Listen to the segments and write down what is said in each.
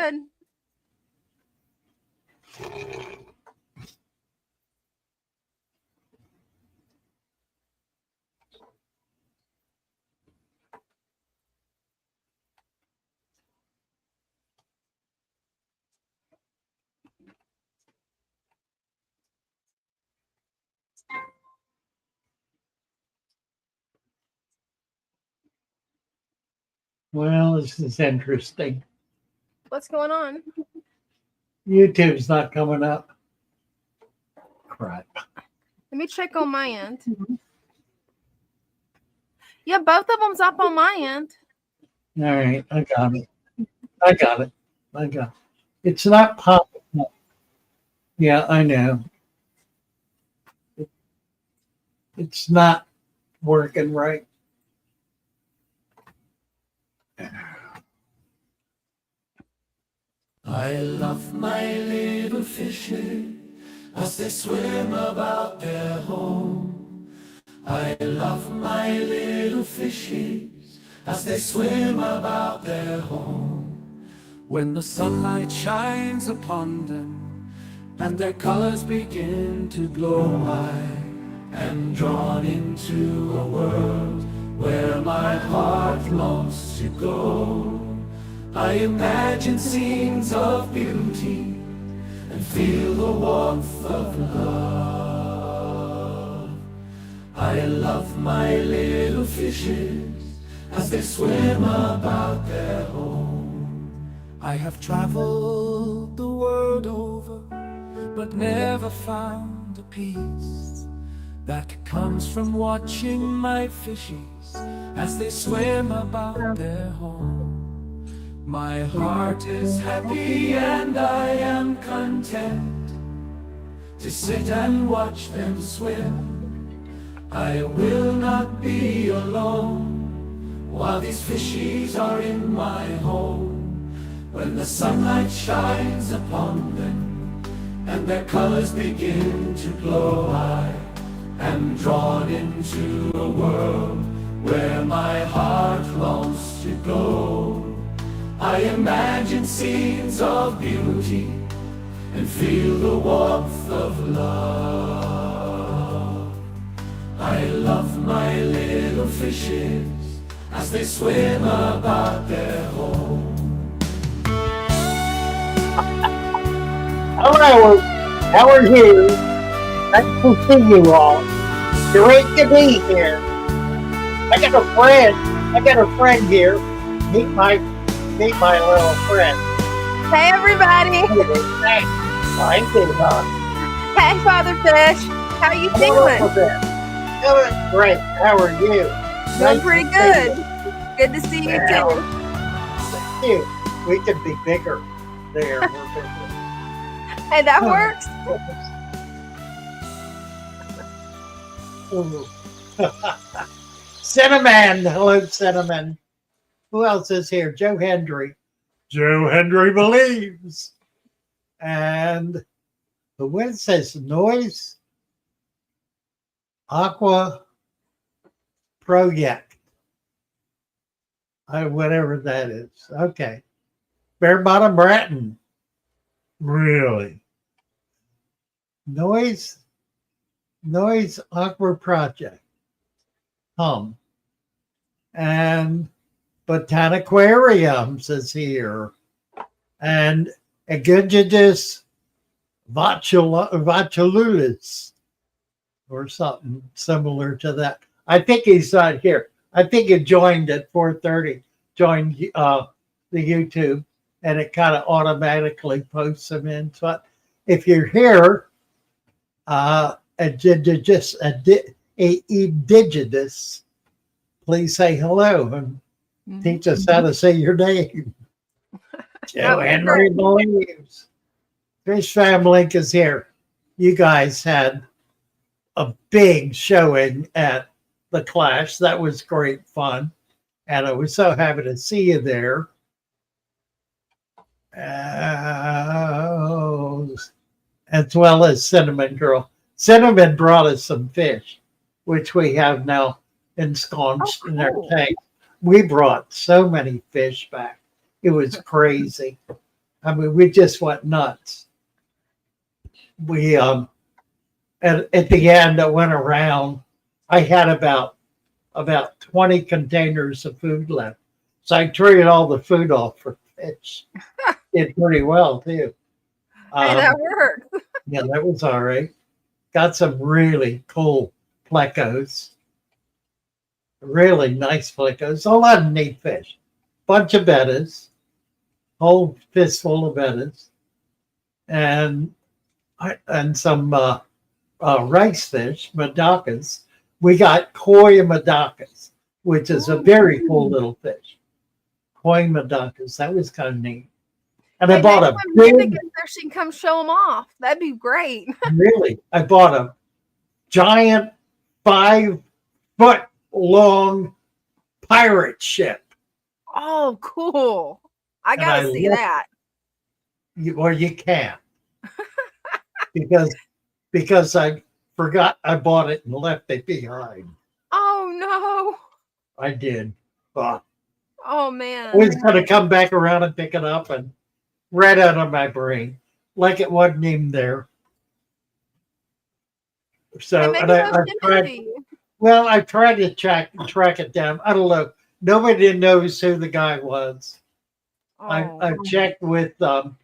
good. Well, this is interesting. What's going on? YouTube's not coming up. Crap. Let me check on my end. Yeah, both of them's up on my end. All right, I got it. It's not popping up. Yeah, I know. It's not working right. I love my little fishes as they swim about their home. I love my little fishes as they swim about their home. When the sunlight shines upon them and their colors begin to glow, I am drawn into a world where my heart longs to go. I imagine scenes of beauty and feel the warmth of love. I love my little fishes as they swim about their home. I have traveled the world over, but never found a peace that comes from watching my fishes as they swim about their home. My heart is happy and I am content to sit and watch them swim. I will not be alone while these fishies are in my home. When the sunlight shines upon them and their colors begin to glow, I am drawn into a world where my heart longs to go. I imagine scenes of beauty and feel the warmth of love. I love my little fishes as they swim about their home. Hello, how are you? Nice to see you all. Great to be here. I got a friend here. Meet my little friend. Hey, everybody. Fine, Dina. Hey, Father Fish. How you feeling? Doing great. How are you? Doing pretty good. Good to see you too. Thank you. We could be bigger there. We're bigger. Hey, that works. Cinnamon. Hello, Cinnamon. Who else is here? Joe Hendry. Joe Hendry believes. And what it says, Noise Aqua Project. Whatever that is. Okay. Bare Bottom Bratton. Really? Noise Aqua Project. And Botanicariums is here. And Aegidius vatulatus or something similar to that. I think he's not here. I think he joined at 4:30, joined the YouTube, and it kind of automatically posts him in. So if you're here, Aegidius, please say hello and teach us how to say your name. Joe Henry believes. Fish Fam Link is here. You guys had a big showing at the Clash. That was great fun. And I was so happy to see you there. As well as Cinnamon Girl. Cinnamon brought us some fish, which we have now ensconced in our tank. We brought so many fish back. It was crazy. I mean, we just went nuts. We at the end, I went around. I had about 20 containers of food left, so I traded all the food off for fish. Did pretty well too. Hey, that worked. Yeah, that was all right. Got some really cool plecos. Really nice plecos. A lot of neat fish. Bunch of bettas. Whole fistful of bettas. And some rice fish, madakas. We got koi madakas, which is a very cool little fish. Koi madakas. That was kind of neat. And I bought a big. There, she can come show them off. That'd be great. Really, I bought a giant 5-foot long pirate ship. Oh, cool! I gotta see that. You can't because I forgot I bought it and left it behind. Oh no! I did. Oh man! I was going to come back around and pick it up, and right out of my brain, like it wasn't even there. So, and I tried to track it down. I don't know. Nobody knows who the guy was. Oh. I checked with some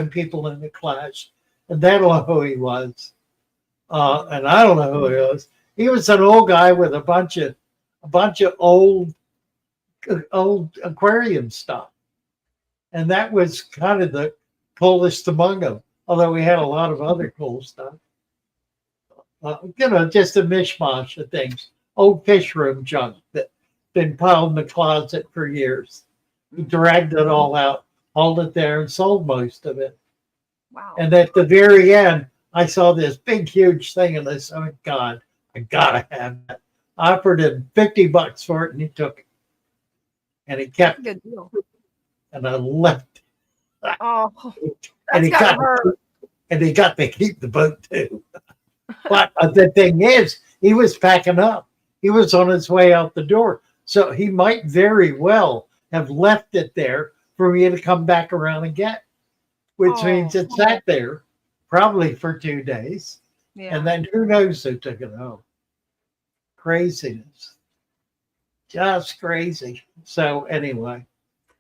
people in the class, and they don't know who he was. And I don't know who he was. He was an old guy with a bunch of old aquarium stuff, and that was kind of the coolest among them. Although we had a lot of other cool stuff, just a mishmash of things. Old fish room junk that been piled in the closet for years. We dragged it all out, hauled it there, and sold most of it. Wow! And at the very end, I saw this big, huge thing, and I said, "Oh God, I gotta have that." I offered him $50 for it, and he took it. And he kept good deal. And I left. Oh, and he got to keep the boat too. But the thing is, he was packing up. He was on his way out the door. So he might very well have left it there for me to come back around and get, which means it sat there probably for 2 days. Yeah. And then who knows who took it home. Craziness. Just crazy. So anyway.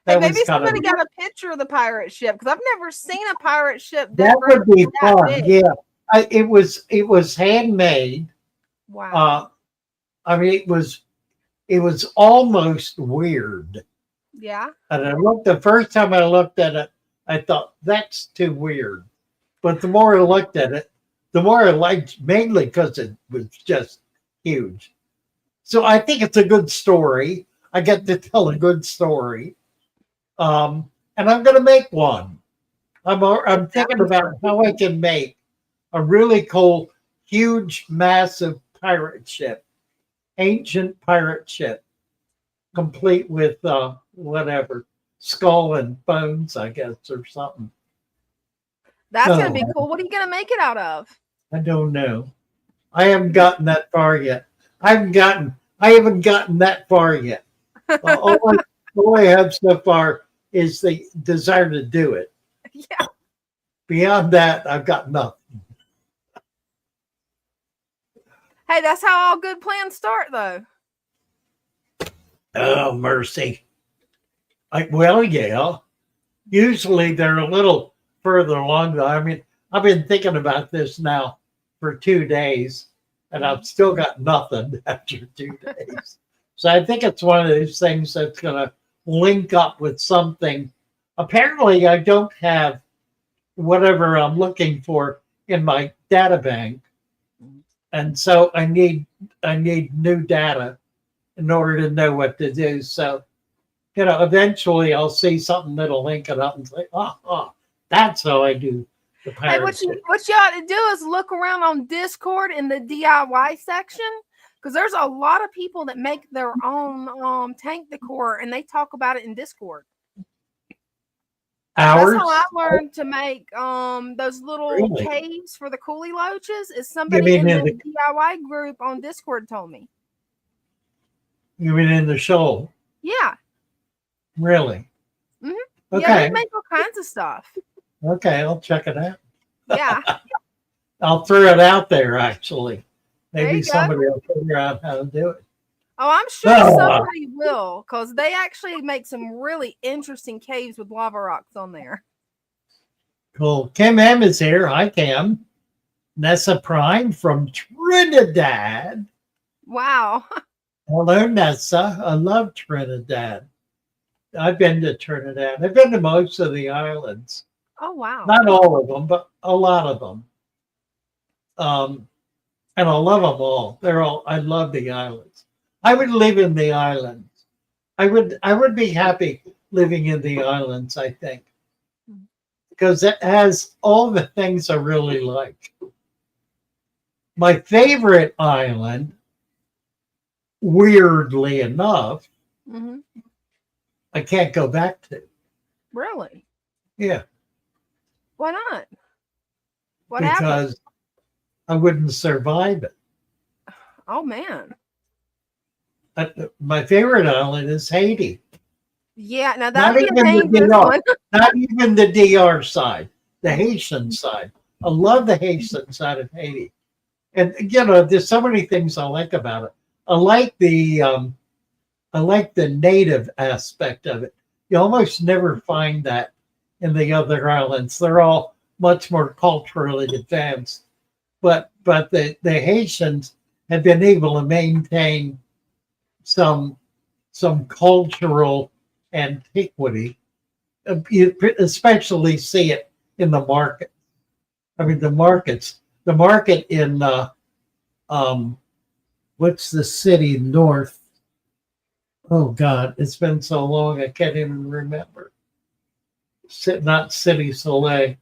Hey, maybe somebody got a picture of the pirate ship, because I've never seen a pirate ship. That would be fun. Yeah. It was handmade. Wow. I mean, it was almost weird. Yeah. And the first time I looked at it, I thought that's too weird. But the more I looked at it, the more I liked, mainly because it was just huge. So I think it's a good story. I get to tell a good story. And I'm going to make one. I'm thinking about how I can make a really cool, huge, massive pirate ship, ancient pirate ship, complete with whatever, skull and bones, I guess, or something. That's going to be cool. What are you going to make it out of? I don't know. I haven't gotten that far yet. I haven't gotten that far yet. All I have so far is the desire to do it. Yeah. Beyond that, I've got nothing. Hey, that's how all good plans start, though. Oh, mercy. Well, yeah. Usually they're a little further along, though. I mean, I've been thinking about this now for 2 days, and I've still got nothing after 2 days. So I think it's one of those things that's going to link up with something. Apparently, I don't have whatever I'm looking for in my data bank. And so I need new data in order to know what to do. So, eventually I'll see something that'll link it up and say, that's how I do the pirate ship. What you ought to do is look around on Discord in the DIY section, because there's a lot of people that make their own tank decor, and they talk about it in Discord. Ours? That's how I learned to make those little caves for the coolie loaches. Is somebody in the DIY group on Discord told me. You mean in the show? Yeah. Really? Yeah, Okay. they make all kinds of stuff. Okay, I'll check it out. Yeah, I'll throw it out there, actually. there Maybe you go. somebody will figure out how to do it. Oh, I'm sure Oh, somebody will, because they actually make some really interesting caves with lava rocks on there. cool. Kim M is here. Hi, Kim. Nessa Prime from Trinidad. Wow. Hello, Nessa. I love Trinidad. I've been to Trinidad. I've been to most of the islands. Oh, wow. Not all of them, but a lot of them. And I love them all. They're all. I love the islands. I would live in the islands. I would be happy living in the islands. I think because it has all the things I really like. My favorite island, weirdly enough, Hmm. I can't go back to. Really? Yeah, Why not? What happened? because I wouldn't survive it. Oh, man. My favorite island is Haiti. Yeah, now Not that'd be a even the dangerous DR. one. Not even the DR side, the Haitian side. I love the Haitian side of Haiti. And there's so many things I like about it. I like the native aspect of it. You almost never find that in the other islands. They're all much more culturally advanced. But the Haitians have been able to maintain some cultural antiquity. You especially see it in the market. I mean, the market in what's the city north? Oh God, it's been so long I can't even remember. Not City Soleil.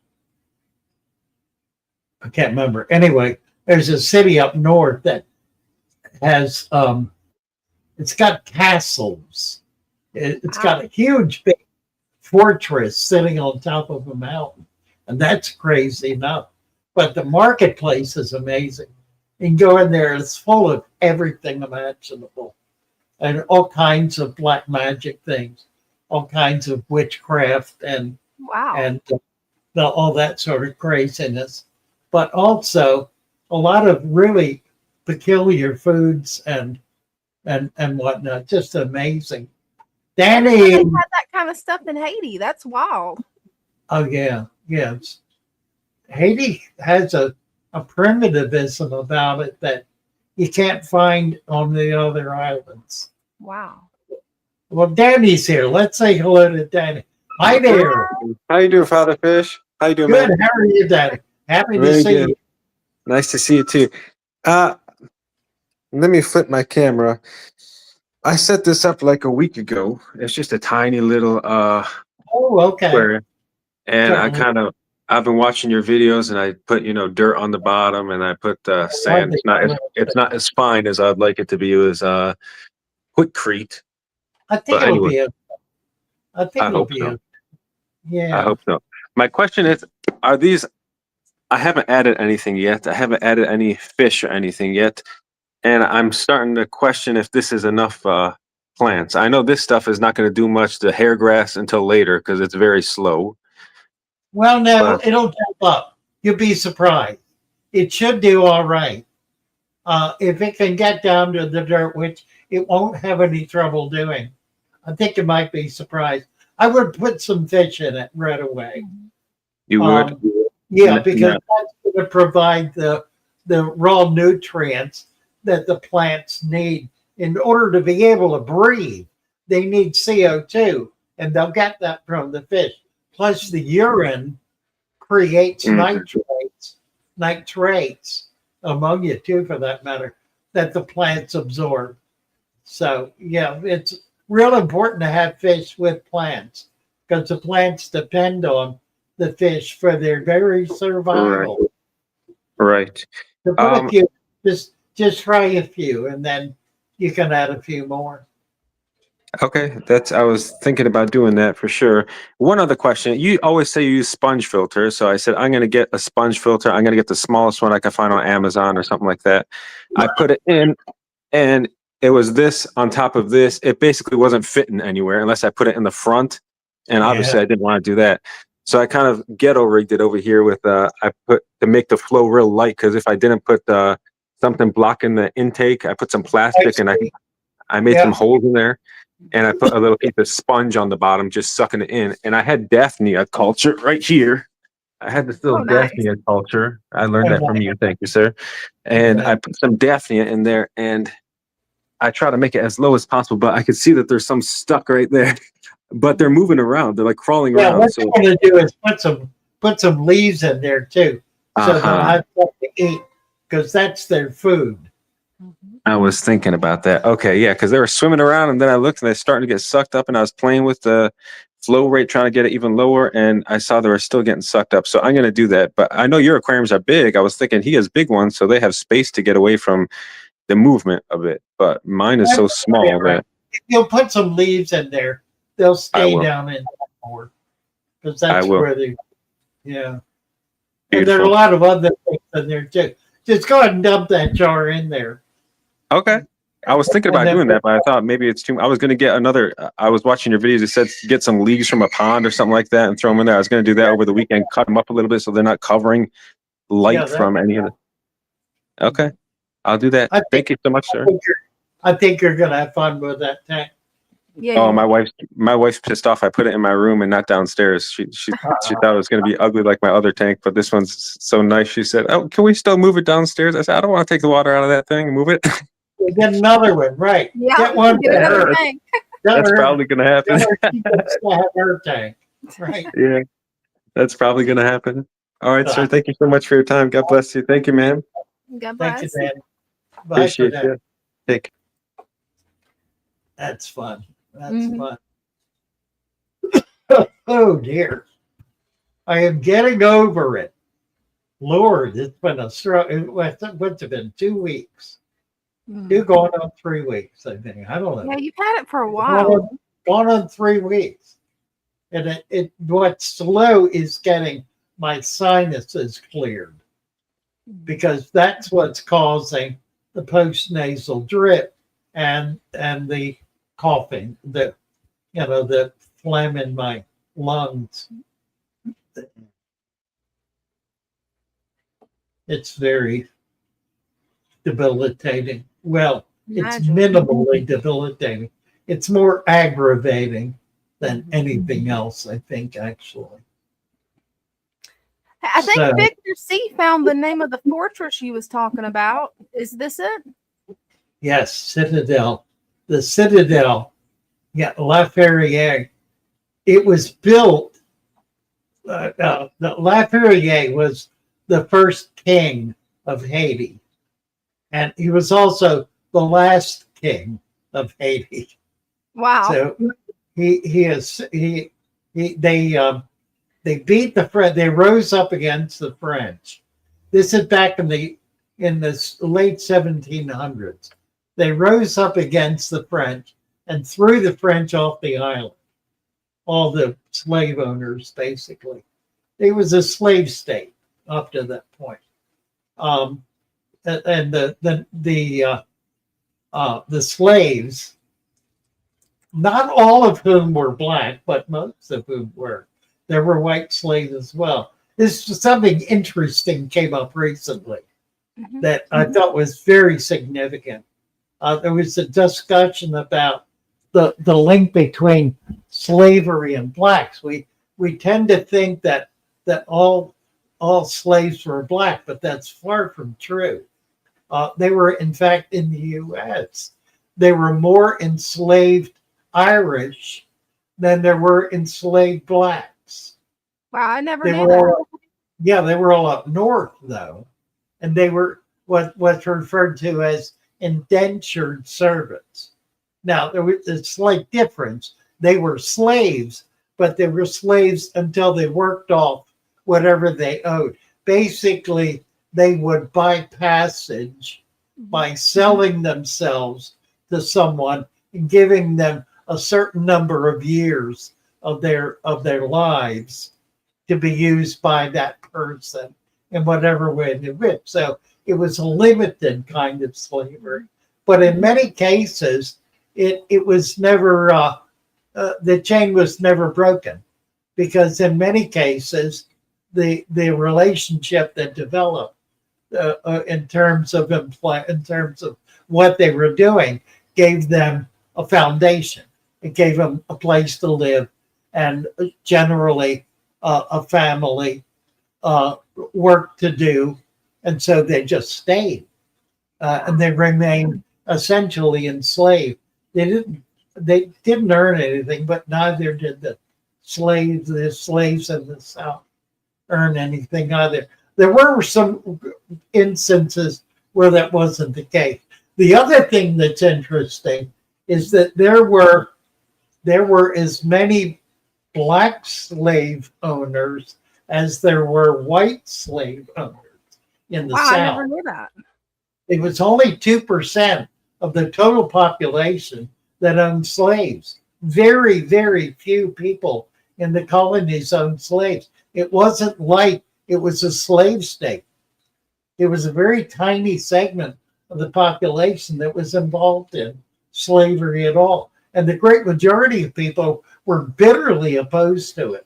I can't remember. Anyway, there's a city up north that has it's got castles. It's got a huge big fortress sitting on top of a mountain, and that's crazy enough. But the marketplace is amazing. You can go in there; it's full of everything imaginable, and all kinds of black magic things, all kinds of witchcraft, and Wow. all that sort of craziness. But also a lot of really peculiar foods and whatnot. Just amazing. I didn't know Danny, they had that kind of stuff in Haiti. That's wild. oh yeah, yeah. Haiti has a primitivism about it that you can't find on the other islands. Wow. Well, Danny's here. Let's say hello to Danny. Hi there. How you doing, Father Fish? How you doing, Good. man? How are you, Danny? Happy to Very see good. you. Nice to see you too. Let me flip my camera. I set this up like a week ago. It's just a tiny little Oh, okay. aquarium. And Certainly. I've been watching your videos, and I put dirt on the bottom, and I put sand. It's not as fine as I'd like it to be. It was Quickcrete. I think But it'll anyway, be okay. I think I it'll hope be so. okay. I Yeah. hope so. My question is, are these? I haven't added anything yet. I haven't added any fish or anything yet, and I'm starting to question if this is enough plants. I know this stuff is not going to do much to hair grass until later because it's very slow. Well, no, But it'll jump up. You'll be surprised. It should do all right. If it can get down to the dirt, which it won't have any trouble doing, I think you might be surprised. I would put some fish in it right away. you would, Yeah, N- because no. that's going to provide the raw nutrients that the plants need in order to be able to breathe. They need CO2, and they'll get that from the fish. Plus, the urine creates Mhm. nitrates, ammonia too, for that matter, that the plants absorb. So, yeah, it's real important to have fish with plants because the plants depend on the fish for their very survival. Right. To put a Um, few, just try a few, and then you can add a few more. okay, I was thinking about doing that for sure. One other question. You always say you use sponge filters, so I said I'm going to get a sponge filter. I'm going to get the smallest one I can find on Amazon or something like that. I put it in, and it was this on top of this. It basically wasn't fitting anywhere unless I put it in the front. And obviously I didn't want to do that. So I kind of ghetto rigged it over here with, I put to make the flow real light. Cause if I didn't put, something blocking the intake, I put some plastic and I made some holes in there, and I put a little piece of sponge on the bottom, just sucking it in. And I had Daphnia culture right here. I had this little Daphnia culture. I learned that from you. Thank you, sir. And I put some Daphnia in there, and I try to make it as low as possible, but I could see that there's some stuck right there. But they're moving around. They're like crawling around. What you're going to do is put some leaves in there too, so they'll have something to eat, because that's their food. I was thinking about that. Okay, yeah, because they were swimming around, and then I looked, and they're starting to get sucked up, and I was playing with the flow rate, trying to get it even lower, and I saw they were still getting sucked up. So I'm going to do that. But I know your aquariums are big. I was thinking he has big ones, so they have space to get away from the movement of it. But mine is so small that if you'll put some leaves in there, they'll stay down in that more, because that's where they, And there are a lot of other things in there too. Just go ahead and dump that jar in there. Okay. I was thinking about doing that, but I thought maybe it's too. I was going to get another. I was watching your videos. It said get some leaves from a pond or something like that and throw them in there. I was going to do that over the weekend, cut them up a little bit so they're not covering light from any of it. Okay. I'll do that. Thank you so much, sir. I think you're going to have fun with that tank. Yeah. Oh, my wife's pissed off. I put it in my room and not downstairs. She thought it was going to be ugly like my other tank, but this one's so nice. She said, "Oh, can we still move it downstairs?" I said, "I don't want to take the water out of that thing and move it." Get another one, right? Yeah, get one get another tank. That's probably going to happen. Have her tank, right? Yeah, that's probably going to happen. All right, sir. Thank you so much for your time. God bless you. Thank you, ma'am. God bless. Thank you, man. Bye. Appreciate you. Take. That's fun. That's fun. Oh dear, I am getting over it. Lord, it's been a struggle. What's it been? 2 weeks. You're going on 3 weeks, I think. I don't know. Yeah, you've had it for a while. Gone on 3 weeks. And what's slow is getting my sinuses cleared, because that's what's causing the postnasal drip and the coughing, the phlegm in my lungs. It's very debilitating. Well, it's minimally debilitating. It's more aggravating than anything else, I think, actually. I think Victor C found the name of the fortress you was talking about. Is this it? Yes, Citadel. The Citadel, La Ferrière. It was built, the La Ferrière was the first king of Haiti. And he was also the last king of Haiti. Wow. So they beat the French. They rose up against the French. This is back in the late 1700s. They rose up against the French and threw the French off the island. All the slave owners, basically. It was a slave state up to that point. And the slaves, not all of whom were black, but most of whom were. There were white slaves as well. This was something interesting came up recently that I thought was very significant. There was a discussion about the link between slavery and blacks. We tend to think that all slaves were black, but that's far from true. They were, in fact, in the U.S., they were more enslaved Irish than there were enslaved blacks. Wow, I never knew that. They were all up north, though, and they were what's referred to as indentured servants. Now, there was a slight difference. They were slaves, but they were slaves until they worked off whatever they owed. Basically, they would buy passage by selling themselves to someone and giving them a certain number of years of their lives to be used by that person in whatever way they wished. So it was a limited kind of slavery, But in many cases, it was never the chain was never broken, because in many cases the relationship that developed in terms of what they were doing gave them a foundation. It gave them a place to live, and generally a family, work to do, and so they just stayed, and they remained essentially enslaved. They didn't earn anything, but neither did the slaves. The slaves in the South earn anything either. There were some instances where that wasn't the case. The other thing that's interesting is that there were as many black slave owners as there were white slave owners in the South. I never knew that. It was only 2% of the total population that owned slaves. Very, very few people in the colonies owned slaves. It wasn't like it was a slave state. It was a very tiny segment of the population that was involved in slavery at all. And the great majority of people were bitterly opposed to it.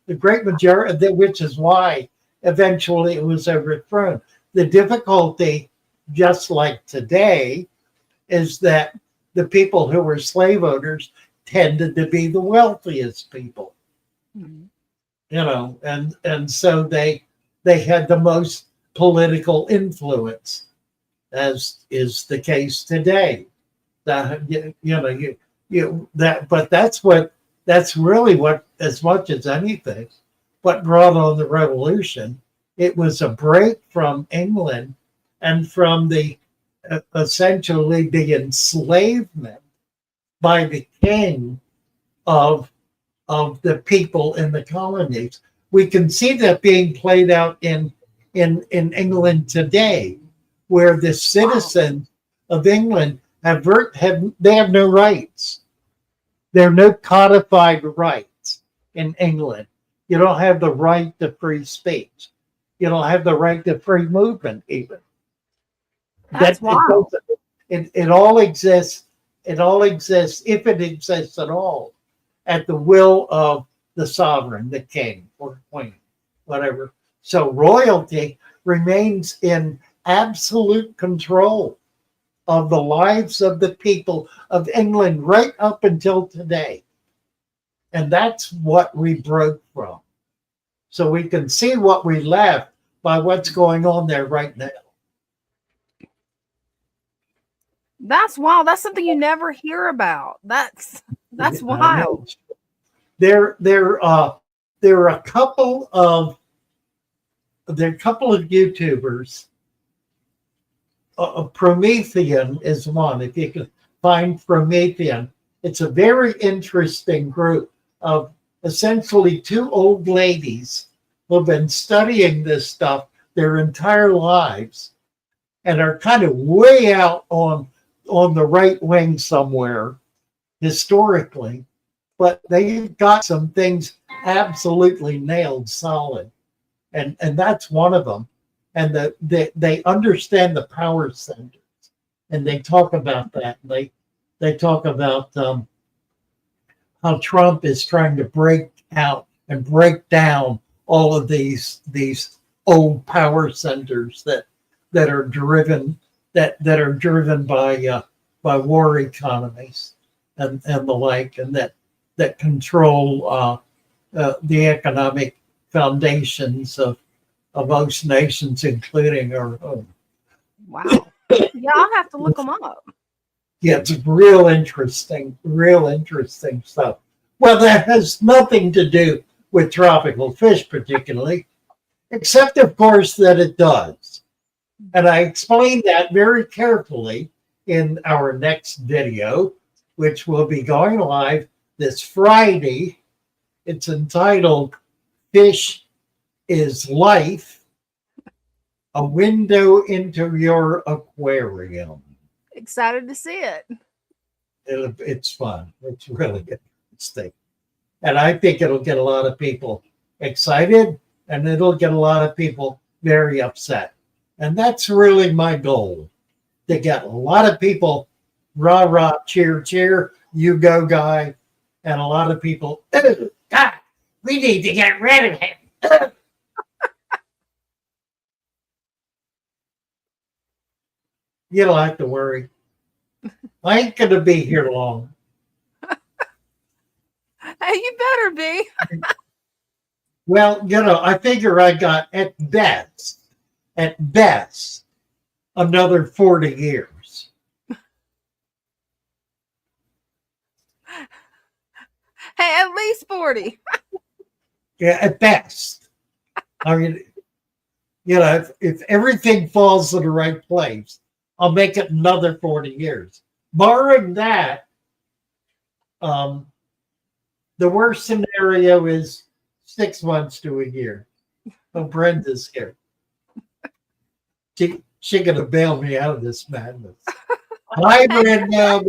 The great majority, which is why eventually it was overthrown. The difficulty, just like today, is that the people who were slave owners tended to be the wealthiest people. Mm-hmm. You know, and so they had the most political influence, as is the case today. That but that's really what, as much as anything, what brought on the revolution. It was a break from England and from the essentially the enslavement by the king of the people in the colonies. We can see that being played out in England today, where the citizens of England have no rights. There are no codified rights in England. You don't have the right to free speech. You don't have the right to free movement, even. That's wild. It all exists. It all exists, if it exists at all, at the will of the sovereign, the king or queen, whatever. So royalty remains in absolute control of the lives of the people of England right up until today. And that's what we broke from. So we can see what we left by what's going on there right now. That's wild. That's something you never hear about. That's wild. There are a couple of YouTubers. Promethean is one. If you can find Promethean, it's a very interesting group of essentially two old ladies who have been studying this stuff their entire lives and are kind of way out on the right wing somewhere historically, but they've got some things absolutely nailed solid, and that's one of them. And they understand the power centers, and they talk about that. They talk about how Trump is trying to break out and break down all of these old power centers that are driven by war economies and the like, and that control the economic foundations of most nations, including our own. Wow. Yeah, I'll have to look them up. Yeah, it's real interesting stuff. Well, that has nothing to do with tropical fish particularly, except, of course, that it does. And I explained that very carefully in our next video, which will be going live this Friday. It's entitled Fish is Life, a Window into Your Aquarium. Excited to see it. It's fun. It's really interesting. And I think it'll get a lot of people excited, and it'll get a lot of people very upset. And that's really my goal, they got a lot of people, rah, rah, cheer, cheer, you go, guy. And a lot of people, oh, God, we need to get rid of him. You don't have to worry. I ain't going to be here long. Hey, you better be. Well, I figure I got at best, another 40 years. Hey, at least 40. Yeah, at best. I mean, if everything falls in the right place, I'll make it another 40 years. Barring that, the worst scenario is 6 months to a year. Oh, Brenda's here. She gonna bail me out of this madness. Hi, Brenda.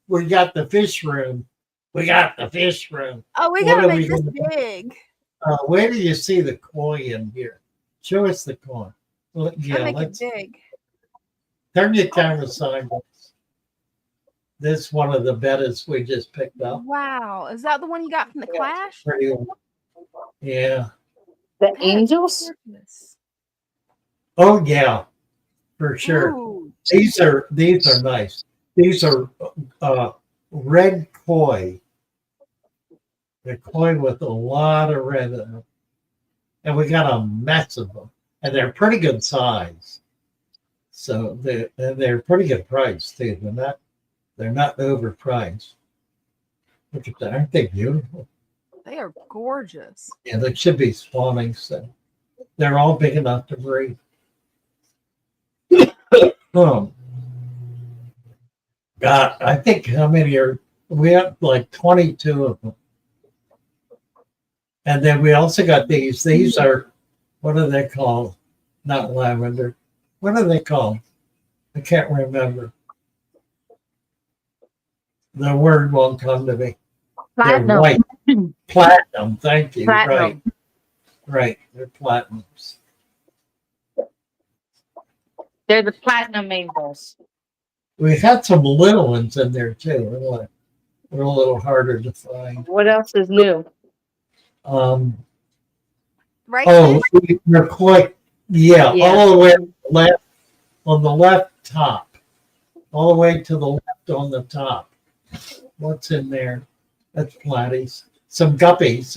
We got the fish room. We got the fish room. Oh, we What gotta are make we this gonna- big. Where do you see the coin in here? Show us the coin. Well, yeah, Make it let's big. turn your camera sideways. This is one of the bettas we just picked up. Wow. Is that the one you got from the Clash? Pretty old. Yeah. The That is angels? gorgeous. Oh yeah, for sure. Ooh, These are nice. These are red koi. They're koi with a lot of red in them. And we got a mess of them. And they're pretty good size. So they're pretty good price too. They're not overpriced. Look at that. Aren't they beautiful? they are gorgeous. Yeah, they should be spawning soon. They're all big enough to breed. God, I think how many we have like 22 of them. And then we also got these. These are, what are they called? Not lavender. What are they called? I can't remember. The word won't come to me. They're Platinum. white. Platinum. Thank you. Platinum. Right. They're platinums. They're the platinum angels. We had some little ones in there too. They're a little harder to find. What else is new? Right? Oh, they're quite, yeah, Yeah. all the way on the left top, all the way to the left on the top. What's in there? That's platies. Some guppies.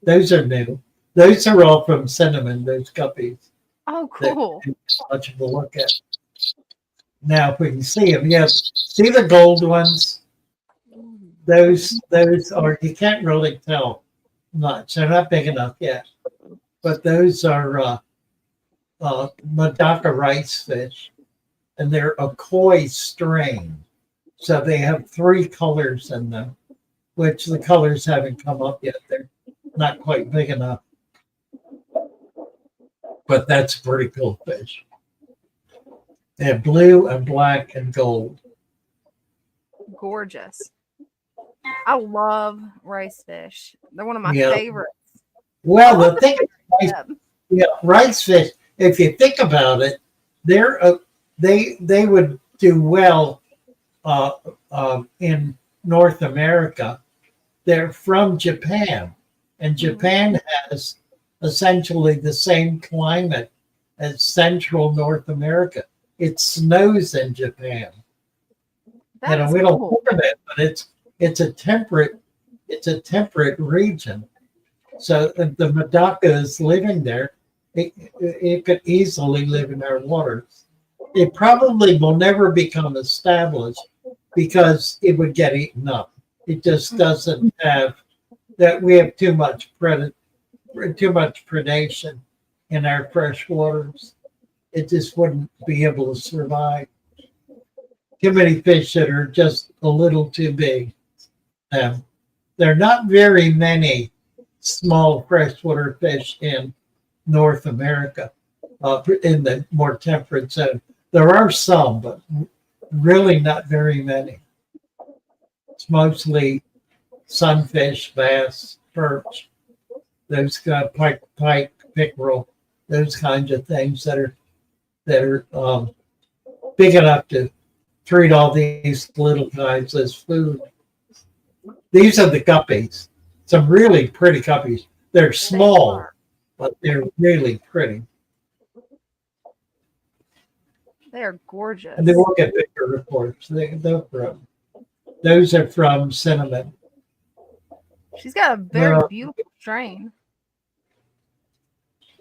Those are new. Those are all from Cinnamon, those guppies. Oh, That cool. much of a look at. Now, if we can see them, yes. See the gold ones? Those are, you can't really tell much. They're not big enough yet. But those are Madaka rice fish, and they're a koi strain. So they have 3 colors in them, which the colors haven't come up yet. They're not quite big enough. But that's a pretty cool fish. They have blue and black and gold. Gorgeous. I love rice fish. They're one of my Yeah. favorites. Well, the thing is, Yeah. rice fish, if you think about it, they would do well in North America. They're from Japan, and Japan has essentially the same climate as Central North America. It snows in Japan. That's We don't cool. think of it, but it's a temperate region. So if the Madaka is living there, it could easily live in our waters. It probably will never become established because it would get eaten up. It just doesn't have that. We have too much predation in our fresh waters. It just wouldn't be able to survive. Too many fish that are just a little too big. There are not very many small freshwater fish in North America, in the more temperate zone. There are some, but really not very many. It's mostly sunfish, bass, perch, those kind of pike, pickerel, those kinds of things that are big enough to treat all these little guys as food. These are the guppies. Some really pretty guppies. They're small, but they're really pretty. They are gorgeous. And they will get bigger, of course. Those are from Cinnamon. She's got a very beautiful strain.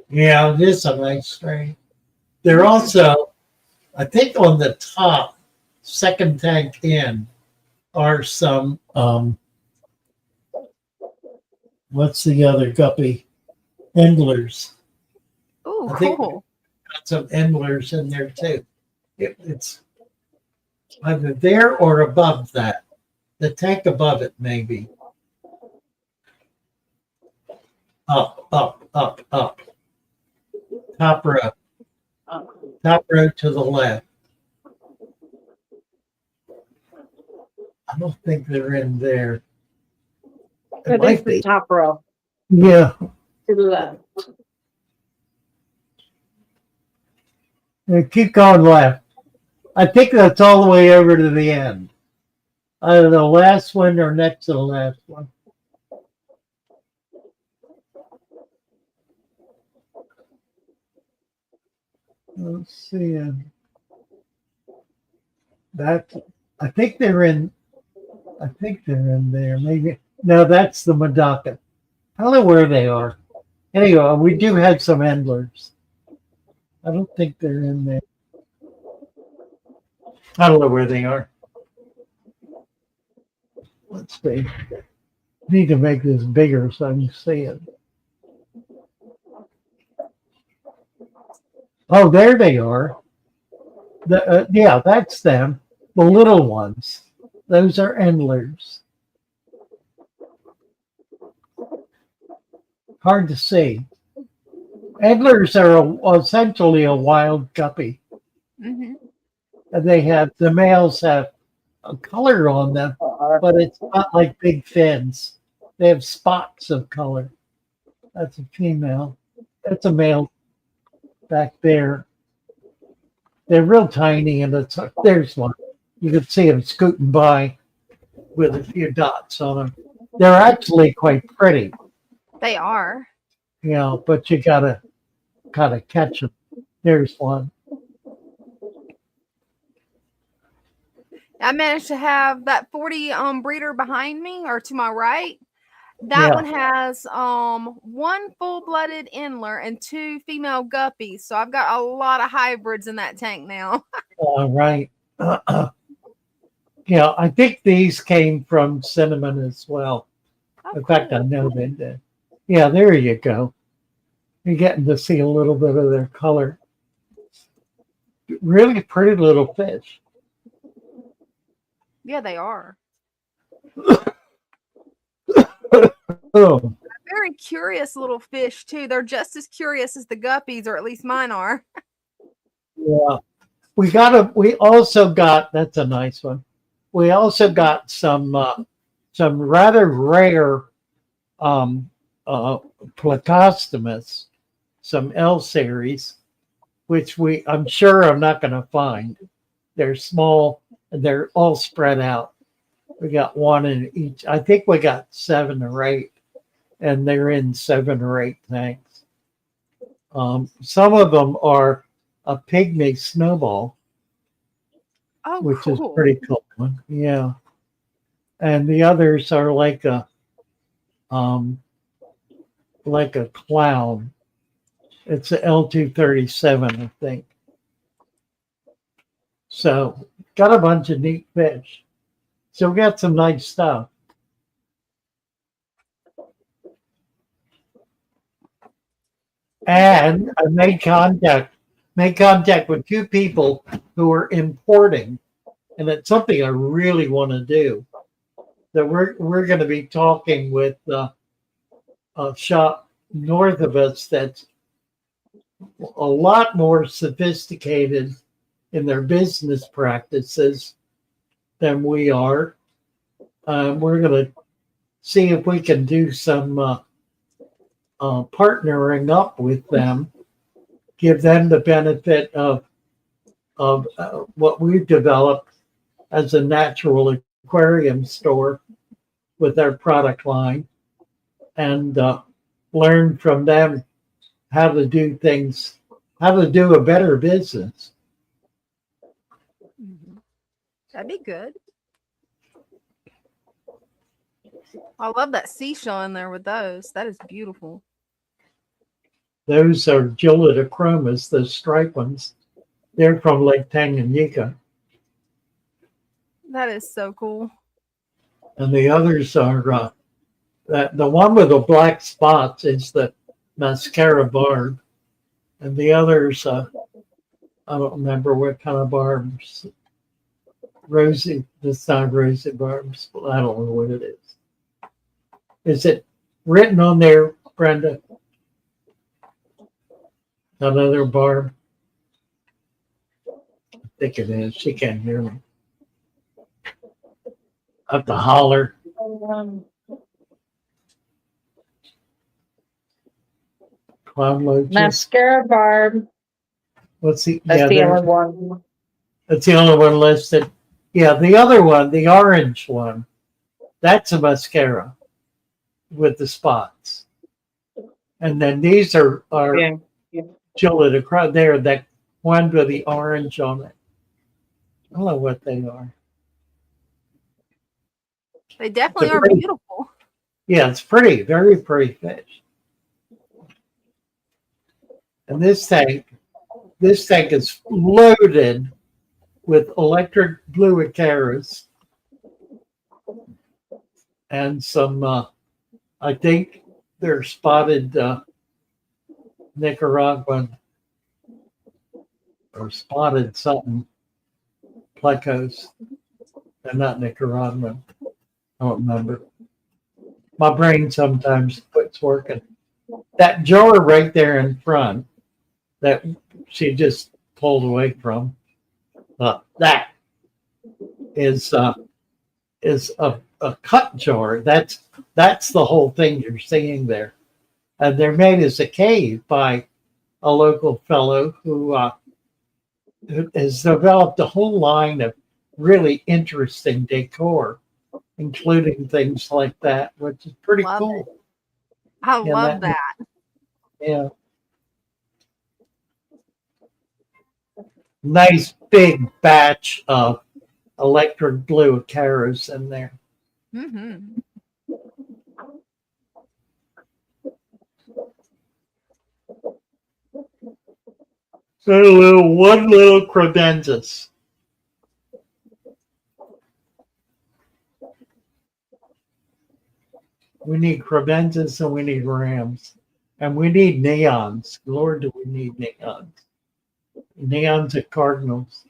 Yeah, it is a nice strain. They're also, I think on the top, second tank in, are some, what's the other guppy? Endlers. Oh, I think cool. got some endlers in there too. It's either there or above that. The tank above it, maybe. Up, up, up, up. Top row. Top row to the left. I don't think they're in there. It I might think the be. top row Yeah. to the left. Yeah, keep going left. I think that's all the way over to the end. Either the last one or next to the last one. Let's see. That I think they're in. I think they're in there. Maybe no. That's the Medaka. I don't know where they are. Anyway, we do have some endlers. I don't think they're in there. I don't know where they are. Let's see. Need to make this bigger so I can see it. Oh, there they are. Yeah, that's them. The little ones. Those are endlers. Hard to see. Endlers are essentially a wild guppy. Mm-hmm. And they have, the males have a color on them, but it's not like big fins. They have spots of color. That's a female. That's a male back there. They're real tiny, and there's one. You can see them scooting by with a few dots on them. They're actually quite pretty, They are. you know, but you gotta kind of catch them. There's one. I managed to have that 40 breeder behind me or to my right. That Yeah. one has one full-blooded endler and 2 female guppies. So I've got a lot of hybrids in that tank now. All right. Yeah, I think these came from Cinnamon as well. Oh, In fact, I cool. know they did. Yeah, there you go. You're getting to see a little bit of their color. Really pretty little fish. Yeah, they are. Oh, Very curious little fish too. They're just as curious as the guppies, or at least mine are. yeah. We also got, that's a nice one. We also got some rather rare Placostomus, some L series, which I'm sure I'm not going to find. They're small and they're all spread out. We got one in each. I think we got 7 or 8, and they're in 7 or 8 tanks. Some of them are a pygmy snowball, Oh, which cool. is pretty cool. Yeah, and the others are like a clown. It's a L237, I think. So got a bunch of neat fish. So we got some nice stuff. And I made contact with 2 people who are importing, and it's something I really want to do. That we're going to be talking with a shop north of us that's a lot more sophisticated in their business practices than we are. We're going to see if we can do some partnering up with them, give them the benefit of of what we've developed as a natural aquarium store with our product line, and learn from them how to do things, how to do a better business. That'd be good. I love that seashell in there with those. That is beautiful. Those are Gillida the striped ones. They're from Lake Tanganyika. That is so cool. And the others are, the one with the black spots is the mascara barb. And the others, I don't remember what kind of barbs. Rosy, this not rosy barbs, but I don't know what it is. Is it written on there, Brenda? Another barb? I think it is. She can't hear me. I have to holler. Cloud loaches. Mascara barb. What's the? That's the only one. That's the only one listed. Yeah, the other one, the orange one, that's a mascara with the spots. And then these are Yeah. Gillida. There, that one with the orange on it. I don't know what they are. They definitely are pretty. beautiful. Yeah, it's pretty, very pretty fish. And this tank is loaded with electric blue acaras and some, I think they're spotted Nicaraguan or spotted something, plecos. They're not Nicaraguan. I don't remember. My brain sometimes quits working. That jar right there in front that she just pulled away from, that is a cut jar. That's the whole thing you're seeing there. And they're made as a cave by a local fellow who has developed a whole line of really interesting decor, including things like that, which is pretty Love cool. it. I love that. Yeah. Nice big batch of electric blue acaras in there. Mm-hmm. So one little credensis. We need credensis and we need rams. And we need neons. Lord, do we need neons. Neons at cardinals.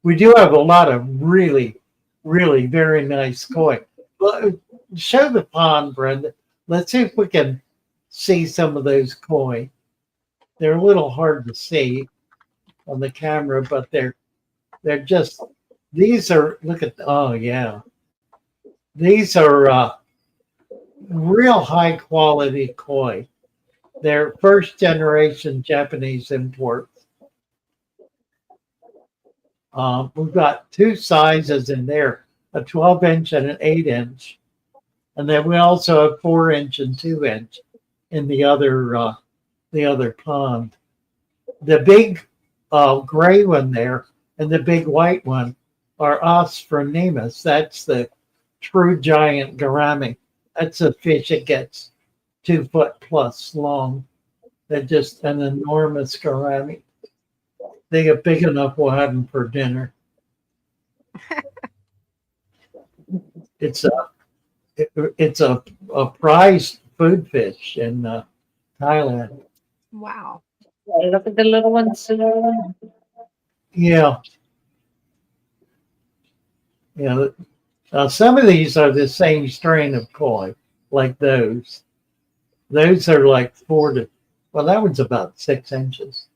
We do have a lot of really, really very nice koi. Show the pond, Brenda. Let's see if we can see some of those koi. They're a little hard to see on the camera, but they're just, these are, look at, oh yeah. These are real high quality koi. They're first generation Japanese imports. We've got two sizes in there, a 12-inch and an 8-inch. And then we also have 4-inch and 2-inch in the other pond. The big gray one there and the big white one are Osphronemus. That's the true giant gourami. That's a fish that gets 2 foot plus long. They're just an enormous gourami. They get big enough, we'll have them for dinner. It's a prized food fish in Thailand. Wow. Look at the little ones. Yeah. Yeah. Some of these are the same strain of koi, like those. Those are like well, that one's about 6 inches,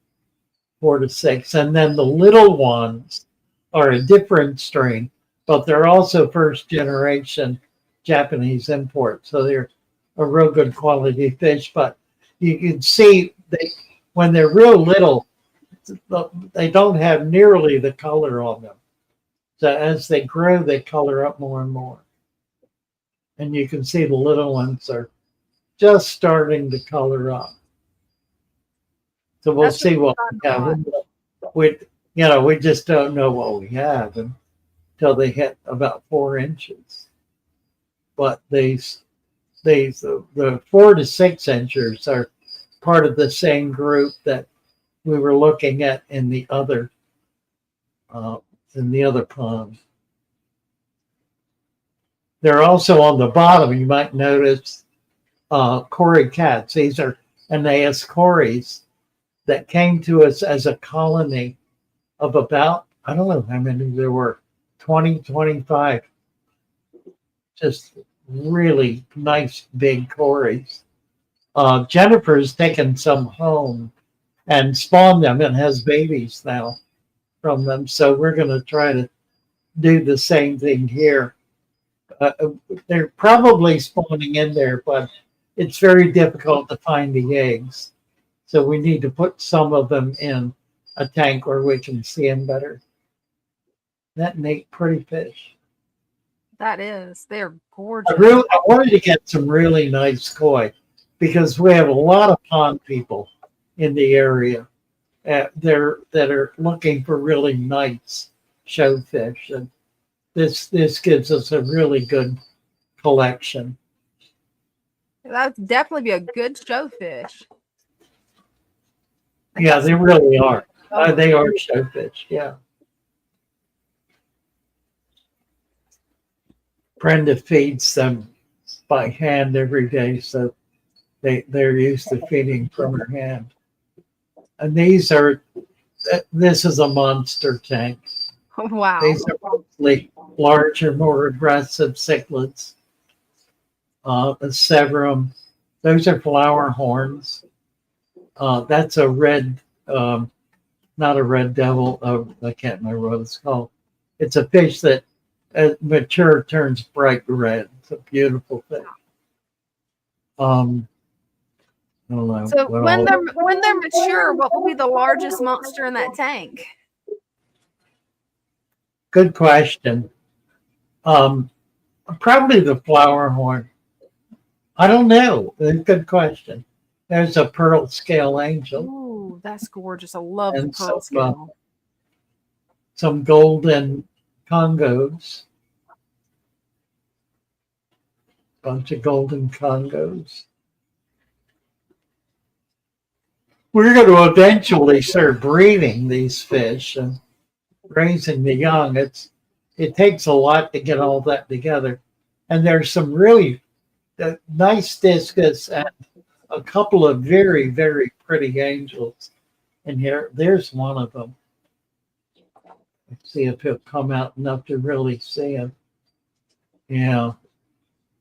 4 to 6. And then the little ones are a different strain, but they're also first generation Japanese import. So they're a real good quality fish. But you can see when they're real little, they don't have nearly the color on them. So as they grow, they color up more and more. And you can see the little ones are just starting to color up. So we'll That's see what we a lot. have. We just don't know what we have until they hit about 4 inches. But the 4 to 6 inchers are part of the same group that we were looking at in the other pond. They're also on the bottom. You might notice Cory cats. These are Aeneas cories that came to us as a colony of about, I don't know how many there were, 20, 25. Just really nice big cories. Jennifer's taken some home and spawned them and has babies now from them. So we're going to try to do the same thing here. They're probably spawning in there, but it's very difficult to find the eggs. So we need to put some of them in a tank where we can see them better. That neat, pretty fish. That is. They're gorgeous. I wanted to get some really nice koi because we have a lot of pond people in the area that are looking for really nice showfish, and this gives us a really good collection. That'd definitely be a good showfish. Yeah, they really are. They are showfish. Yeah. Brenda feeds them by hand every day, so they're used to feeding from her hand. And this is a monster tank. Wow. These are mostly larger, more aggressive cichlids. The severum, those are flower horns. That's a red, not a red devil. I can't remember what it's called. It's a fish that mature turns bright red. It's a beautiful fish. I don't know. So when they're mature, what will be the largest monster in that tank? Good question. Probably the flower horn. I don't know. Good question. There's a pearl scale angel. Ooh, that's gorgeous. I love the And pearl scale. Some golden Congos. Bunch of golden Congos. We're going to eventually start breeding these fish and raising the young. It takes a lot to get all that together. And there's some really nice discus and a couple of very, very pretty angels in here. There's one of them. Let's see if he'll come out enough to really see him. Yeah,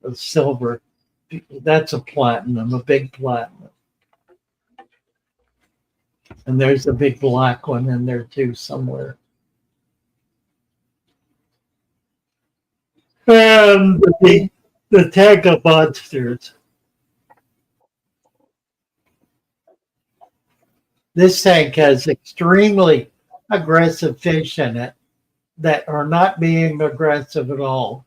a silver. That's a platinum, a big platinum. And there's a big black one in there too somewhere. And the tank of monsters. This tank has extremely aggressive fish in it that are not being aggressive at all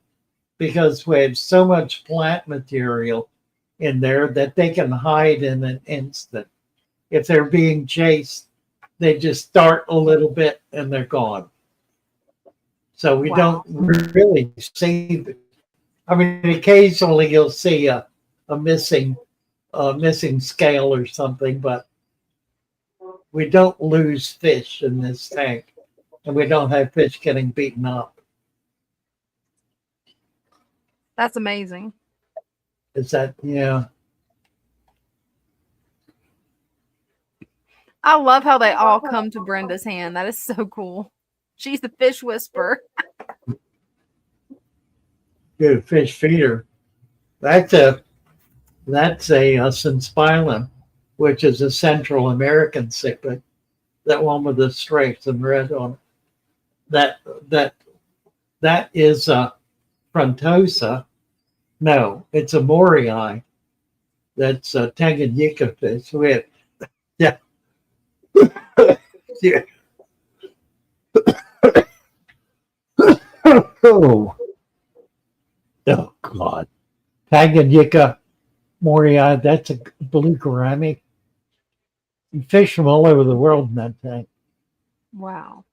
because we have so much plant material in there that they can hide in an instant. If they're being chased, they just start a little bit and they're gone. So we don't really see. I mean, occasionally you'll see a missing scale or something, but we don't lose fish in this tank, and we don't have fish getting beaten up. That's amazing. Is that, yeah. I love how they all come to Brenda's hand. That is so cool. She's the fish whisperer. Good fish feeder. That's a synspilum, which is a Central American cichlid. That one with the stripes and red on it. That is a frontosa. No, it's a morii. That's a Tanganyika fish. Yeah. Oh, oh God. Tanganyika, Moria, that's a blue gourami. You fish from all over the world in that tank. Wow.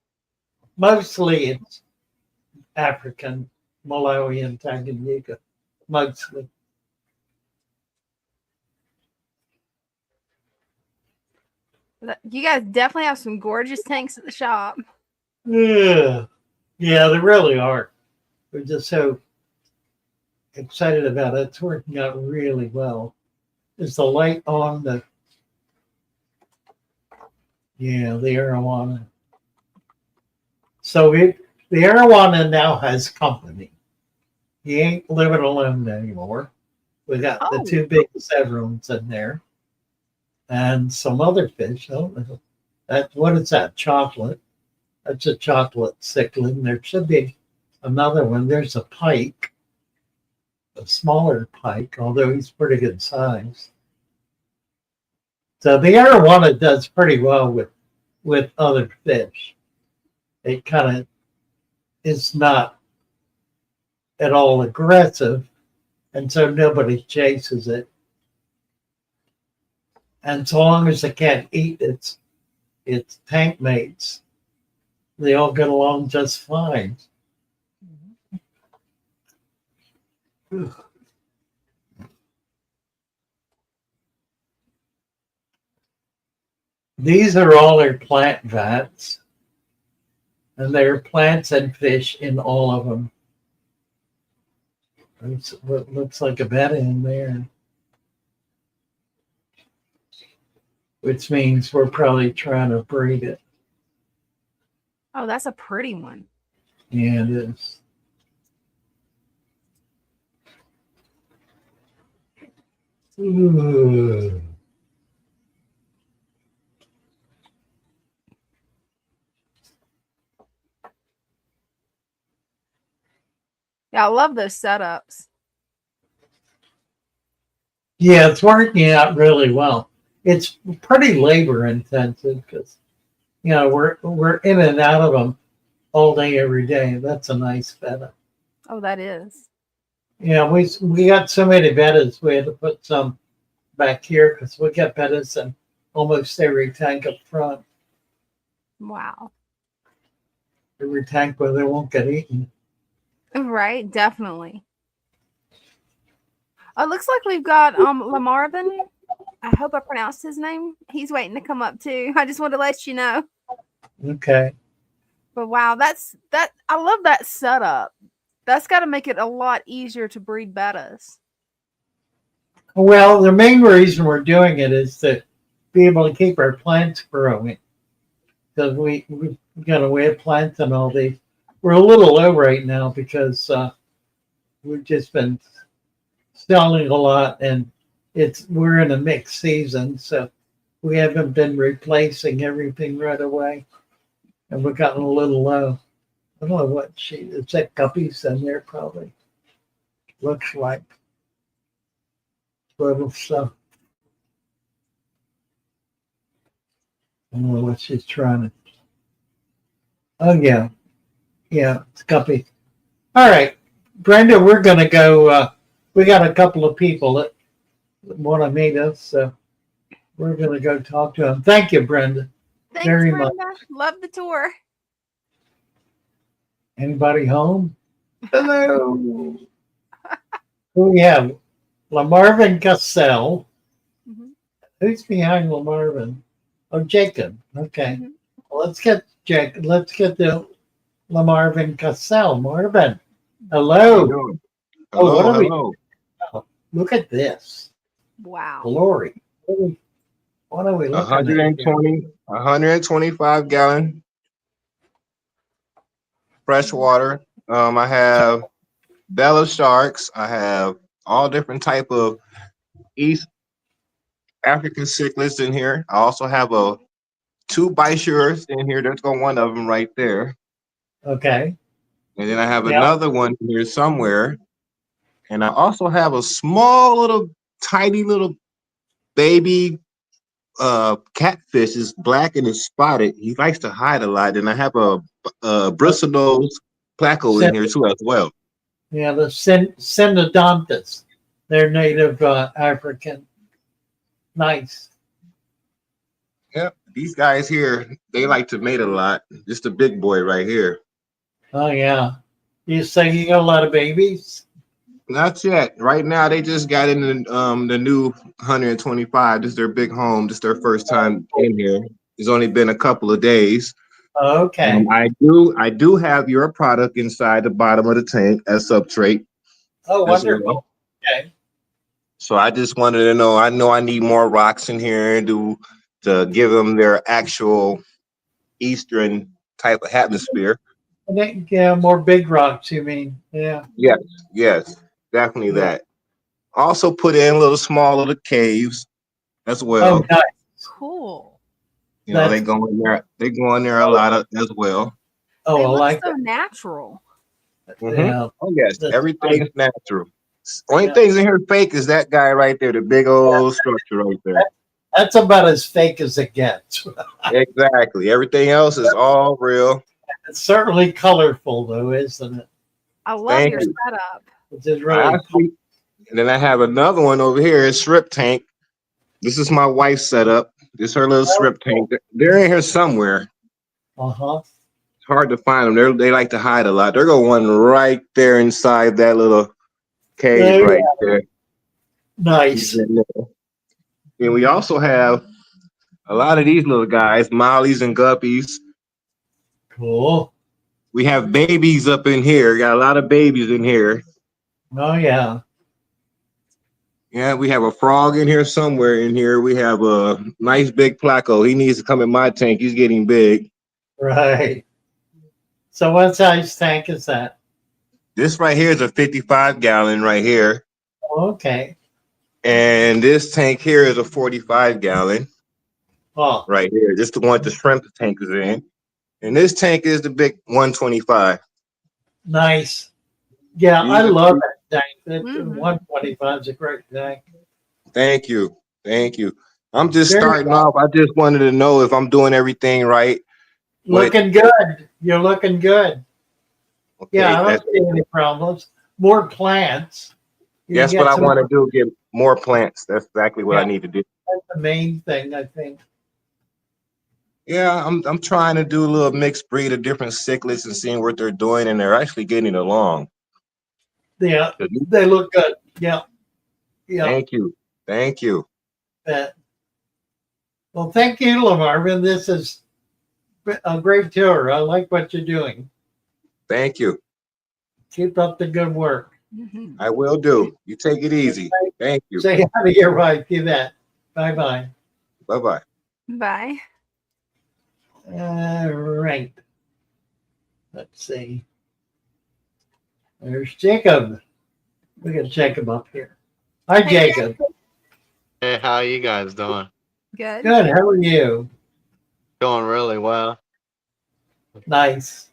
Mostly it's African, Malawi, and Tanganyika. Mostly. You guys definitely have some gorgeous tanks at the shop. Yeah. Yeah, they really are. We're just so excited about it. It's working out really well. Is the light on the the arowana? So the arowana now has company. He ain't living alone anymore. We got the Oh, two big severums in there and some other fish. Oh, what is that? Chocolate. That's a chocolate cichlid. There should be another one. There's a pike, a smaller pike, although he's pretty good size. So the arowana does pretty well with other fish. It kind of is not at all aggressive, and so nobody chases it. And so long as it can't eat its tank mates, they all get along just fine. These are all their plant vats, and there are plants and fish in all of them. There's what looks like a betta in there, which means we're probably trying to breed it. oh, that's a pretty one. Yeah, it is. Ooh. Yeah, I love those setups. Yeah, it's working out really well. It's pretty labor intensive because we're in and out of them all day every day. That's a nice betta. Oh, that is. Yeah, we got so many bettas. We had to put some back here because we got bettas in almost every tank up front. Wow. Every tank where they won't get eaten. Right, definitely. It looks like we've got Lamarvin. I hope I pronounced his name. He's waiting to come up too. I just wanted to let you know. Okay. But wow, I love that setup. That's got to make it a lot easier to breed bettas. Well, the main reason we're doing it is to be able to keep our plants growing. Because we've got a way of planting all these. We're a little low right now because we've just been selling a lot, and we're in a mixed season, so we haven't been replacing everything right away, and we've gotten a little low. I don't know what is that guppies in there probably. Looks like little stuff. I don't know what she's trying to. Oh yeah, it's guppy. All right, Brenda, we're gonna go. We got a couple of people that want to meet us, so we're gonna go talk to them. Thank you, Brenda. Thanks, Very Brenda. much. Love the tour. Anybody home? Hello. Who we have? Lamarvin Cassell. Mhm. Who's behind Lamarvin? Oh, Jacob. Okay. Mhm. Well, let's get Jacob. Let's get the Lamarvin Cassell. Marvin. How you Hello. doing? Oh, Hello, what are we? hello. Oh, look at this. Wow. Glory. What are we looking at here? 125 gallon fresh water. I have Bella sharks. I have all different type of East African cichlids in here. I also have two bichures in here. There's one of them right there. Okay. And then I have Yeah. another one here somewhere. And I also have a small little tiny little baby catfish is black and is spotted. He likes to hide a lot. And I have a bristlenose placo in here too as well. Yeah, the Synodontus. They're native African. Nice. Yep. These guys here, they like to mate a lot. Just a big boy right here. Oh yeah. You say you got a lot of babies? Not yet. Right now, they just got in the new 125. This is their big home. This is their first time in here. It's only been a couple of days. Okay. I do have your product inside the bottom of the tank as substrate Oh, as well. wonderful. Okay. So I just wanted to know. I know I need more rocks in here to give them their actual Eastern type of atmosphere. And then, yeah, more big rocks, you mean? Yeah. Yes, yes, definitely Yeah. that. Also put in little small little caves as well. Oh, nice. Cool. You know, they That's go in there. They go in there a lot as well. oh, They I look like so natural. that. Mhm. Yeah. Oh yes, That's everything nice. is natural. Only Yeah. things in here fake is that guy right there, the big old structure right there. That's about as fake as it gets. Exactly. Everything else is all real. It's certainly colorful, though, isn't it? I love Thank your you. setup. It's just I really actually, and then I have another one over here, a shrimp tank. This is my wife's setup. This is her little shrimp tank. They're in here somewhere. uh-huh. It's hard to find them. They like to hide a lot. They're going one right there inside that little cave There you right go. there. Nice. And we also have a lot of these little guys, mollies and guppies. Cool. We have babies up in here. Got a lot of babies in here. Oh yeah. Yeah, we have a frog in here somewhere in here. We have a nice big placo. He needs to come in my tank. He's getting big. Right. So what size tank is that? This right here is a 55-gallon right here. Okay. And this tank here is a 45-gallon Oh, right here. This is the one the shrimp tank is in. And this tank is the big 125. nice. Yeah, I These are, love that tank. That Mhm. 125 is a great tank. thank you. Thank you. I'm just Very starting off. I just wanted to know if I'm doing everything right. With, looking good. You're looking good. okay, Yeah, I don't see any problems. More plants. You can that's what get I some want to more. do, get more plants. That's exactly what I Yeah, need to do. that's the main thing, I think. Yeah, I'm trying to do a little mixed breed of different cichlids and seeing what they're doing, and they're actually getting along. Yeah, they look good. Yeah, yeah. Thank you. Thank you. Bet. Well, thank you, Lamarvin. This is a great tour. I like what you're doing. Thank you. Keep up the good work. Mhm. I will do. You take it easy. Thank you. Say hi to your wife. Do that. Bye bye. Bye-bye. Bye. All right. Let's see. There's Jacob. We got Jacob up here. Hi, Hey, Jacob. Hey, how you guys doing? Good. Good. How are you? Doing really well. Nice.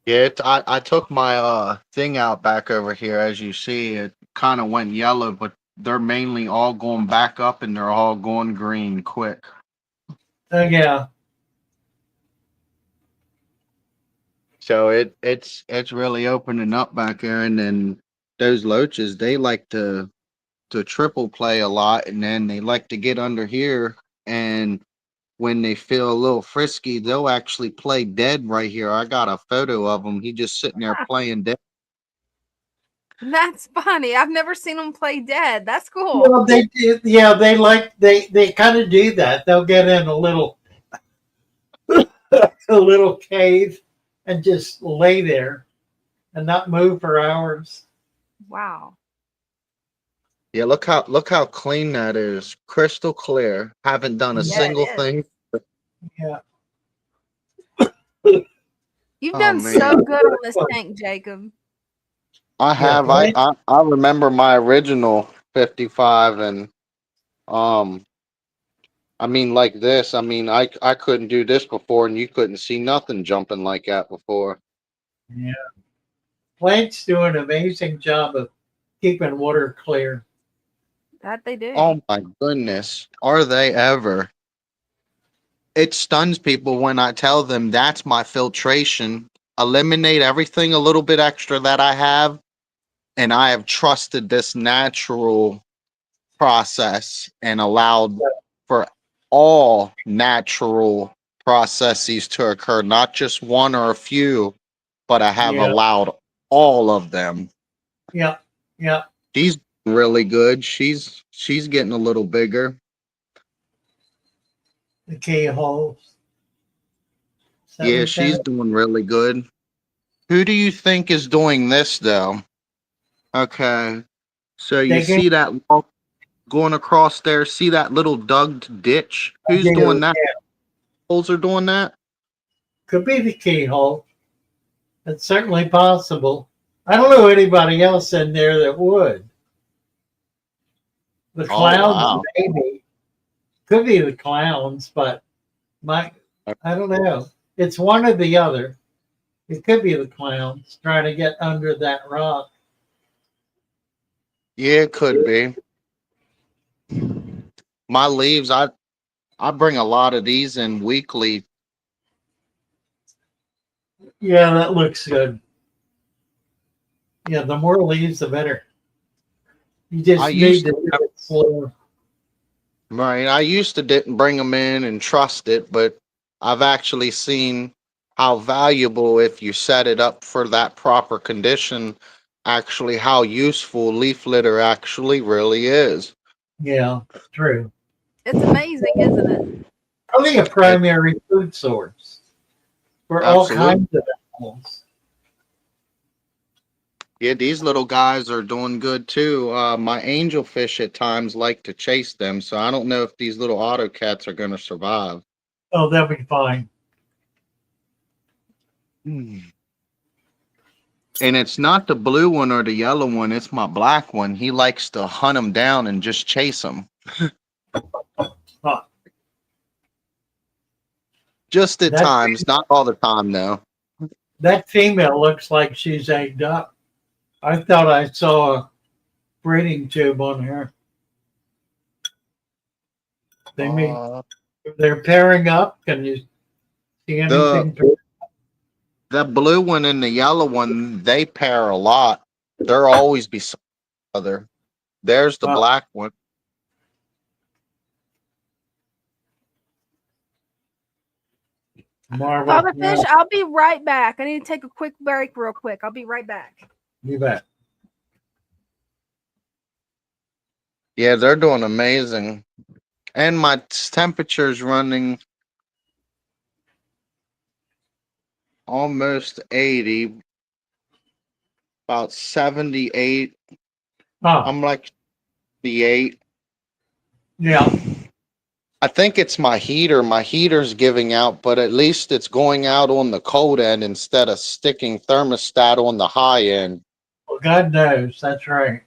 Yeah, I took my thing out back over here. As you see, it kind of went yellow, but they're mainly all going back up and they're all going green quick. Oh yeah. So it's really opening up back there. And then those loaches, they like to triple play a lot, and then they like to get under here, and when they feel a little frisky, they'll actually play dead right here. I got a photo of him. He just sitting there playing dead. That's funny. I've never seen them play dead. That's cool. Well, they do. Yeah, they like they kind of do that. They'll get in a little cave and just lay there and not move for hours. Wow. Yeah, look how clean that is. Crystal clear. Haven't done a Yeah, single it is. thing. Yeah. You've Oh, done man. so good on this tank, Jacob. I have. right? I remember my original 55, and um I mean, like this. I mean, I couldn't do this before, and you couldn't see nothing jumping like that before. Yeah. Plants do an amazing job of keeping water clear. That they do. Oh my goodness. Are they ever? It stuns people when I tell them that's my filtration. Eliminate everything a little bit extra that I have, and I have trusted this natural process and allowed for all natural processes to occur, not just one or a few, but I have Yeah, allowed all of them. yeah, yeah. She's really good. She's getting a little bigger. The keyholes. Is that Yeah, Lieutenant? she's doing really good. Who do you think is doing this though? Okay. So you Digging? see that wall going across there, see that little dug ditch? I Who's do. doing that? Yeah. Holes are doing that? Could be the keyhole. It's certainly possible. I don't know anybody else in there that would. The Oh clowns, wow. maybe. Could be the clowns, but my, I don't know. It's one or the other. It could be the clowns trying to get under that rock. Yeah, it could be. My leaves, I bring a lot of these in weekly. Yeah, that looks good. Yeah, the more leaves, the better. You I just need used to do it slow. Right. I used to didn't bring them in and trust it, but I've actually seen how valuable if you set it up for that proper condition, actually how useful leaf litter actually really is. Yeah, true. It's amazing, isn't it? Probably a It, primary food source for all absolutely. kinds of animals. Yeah, these little guys are doing good too. My angelfish at times like to chase them, so I don't know if these little autocats are going to survive. Oh, they'll be fine. Hmm. And it's not the blue one or the yellow one, it's my black one. He likes to hunt them down and just chase them. Huh. Just at That times, not all the time though. that female looks like she's egged up. I thought I saw a breeding tube on her. They may Uh, they're pairing up. Can you see the anything? the blue one and the yellow one, they pair a lot. They're always beside each other. There's the Uh, black one. Marvel. Father Yeah, Fish, I'll be right back. I need to take a quick break real quick. I'll be right back. you bet. Yeah, they're doing amazing. And my temperature's running almost 80, about 78. Huh. I'm like the 8. Yeah. I think it's my heater. My heater's giving out, but at least it's going out on the cold end instead of sticking thermostat on the high end. Well, God knows. That's right.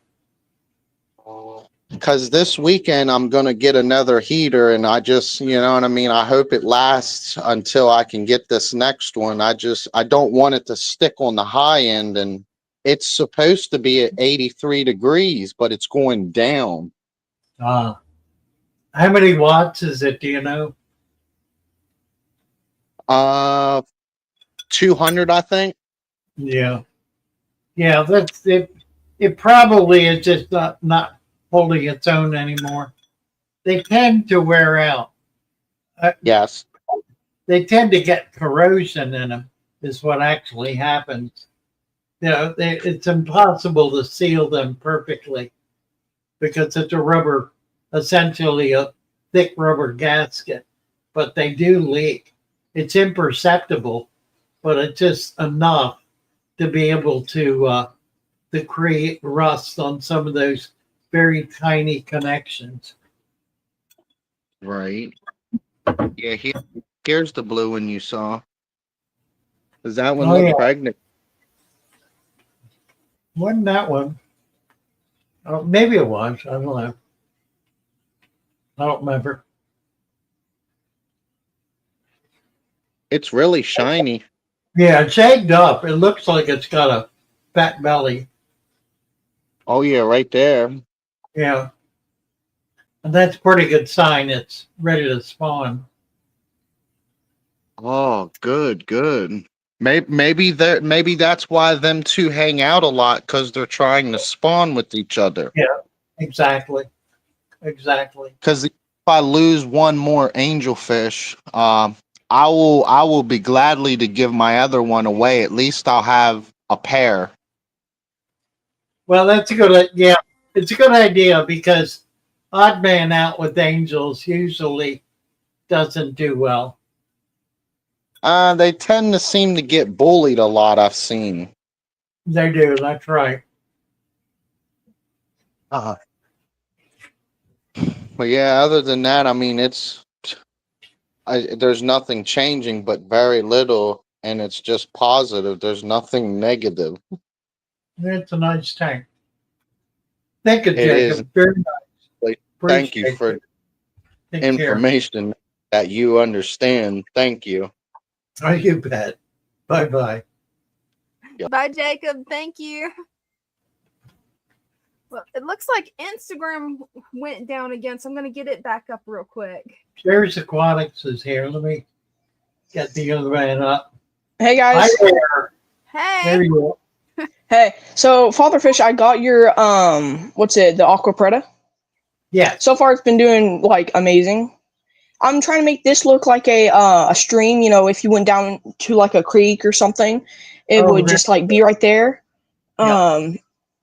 Because this weekend I'm going to get another heater, and I just, you know what I mean? I hope it lasts until I can get this next one. I don't want it to stick on the high end, and it's supposed to be at 83 degrees, but it's going down. How many watts is it? Do you know? 200, I think. Yeah. Yeah. That's it. It probably is just not holding its own anymore. They tend to wear out. Yes. They tend to get corrosion in them. Is what actually happens. You know, it's impossible to seal them perfectly because it's a rubber, essentially a thick rubber gasket, but they do leak. It's imperceptible, but it's just enough to be able to create rust on some of those very tiny connections. Right. Yeah, here's the blue one you saw. Does that one Oh look yeah, pregnant? wasn't that one? Oh, maybe it was. I don't know. I don't remember. It's really shiny. Yeah, it's egged up. It looks like it's got a fat belly. Oh, yeah, right there. Yeah. And that's a pretty good sign it's ready to spawn. Oh, good, good. Maybe that's why them two hang out a lot because they're trying to spawn with each other. Yeah, exactly. Exactly. Because if I lose one more angelfish, I will be gladly to give my other one away. At least I'll have a pair. Well, that's a good, yeah, it's a good idea because odd man out with angels usually doesn't do well. They tend to seem to get bullied a lot. I've seen. They do. That's right. Uh, but yeah, other than that, I mean, there's nothing changing, but very little, and it's just positive. There's nothing negative. It's a nice tank. Thank you, It is. Jacob. Very nice. Thank you Appreciate for it. Take care. information that you understand. Thank you. Oh, you bet. Bye bye. Bye, Jacob. Thank you. Well, it looks like Instagram went down again, so I'm going to get it back up real quick. Sherry's Aquatics is here. Let me get the other man up. Hey guys. Hi there. Hey. There you go. Hey. So Fatherfish, I got your the Aqua Preta. Yeah. So far it's been doing like amazing. I'm trying to make this look like a stream, you know, if you went down to like a creek or something, it would just like be right there. Yeah.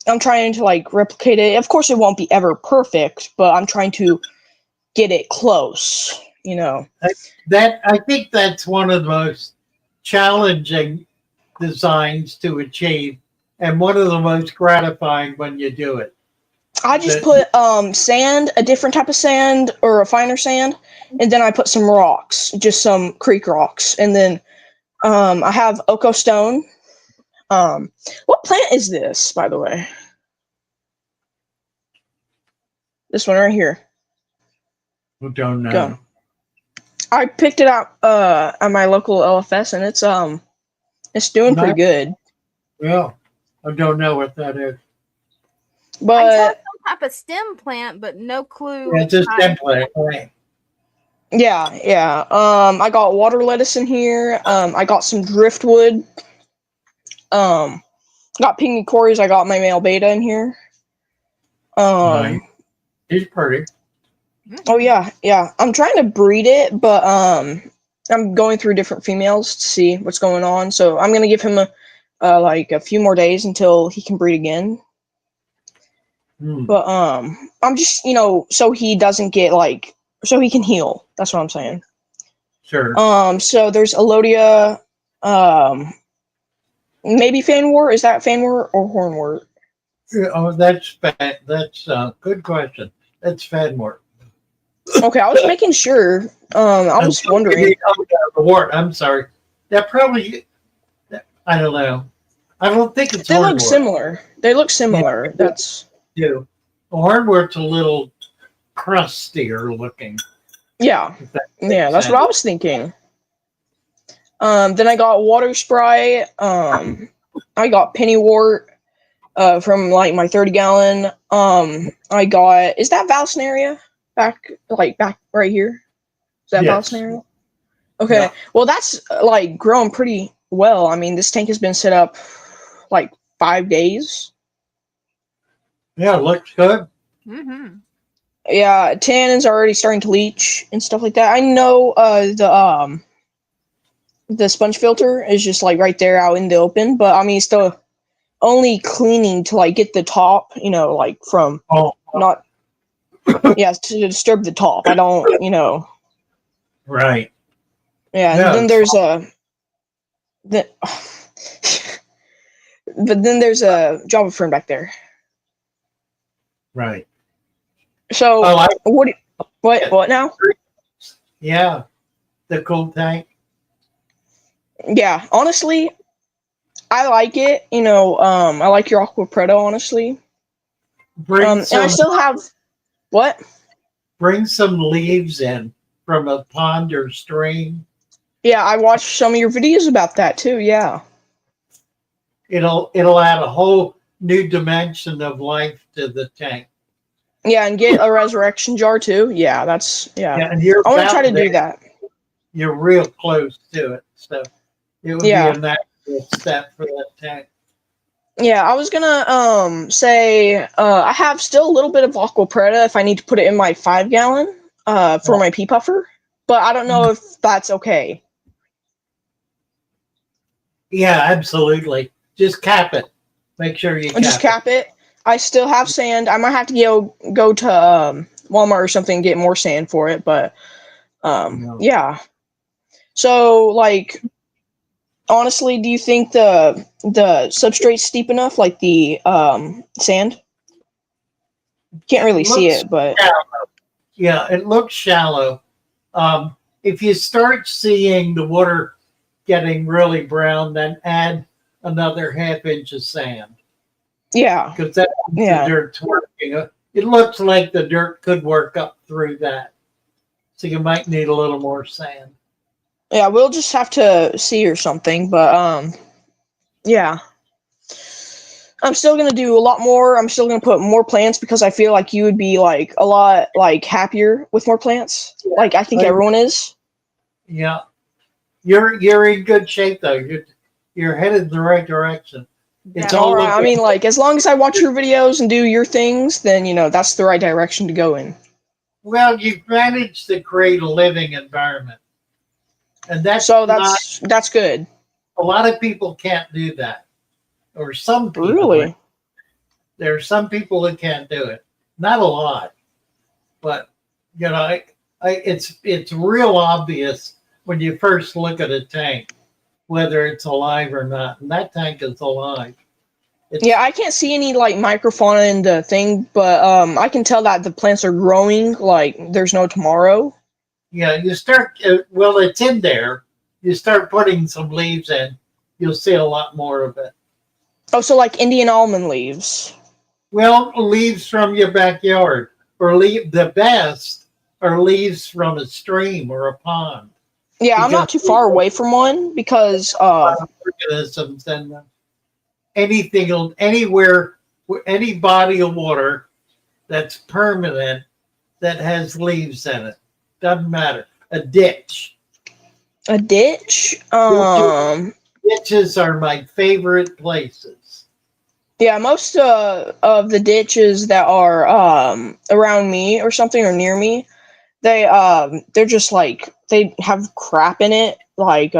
I'm trying to like replicate it. Of course it won't be ever perfect, but I'm trying to get it close, you know. I think that's one of the most challenging designs to achieve and one of the most gratifying when you do it. I just put sand, a different type of sand or a finer sand, and then I put some rocks, just some creek rocks, and then I have Oko stone. What plant is this, by the way? This one right here. Who don't know? Go. I picked it up at my local LFS, and it's doing pretty good. Yeah, I don't know what that is. I But saw some type of stem plant, but no clue. Yeah, it's a stem plant, right? yeah. I got water lettuce in here. I got some driftwood. Got pygmy cories. I got my male beta in here. Right. He's pretty. Oh yeah. I'm trying to breed it, but I'm going through different females to see what's going on. So I'm gonna give him a few more days until he can breed again. But I'm just, you know, so he doesn't get so he can heal. That's what I'm saying. Sure. So there's Elodia, maybe fanwort. Is that fanwort or hornwort? Oh, that's good question. That's fanwort. Okay, I was making sure. I was wondering. The wort. I'm sorry. That probably. I don't know. I don't think it's. They look similar. Yeah, That's. The hornwort's a little crustier looking. Yeah. That's what I was thinking. Then I got water spray. I got pennywort from like my 30-gallon. I got, is that Valsnaria back right here? Is that Valsnaria? Okay. Yeah. Well, that's like growing pretty well. I mean, this tank has been set up like 5 days. Yeah, it looks good. Mm-hmm. Yeah, tannins are already starting to leach and stuff like that. I know the sponge filter is just like right there out in the open, but I mean, still only cleaning to like get the top, you know, like from not, to disturb the top. I don't, you know. Right. Yeah, and then there's but then there's a Java fern back there. Right. So what now? Yeah, the cool tank. Yeah, honestly, I like it. You know, I like your Aqua Preto, honestly. And I still have what? Bring some leaves in from a pond or stream. Yeah, I watched some of your videos about that too. Yeah. It'll add a whole new dimension of life to the tank. Yeah, and get a resurrection jar too. Yeah, that's Yeah, yeah. and you're I want to try about to there. do that. You're real close to it, so it would be Yeah. a natural step for that tank. Yeah, I was gonna say I have still a little bit of aqua preta if I need to put it in my 5 gallon for my pea puffer, but I don't know if that's okay. Yeah, absolutely. Just cap it. Make sure you Just cap it. I still have sand. I might have to go to Walmart or something and get more sand for it, but yeah. So like honestly, do you think the substrate's steep enough, like the sand? Can't really see looks it, but shallow. Yeah, it looks shallow. If you start seeing the water getting really brown, then add another half-inch of sand yeah. because that means the Yeah. dirt's working. It looks like the dirt could work up through that, so you might need a little more sand. Yeah, we'll just have to see or something, but yeah. I'm still gonna do a lot more. I'm still gonna put more plants because I feel like you would be like a lot like happier with more plants. Like I think everyone is. Yeah, you're in good shape though. You're headed in the right direction. It's Yeah. all Alright, I looking. mean like as long as I watch your videos and do your things, then that's the right direction to go in. Well, you've managed to create a living environment, and So not that's good. a lot of people can't do that, or some people. Really? There are some people that can't do it. Not a lot, but it's real obvious when you first look at a tank whether it's alive or not, and that tank is alive. Yeah, I can't see any like microfauna in the thing, but I can tell that the plants are growing like there's no tomorrow. Yeah, you start. Well, it's in there. You start putting some leaves in, you'll see a lot more of it. Oh, so like Indian almond leaves. Well, leaves from your backyard, or the best are leaves from a stream or a pond. Yeah, I'm not too far away from one because organisms and anything, anywhere, any body of water that's permanent that has leaves in it. Doesn't matter. A ditch. a ditch. Ditches are my favorite places. Yeah, most of the ditches that are around me or something or near me, they're just like they have crap in it, like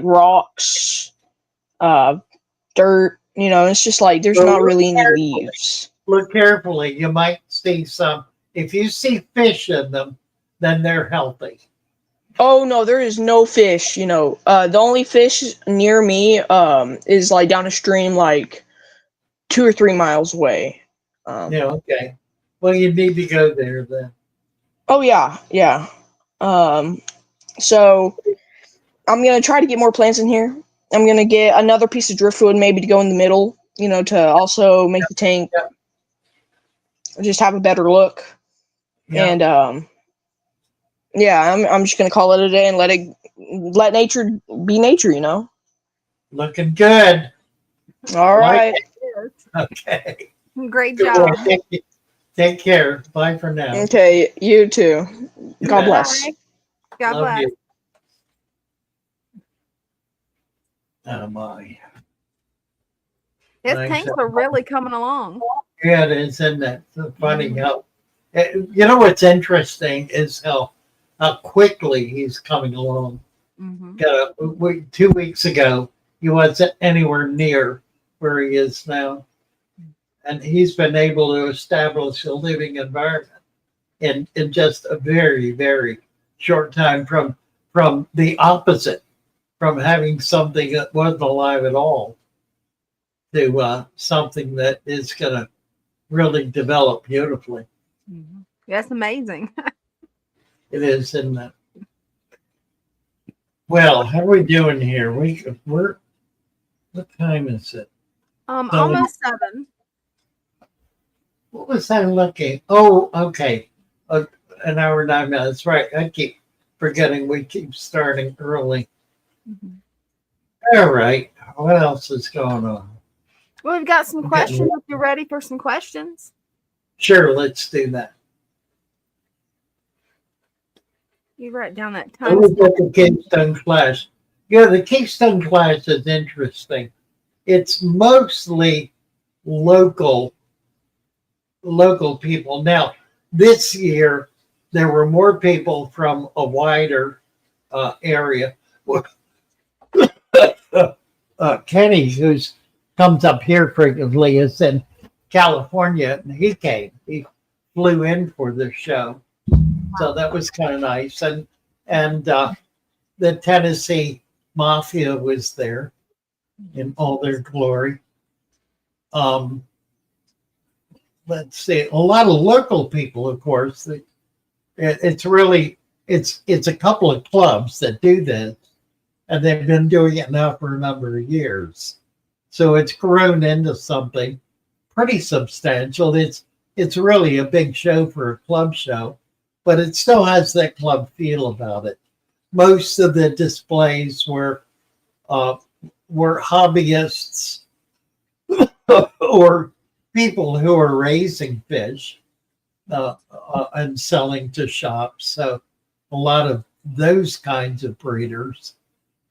rocks, dirt. It's just like there's So not really any carefully. leaves. Look carefully. You might see some. If you see fish in them, then they're healthy. Oh no, there is no fish. The only fish near me is like down a stream, like 2 or 3 miles away. Yeah, okay. Well, you need to go there then. Oh yeah, yeah. So I'm gonna try to get more plants in here. I'm gonna get another piece of driftwood maybe to go in the middle, to also make the tank just have a better look. Yeah. And yeah, I'm just gonna call it a day and let nature be nature. Looking good. All right. Okay. Great job. Take care. Bye for now. Okay, you too. God bless. Bye. God Love bless. you. Oh my. His Nice. tanks are really coming along. Yeah, it is, isn't it? It's funny how. You know what's interesting is how quickly he's coming along. Mm-hmm. 2 weeks ago, he wasn't anywhere near where he is now, and he's been able to establish a living environment in just a very, very short time from the opposite, from having something that wasn't alive at all to something that is going to really develop beautifully. Mm-hmm. That's amazing. It is, isn't it? Well, how are we doing here? We're what time is it? Almost 7. What was I looking? Oh, okay. An hour and 9 minutes. Right. I keep forgetting we keep starting early. Mm-hmm. All right. What else is going on? Well, we've got some Okay. questions if you're ready for some questions. Sure, let's do that. You write down that I time. looked at the Keystone class. Yeah, the Keystone class is interesting. It's mostly local people. Now, this year there were more people from a wider area. Kenny, who's comes up here frequently, is in California, and he came. He flew in for the show, so that was kind of nice. And the Tennessee Mafia was there in all their glory. Let's see, a lot of local people, of course. It's really it's a couple of clubs that do this, and they've been doing it now for a number of years. So it's grown into something pretty substantial. It's really a big show for a club show, but it still has that club feel about it. Most of the displays were hobbyists or people who are raising fish and selling to shops. So a lot of those kinds of breeders.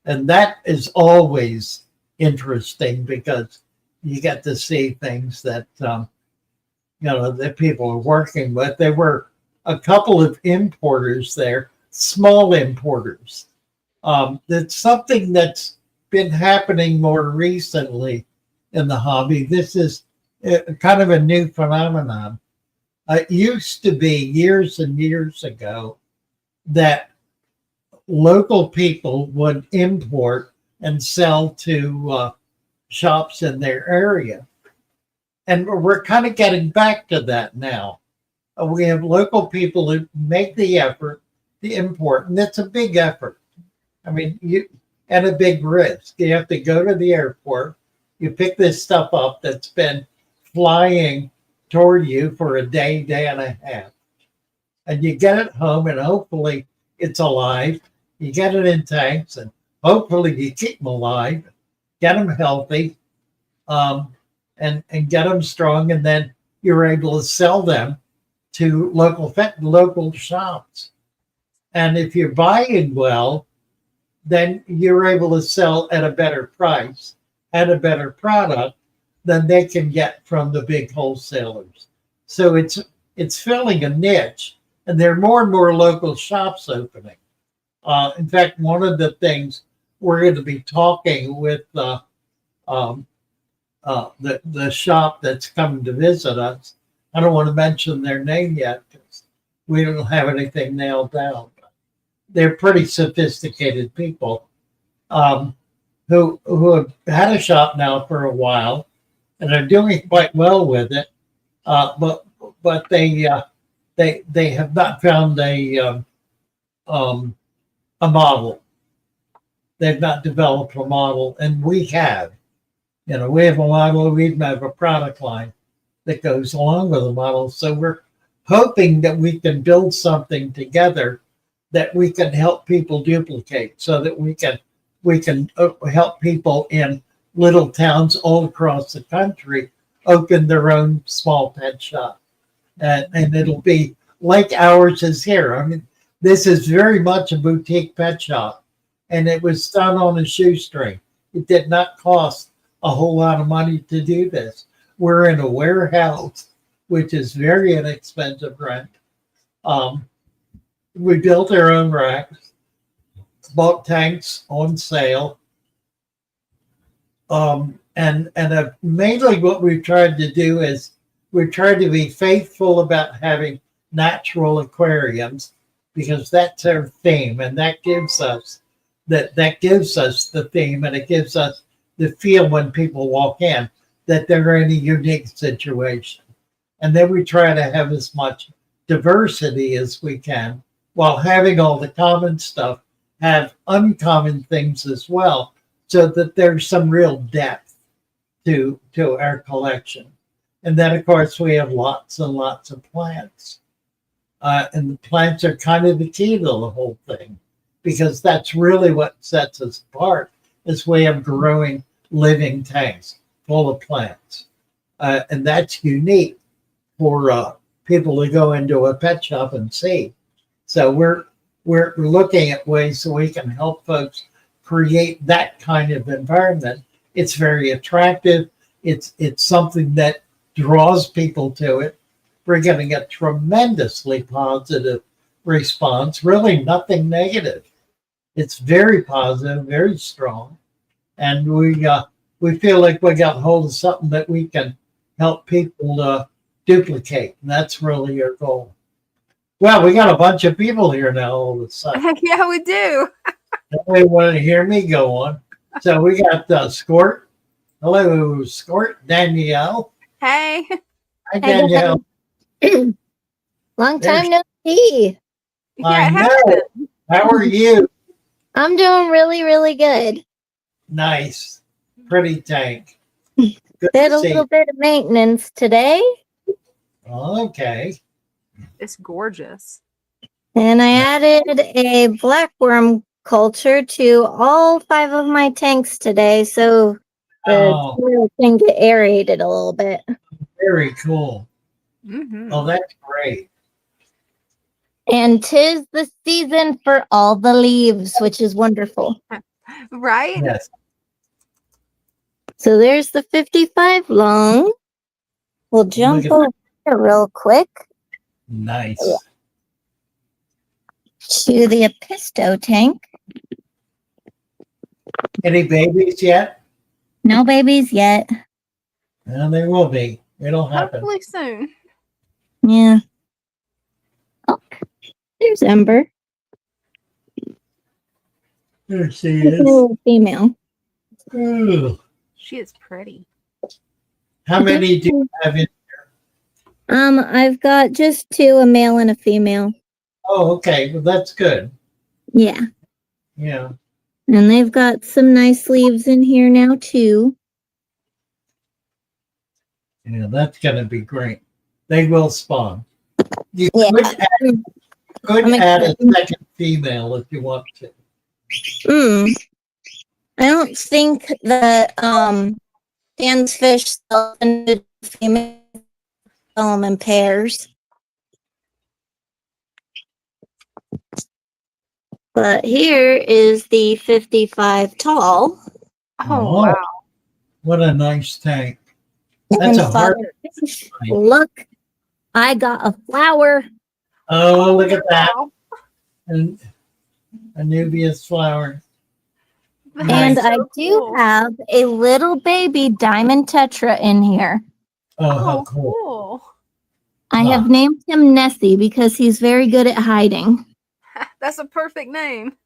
And that is always interesting because you get to see things that, that people are working with. There were a couple of importers there, small importers. That's something that's been happening more recently in the hobby. This is kind of a new phenomenon. It used to be years and years ago that local people would import and sell to shops in their area. And we're kind of getting back to that now. We have local people who make the effort to import, and it's a big effort. I mean, and a big risk. You have to go to the airport, you pick this stuff up that's been flying toward you for a day, day and a half, and you get it home, and hopefully it's alive. You get it in tanks, and hopefully you keep them alive, get them healthy, and get them strong, and then you're able to sell them to local shops. And if you're buying well, then you're able to sell at a better price, at a better product than they can get from the big wholesalers. So it's filling a niche, and there are more and more local shops opening. In fact, one of the things we're going to be talking with the shop that's coming to visit us. I don't want to mention their name yet because we don't have anything nailed down. They're pretty sophisticated people who have had a shop now for a while and are doing quite well with it, but they have not found a model. They've not developed a model, and we have. We have a model. We even have a product line that goes along with the model. So we're hoping that we can build something together that we can help people duplicate, so that we can help people in little towns all across the country open their own small pet shop, and it'll be like ours is here. I mean, this is very much a boutique pet shop, and it was done on a shoestring. It did not cost a whole lot of money to do this. We're in a warehouse, which is very inexpensive rent. We built our own racks, bought tanks on sale. And mainly what we've tried to do is we've tried to be faithful about having natural aquariums, because that's our theme, and that gives us the theme, and it gives us the feel when people walk in that they're in a unique situation. And then we try to have as much diversity as we can, while having all the common stuff have uncommon things as well, so that there's some real depth to our collection. And then, of course, we have lots and lots of plants. And the plants are kind of the key to the whole thing, because that's really what sets us apart, is we have growing living tanks full of plants. And that's unique for people to go into a pet shop and see. So we're looking at ways so we can help folks create that kind of environment. It's very attractive. It's something that draws people to it. We're getting a tremendously positive response, really nothing negative. It's very positive, very strong. And we feel like we got hold of something that we can help people duplicate. And that's really our goal. Well, we got a bunch of people here now all of a sudden. Yeah, we do. They want to hear me go on. So we got Squirt. Hello, Squirt. Danielle. Hey. Hi, Danielle. Long time no see. I Yeah, it has know. been. How are you? I'm doing really, really good. Nice. Pretty tank. Good Did to a see little you. bit of maintenance today, Okay. It's gorgeous. and I added a blackworm culture to all 5 of my tanks today, so the Oh, soil can get aerated a little bit. very cool. Mm-hmm. Oh, that's great. And 'tis the season for all the leaves, which is wonderful. Right? Yes. So there's the 55 long. We'll jump at over here real quick Nice. to the Episto tank. Any babies yet? No babies yet. Well, there will be. It'll happen. Hopefully soon. Yeah. Oh, there's Ember. There she She's a is. little female. Ooh. She is pretty. How many do you have in? I've got just 2, a male and a female. Oh, okay. Well, that's good. Yeah. Yeah. And they've got some nice leaves in here now too. Yeah, that's going to be great. They will spawn. You Yeah. could I'm add a excited. second female if you want to. I don't think that Dan's fish sell the female sell them in pairs. But here is the 55 tall. Oh, wow. What a nice tank. And That's a hard. fish. Look, I got a flower. Oh, look at that. Wow. And Anubias flower. That's And so I do cool. have a little baby diamond tetra in here. Oh, how Oh, cool. cool. I have Huh. named him Nessie because he's very good at hiding. That's a perfect name.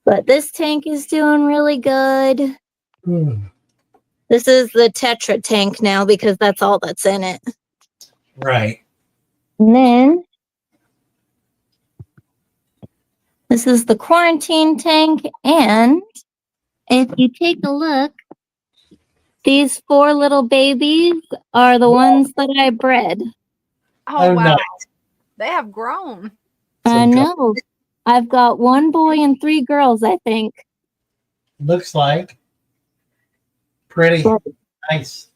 But this tank is doing really good. Hmm. This is the tetra tank now because that's all that's in it. Right. And then this is the quarantine tank. And if you take a look, these 4 little babies are the ones that I bred. Oh, Oh, wow. nice. They have grown. I So know. I've got 1 boy and 3 girls, I think. looks like pretty nice.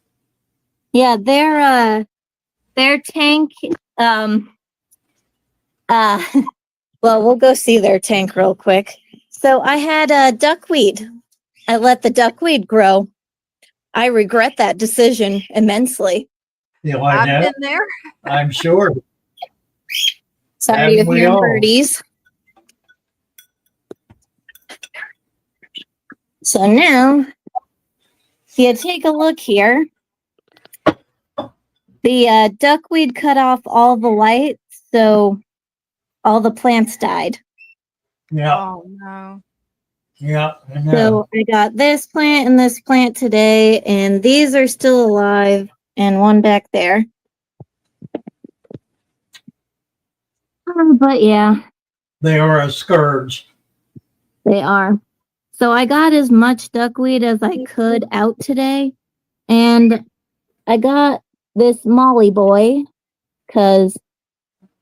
Yeah, their tank, well, we'll go see their tank real quick. So I had duckweed. I let the duckweed grow. I regret that decision immensely. You know, I I've know. been there. I'm sure. Sorry Haven't if we you're all? birdies. So now, if you take a look here, the duckweed cut off all the lights, so all the plants died. Yeah. Oh, no. Yeah. I know. So I got this plant and this plant today, and these are still alive, and one back there. But yeah, They are a scourge. they are. So I got as much duckweed as I could out today, and I got this molly boy because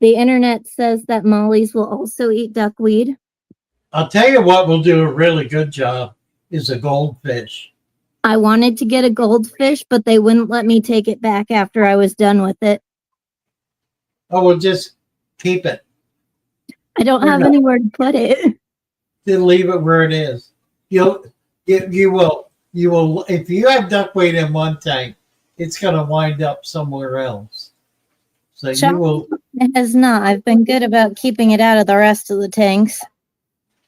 the internet says that mollies will also eat duckweed. I'll tell you what will do a really good job is a goldfish. I wanted to get a goldfish, but they wouldn't let me take it back after I was done with it. Oh, we'll just keep it. I don't You're have not- anywhere to put it. Then leave it where it is. You will, if you have duckweed in one tank, it's going to wind up somewhere else. So you will, It has not. I've been good about keeping it out of the rest of the tanks.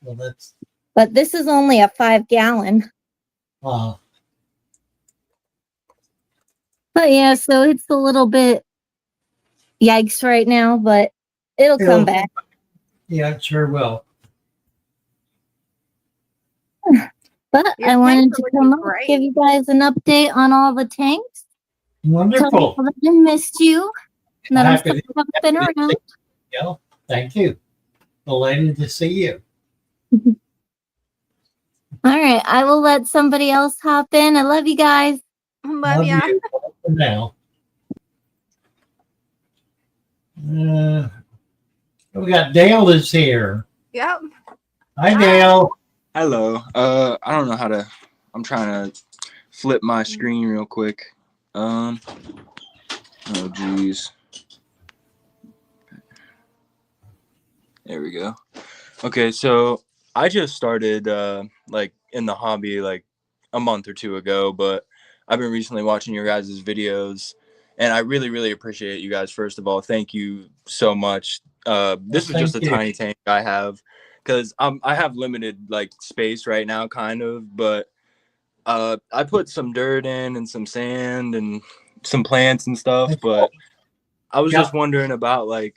well, that's, But this is only a 5-gallon. uh, But yeah, so it's a little bit yikes right now, but it'll come back. yeah, it sure will. But Your I wanted tanks to are come looking up, great. give you guys an update on all the tanks. Tell Wonderful. people that I missed you. And that I'm Happy still popping happy to around. see you. Thank you. Delighted to see you. All right, I will let somebody else hop in. I love you guys. Love ya. you. Bye for now. We got Dale is here. Yep. Hi, Dale. Hello. I don't know how to. I'm trying to flip my screen real quick. Oh geez. There we go. Okay, so I just started like in the hobby like a month or two ago, but I've been recently watching your guys' videos, and I really appreciate you guys. First of all, thank you so much. This is just a Thank you. tiny tank I have because I have limited like space right now, kind of, but I put some dirt in and some sand and some plants and stuff, but I was just wondering about like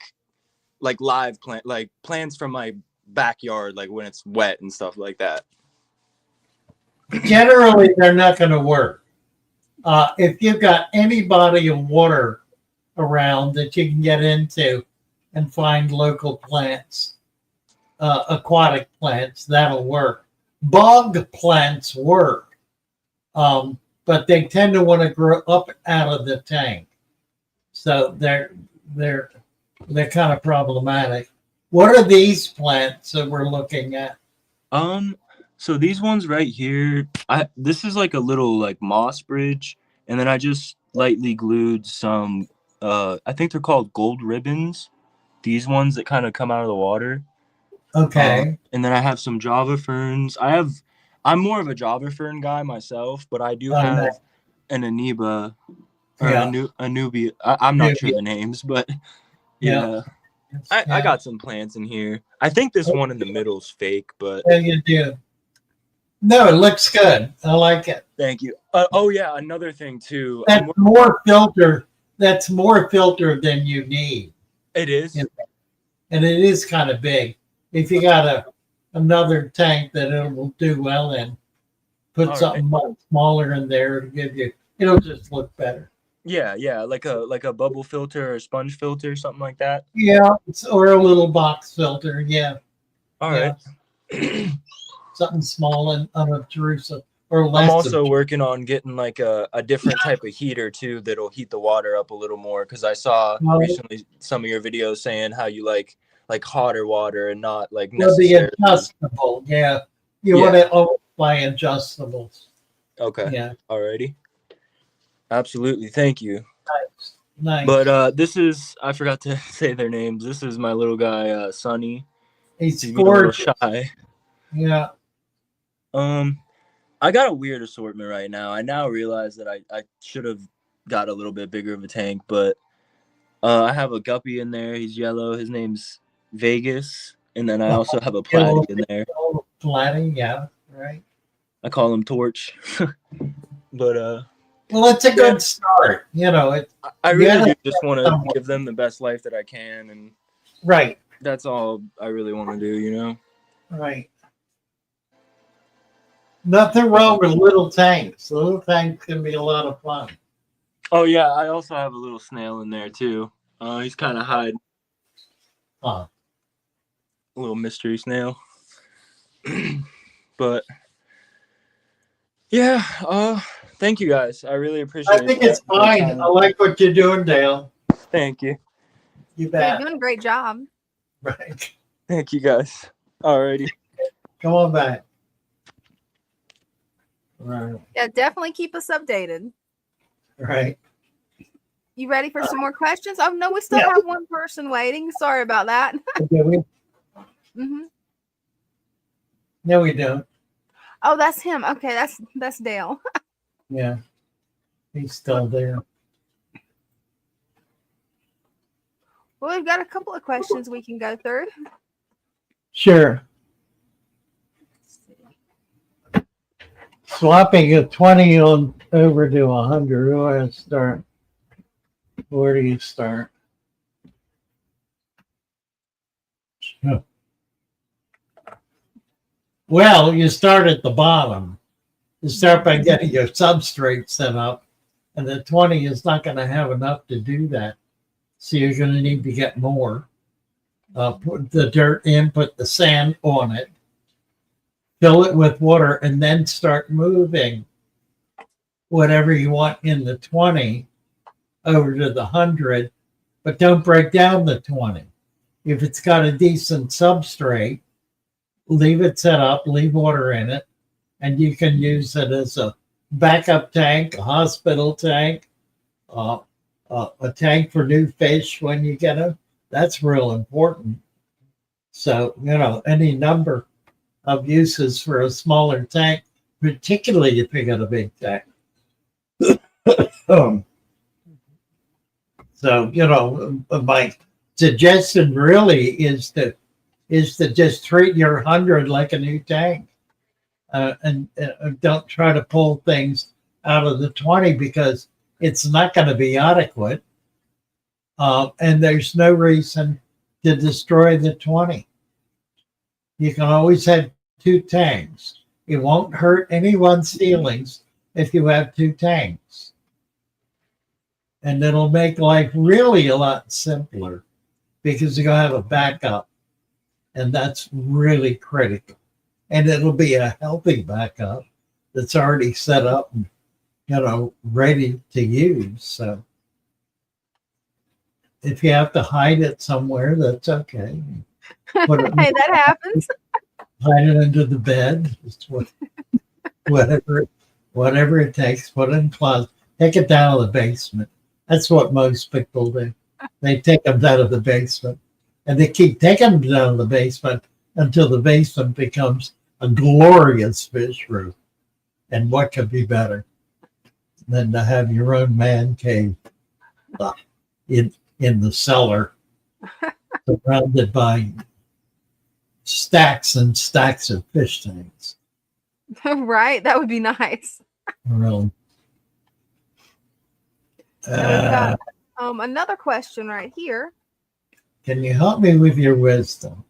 live plant, like plants from my backyard, like when it's wet and stuff like that. Generally, they're not going to work. If you've got any body of water around that you can get into and find local plants, aquatic plants, that'll work. Bog plants work, but they tend to want to grow up out of the tank, so they're kind of problematic. What are these plants that we're looking at? So these ones right here, this is like a little like moss bridge, and then I just lightly glued some I think they're called gold ribbons. These ones that kind of come out of the water. Okay. And then I have some Java ferns. I'm more of a Java fern guy myself, but I do have an Amoeba or a newbie. I'm not sure the names, but yeah. I got some plants in here. I think this one in the middle is fake, but Yeah, you do. No, it looks good. I like it. thank you. Oh yeah, another thing too. That's more filter. That's more filter than you need. It is, and it is kind of big. If you got another tank that it will do well in, put something much smaller in there to give you. It'll just look better. Yeah, like a bubble filter or a sponge filter, something like that. Yeah, or a little box filter. Yeah. All right. Something small and unobtrusive, or less. I'm also working on getting like a different type of heater too that'll heat the water up a little more, because I saw recently some of your videos saying how you like hotter water and not like necessarily. The adjustable. Yeah, you want to always buy adjustables. Okay. Yeah. Alrighty. Absolutely. Thank you. Nice. But this is, I forgot to say their names. This is my little guy, Sonny. He's gorgeous. A little shy. Yeah. I got a weird assortment right now. I now realize that I should have got a little bit bigger of a tank, but I have a guppy in there. He's yellow. His name's Vegas. And then I also have a platy in there. Platy, yeah, right. I call him Torch. But well, it's a good start. You know, I really do just want to give them the best life that I can, and right. That's all I really want to do, you know. Right. Nothing wrong with little tanks. Little tanks can be a lot of fun. Oh yeah, I also have a little snail in there too. He's kind of hiding. Huh. A little mystery snail. But yeah, thank you guys. I really appreciate it. I think it's fine. I like what you're doing, Dale. Thank you. You bet. You're doing a great job. Right. Thank you guys. Alrighty. Come on back. Right. Yeah, definitely keep us updated. Right. You ready for some more questions? Oh no, we still Yeah. have one person waiting. Sorry about that. Do we? No, we don't. Oh, that's him. Okay, that's Dale. Yeah. He's still there. Well, we've got a couple of questions we can go through. Sure. Swapping a 20 on over to 100. Where do I start? Where do you start? Well, you start at the bottom. You start by getting your substrate set up, and the 20 is not going to have enough to do that. So you're going to need to get more. Put the dirt in, put the sand on it, fill it with water, and then start moving whatever you want in the 20 over to the 100, but don't break down the 20. If it's got a decent substrate, leave it set up, leave water in it, and you can use it as a backup tank, a hospital tank, a tank for new fish when you get them. That's real important. So, any number of uses for a smaller tank, particularly if you got a big tank. So, my suggestion really is to just treat your 100 like a new tank, and don't try to pull things out of the 20 because it's not going to be adequate, and there's no reason to destroy the 20. You can always have two tanks. It won't hurt anyone's feelings if you have two tanks. And it'll make life really a lot simpler because you're going to have a backup. And that's really critical. And it'll be a healthy backup that's already set up and, ready to use. So if you have to hide it somewhere, that's okay. Hey, that happens. Hide it under the bed. It's whatever it takes. Put it in the closet. Take it down to the basement. That's what most people do. They take them down to the basement, and they keep taking them down to the basement until the basement becomes a glorious fish room. And what could be better than to have your own man cave in the cellar, surrounded by stacks and stacks of fish tanks. Right, that would be nice. Really. Now we've got another question right here. Can you help me with your wisdom?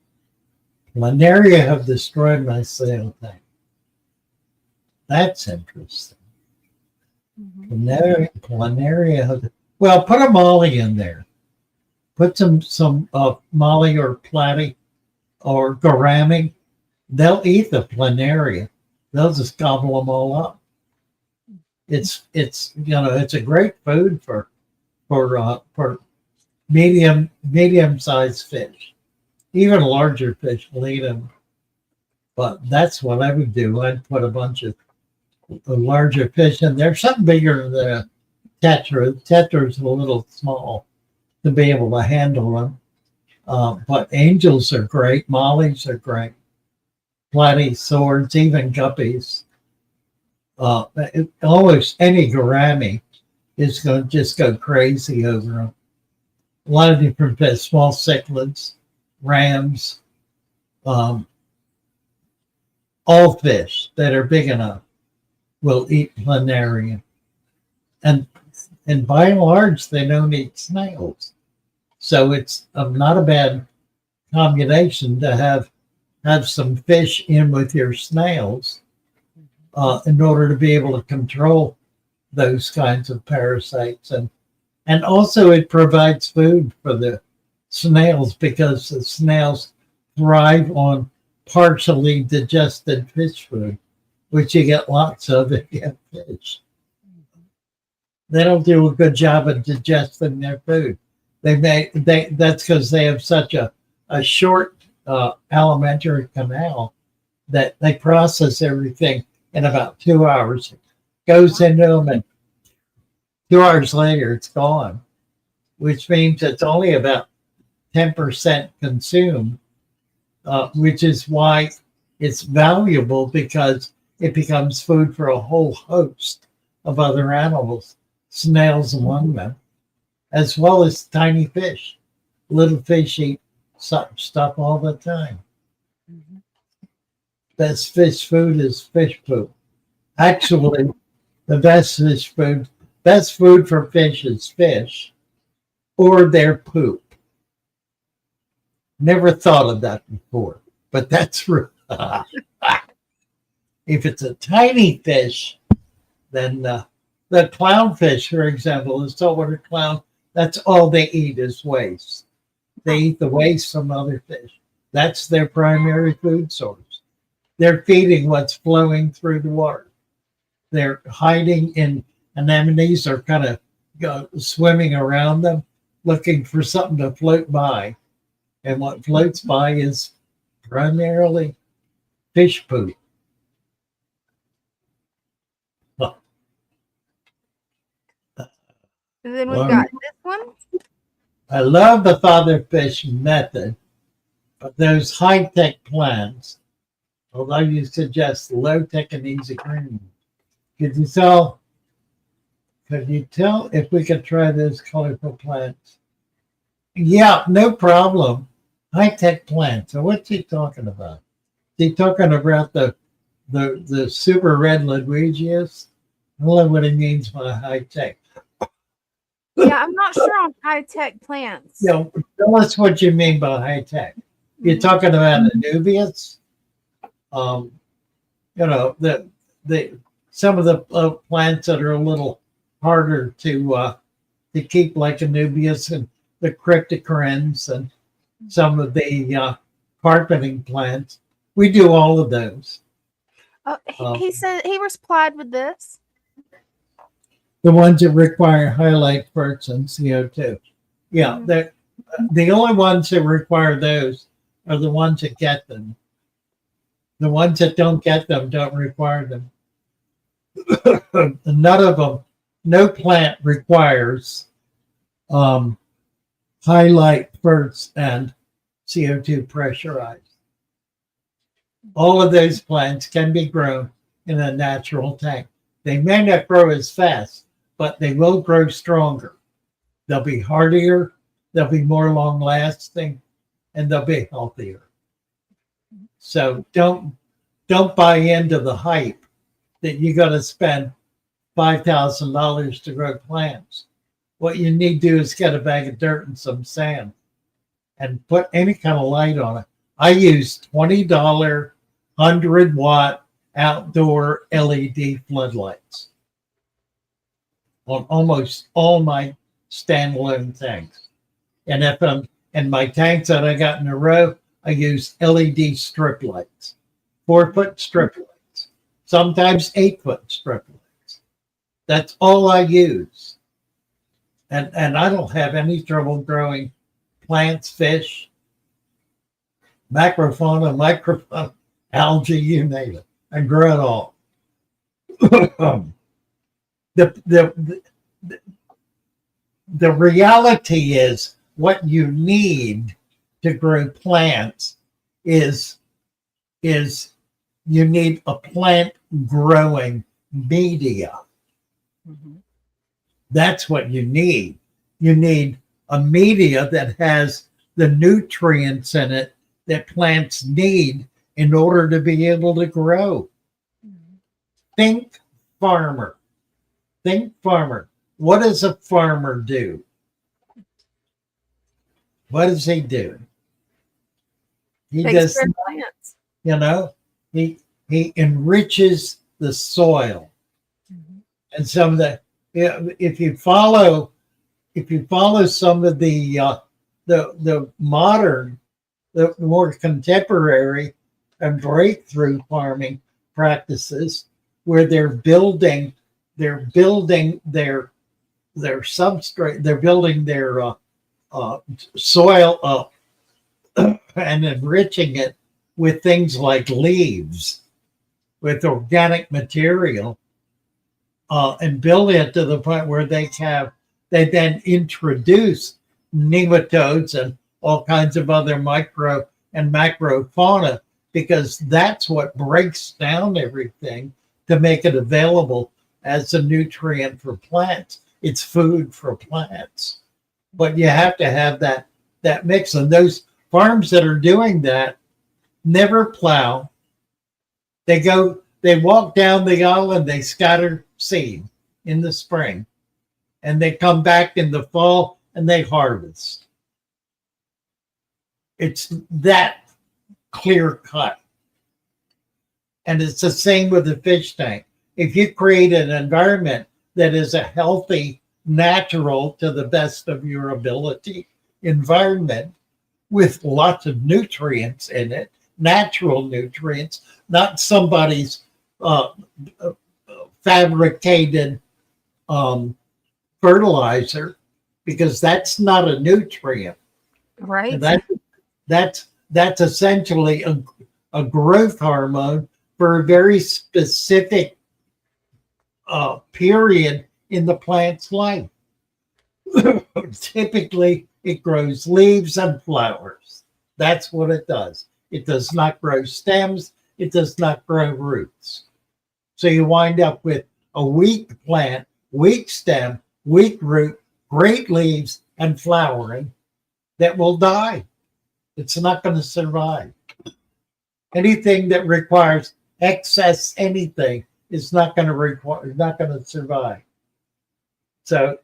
Planaria have destroyed my sail tank. That's interesting. Planaria have, well, put a molly in there. Put some molly or platy or gourami. They'll eat the planaria. They'll just gobble them all up. It's it's a great food for medium-sized fish. Even larger fish will eat them. But that's what I would do. I'd put a bunch of larger fish in there. Something bigger than a tetra. Tetra's a little small to be able to handle them. But angels are great. Mollies are great. Platy, swords, even guppies. Almost any gourami is going to just go crazy over them. A lot of different fish, small cichlids, rams, all fish that are big enough will eat planaria. And by and large, they don't eat snails. So it's not a bad combination to have some fish in with your snails in order to be able to control those kinds of parasites. And also it provides food for the snails because the snails thrive on partially digested fish food, which you get lots of if you have fish. They don't do a good job of digesting their food. That's because they have such a short alimentary canal that they process everything in about 2 hours. Goes into them, and 2 hours later, it's gone, which means it's only about 10% consumed, which is why it's valuable, because it becomes food for a whole host of other animals, snails among them, as well as tiny fish. Little fish eat stuff all the time. Best fish food is fish poop. Actually, the best food for fish is fish or their poop. Never thought of that before, but that's true. If it's a tiny fish, then the clownfish, for example, the saltwater clown, that's all they eat is waste. They eat the waste from other fish. That's their primary food source. They're feeding what's flowing through the water. They're hiding in anemones or kind of swimming around them, looking for something to float by. And what floats by is primarily fish poop. And then we've got this one. I love the father fish method, but those high-tech plants, although you suggest low-tech and easy green, could you tell if we could try those colorful plants? Yeah, no problem. High-tech plants. So what's he talking about? Is he talking about the super red Ludwigias? I don't know what he means by high-tech. Yeah, I'm not sure on high-tech plants. Yeah, tell us what you mean by high-tech. You're talking about anubias? You know, the some of the plants that are a little harder to keep, like anubias and the cryptocorynes and some of the carpeting plants. We do all of those. He said he replied with this. The ones that require highlight spurts and CO2. Yeah, the only ones that require those are the ones that get them. The ones that don't get them don't require them. None of them, no plant requires highlight spurts and CO2 pressurized. All of those plants can be grown in a natural tank. They may not grow as fast, but they will grow stronger. They'll be hardier, they'll be more long lasting, and they'll be healthier. So don't buy into the hype that you got to spend $5,000 to grow plants. What you need to do is get a bag of dirt and some sand and put any kind of light on it. I use $20 100-watt outdoor LED floodlights on almost all my standalone tanks. And if I'm in my tanks that I got in a row, I use LED strip lights, 4-foot strip lights, sometimes 8-foot strip lights. That's all I use. And I don't have any trouble growing plants, fish, macrofauna, microfauna, algae, you name it. I grow it all. The reality is what you need to grow plants is you need a plant growing media. Mm-hmm. That's what you need. You need a media that has the nutrients in it that plants need in order to be able to grow. Mm-hmm. Think farmer. Think farmer. What does a farmer do? What does he do? He does, plants. You know, he enriches the soil. Mm-hmm. And some of the, if you follow some of the modern, the more contemporary and breakthrough farming practices, where they're building their substrate, they're building their soil up and enriching it with things like leaves, with organic material and build it to the point where they then introduce nematodes and all kinds of other micro and macro fauna, because that's what breaks down everything to make it available as a nutrient for plants. It's food for plants. But you have to have that mix. And those farms that are doing that never plow. They walk down the aisle and they scatter seed in the spring. And they come back in the fall and they harvest. It's that clear cut. And it's the same with the fish tank. If you create an environment that is a healthy, natural, to the best of your ability environment with lots of nutrients in it, natural nutrients, not somebody's fabricated fertilizer, because that's not a nutrient. Right. That's essentially a growth hormone for a very specific period in the plant's life. Typically, it grows leaves and flowers. That's what it does. It does not grow stems. It does not grow roots. So you wind up with a weak plant, weak stem, weak root, great leaves, and flowering that will die. It's not going to survive. Anything that requires excess anything is not going to survive. So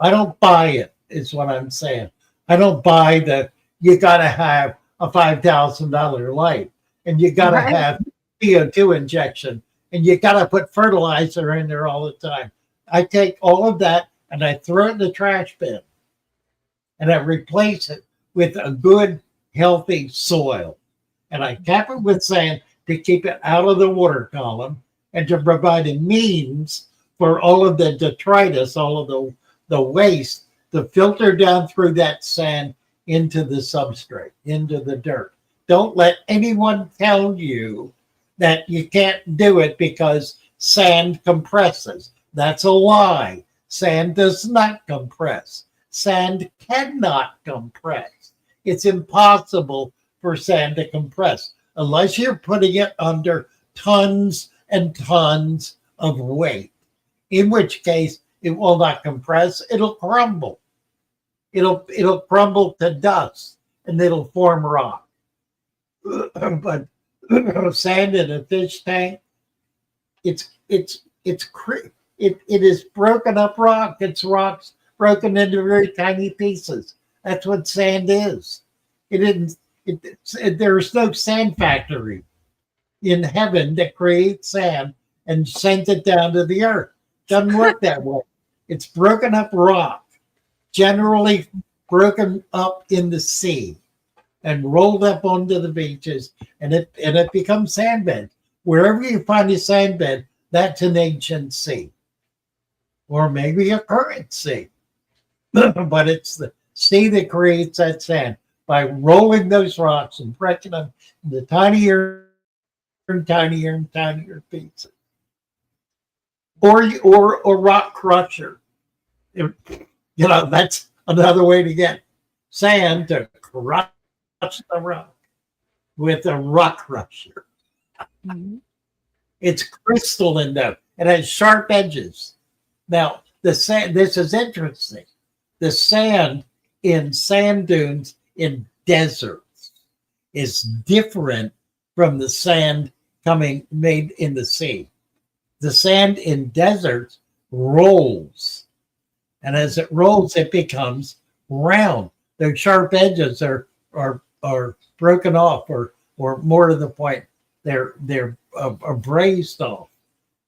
I don't buy it, is what I'm saying. I don't buy that you got to have a $5,000 light and you got to have CO2 injection and you got to put fertilizer in there all the time. I take all of that and I throw it in the trash bin and I replace it with a good, healthy soil. And I cap it with sand to keep it out of the water column and to provide a means for all of the detritus, all of the waste to filter down through that sand into the substrate, into the dirt. Don't let anyone tell you that you can't do it because sand compresses. That's a lie. Sand does not compress. Sand cannot compress. It's impossible for sand to compress unless you're putting it under tons and tons of weight, in which case it will not compress. It'll crumble. It'll crumble to dust and it'll form rock. But sand in a fish tank, it is broken up rock. It's rocks broken into very tiny pieces. That's what sand is. There's no sand factory in heaven that creates sand and sends it down to the earth. Doesn't work that way. It's broken up rock, generally broken up in the sea and rolled up onto the beaches, and it becomes sandbed. Wherever you find a sandbed, that's an ancient sea, or maybe a current sea. But it's the sea that creates that sand by rolling those rocks and breaking them into tinier and tinier and tinier pieces. Or a rock crusher. That's another way to get sand to crush the rock with a rock crusher. Mm-hmm. It's crystalline though. It has sharp edges. Now, the sand, this is interesting. The sand in sand dunes in deserts is different from the sand made in the sea. The sand in deserts rolls. And as it rolls, it becomes round. Their sharp edges are broken off, or more to the point, they're brazed off.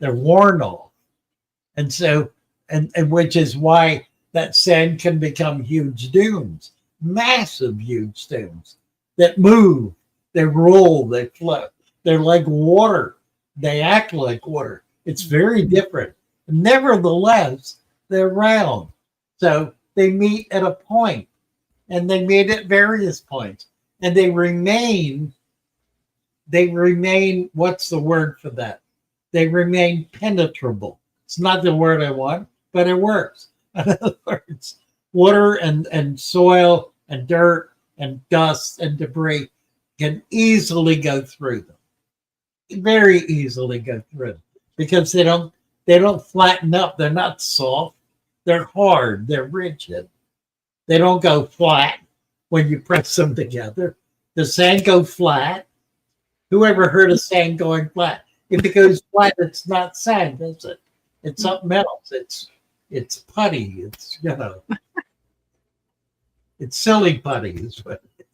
They're worn off. And so, and which is why that sand can become huge dunes, massive huge dunes that move, they roll, they float. They're like water. They act like water. It's very different. Nevertheless, they're round. So they meet at a point, and they meet at various points, and they remain, what's the word for that? they remain penetrable. It's not the word I want, but it works. In other words, water and soil and dirt and dust and debris can easily go through them. Very easily go through them because they don't flatten up. They're not soft. They're hard. They're rigid. They don't go flat when you press them together. Does sand go flat? Whoever heard of sand going flat? If it goes flat, it's not sand, is it? It's something else. It's putty. It's it's silly putty is what it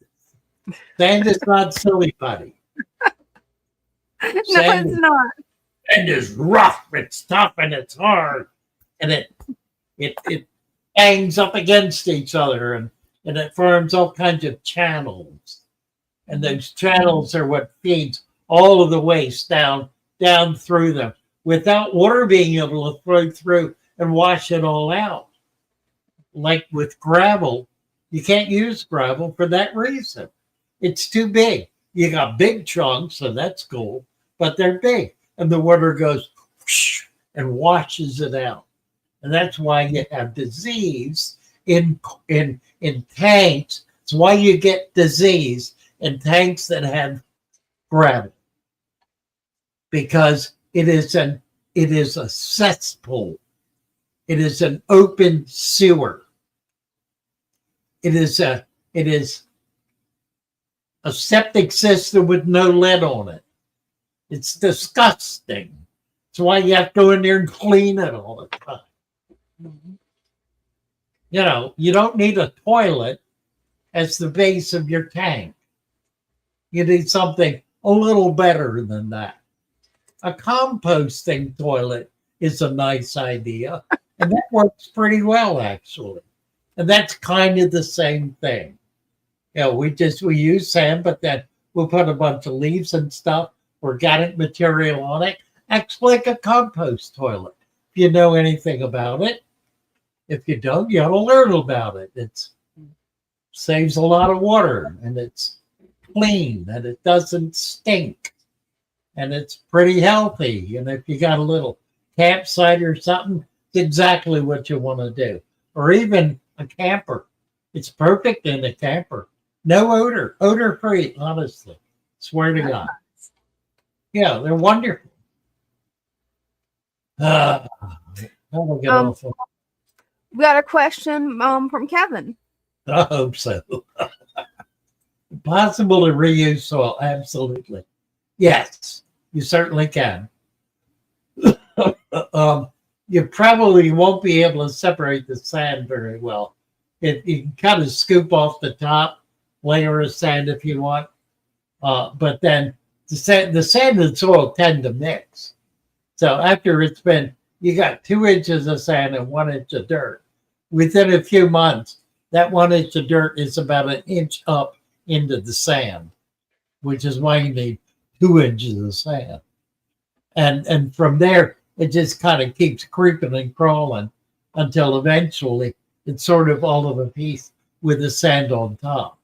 is. Sand is not silly putty. No, it's not. Sand is rough. It's tough and it's hard, and it hangs up against each other, and it forms all kinds of channels, and those channels are what feeds all of the waste down through them without water being able to flow through and wash it all out. Like with gravel, you can't use gravel for that reason. It's too big. You got big chunks, so that's cool, but they're big, and the water goes whoosh, and washes it out. And that's why you have disease in tanks. It's why you get disease in tanks that have gravel, because it is a cesspool. It is an open sewer. It is a septic system with no lid on it. It's disgusting. That's why you have to go in there and clean it all the time. You don't need a toilet as the base of your tank. You need something a little better than that. A composting toilet is a nice idea, and that works pretty well, actually. And that's kind of the same thing. We use sand, but then we'll put a bunch of leaves and stuff, organic material on it. Acts like a compost toilet. If you know anything about it. If you don't, you ought to learn about it. It saves a lot of water, and it's clean, and it doesn't stink, and it's pretty healthy. And if you got a little campsite or something, it's exactly what you want to do. Or even a camper. It's perfect in a camper. No odor-free, honestly. Swear to God. Yeah, they're wonderful. We'll get off of. We got a question from Kevin. I hope so. Possible to reuse soil? Absolutely. Yes, you certainly can. You probably won't be able to separate the sand very well. You can kind of scoop off the top layer of sand if you want, but then the sand and soil tend to mix. So after you got 2 inches of sand and 1 inch of dirt. Within a few months, that 1 inch of dirt is about 1 inch up into the sand, which is why you need 2 inches of sand. And from there, it just kind of keeps creeping and crawling until eventually it's sort of all of a piece with the sand on top.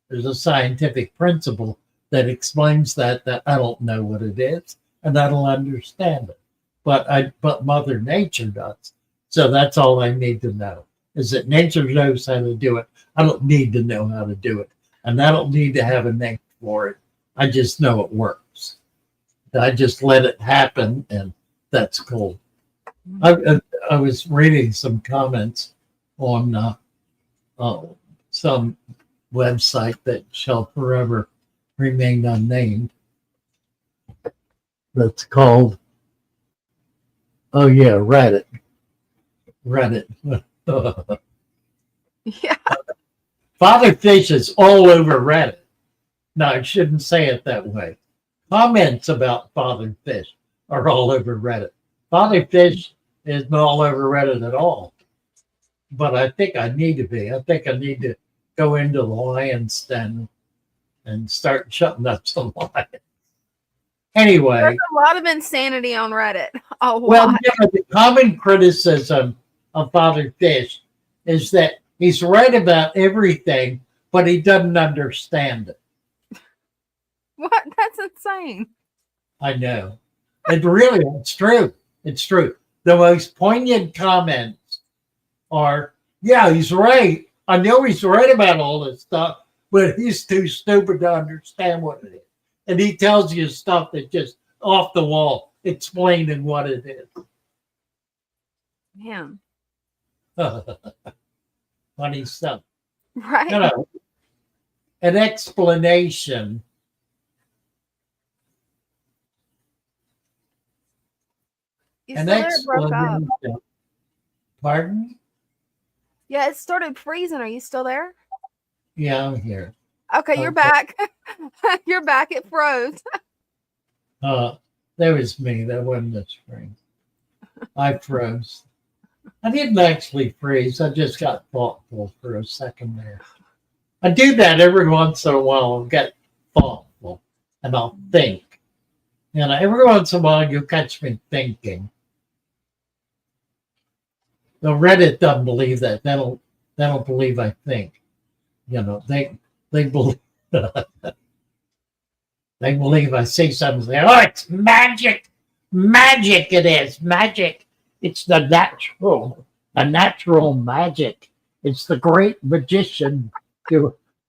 There's a scientific principle that explains that I don't know what it is, and I don't understand it. But Mother Nature does. So that's all I need to know, is that nature knows how to do it. I don't need to know how to do it. And I don't need to have a name for it. I just know it works. I just let it happen, and that's cool. I was reading some comments on some website that shall forever remain unnamed. That's called, Reddit. Yeah. Father Fish is all over Reddit. No, I shouldn't say it that way. Comments about Father Fish are all over Reddit. Father Fish is not all over Reddit at all. But I think I need to be. I think I need to go into the lion's den and start shutting up some lions. Anyway. There's a lot of insanity on Reddit. Well, the common criticism of Father Fish is that he's right about everything, but he doesn't understand it. What? That's insane. I know. It really, it's true. It's true. The most poignant comments are, yeah, he's right. I know he's right about all this stuff, but he's too stupid to understand what it is. And he tells you stuff that's just off the wall, explaining what it is. Man. Funny stuff. Right. You know, an explanation. You An still there? It broke up. explanation. Pardon? Yeah, it started freezing. Are you still there? Yeah, I'm here. Okay, you're back. You're back. It froze. That was me. That wasn't the spring. I froze. I didn't actually freeze. I just got thoughtful for a second there. I do that every once in a while. I'll get thoughtful and I'll think. And every once in a while, you catch me thinking. The Reddit doesn't believe that. They don't believe I think. You know, they believe they believe I say something. Say, oh, it's magic. Magic it is. Magic. It's the natural magic. It's the great magician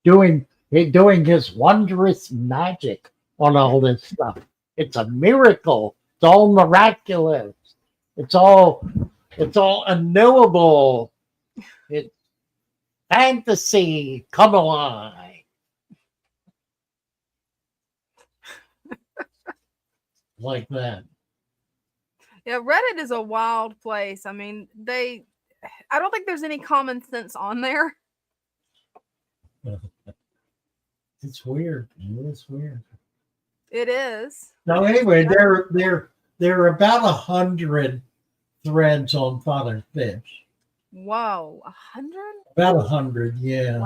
doing his wondrous magic on all this stuff. It's a miracle. It's all miraculous. It's all unknowable. It's fantasy come alive. Like that. Yeah, Reddit is a wild place. I mean, I don't think there's any common sense on there. It's weird. It's weird. It is. So anyway, there are about 100 threads on father fish. Whoa, 100? About 100, yeah.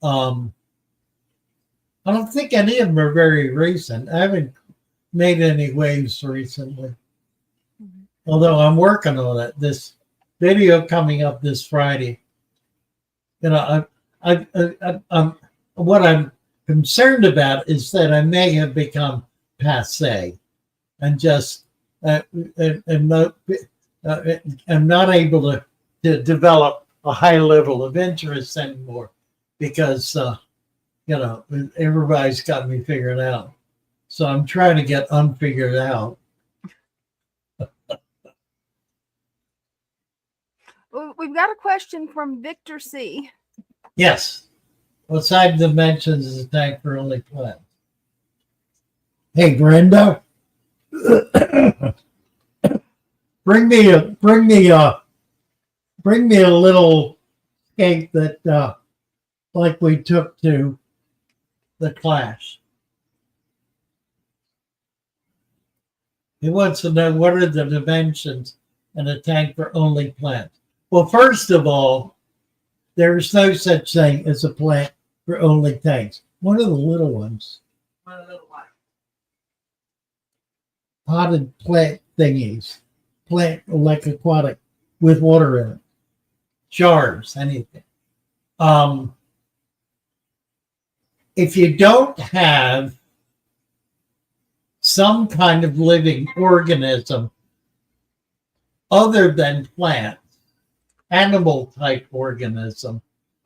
Wow. I don't think any of them are very recent. I haven't made any waves recently. Although I'm working on it. This video coming up this Friday. You know, what I'm concerned about is that I may have become passé and just I'm not able to develop a high level of interest anymore because you know, everybody's got me figured out. So I'm trying to get unfigured out. We've got a question from Victor C. Yes. What side dimensions is a tank for only plants? Hey, Brenda. bring me a little cake that like we took to the class. He wants to know what are the dimensions in a tank for only plants. Well, first of all, there is no such thing as a plant for only tanks. One of the little ones. One of the little ones. Potted plant thingies. Plant like aquatic with water in it. Jars, anything. If you don't have some kind of living organism other than plants, animal type organism,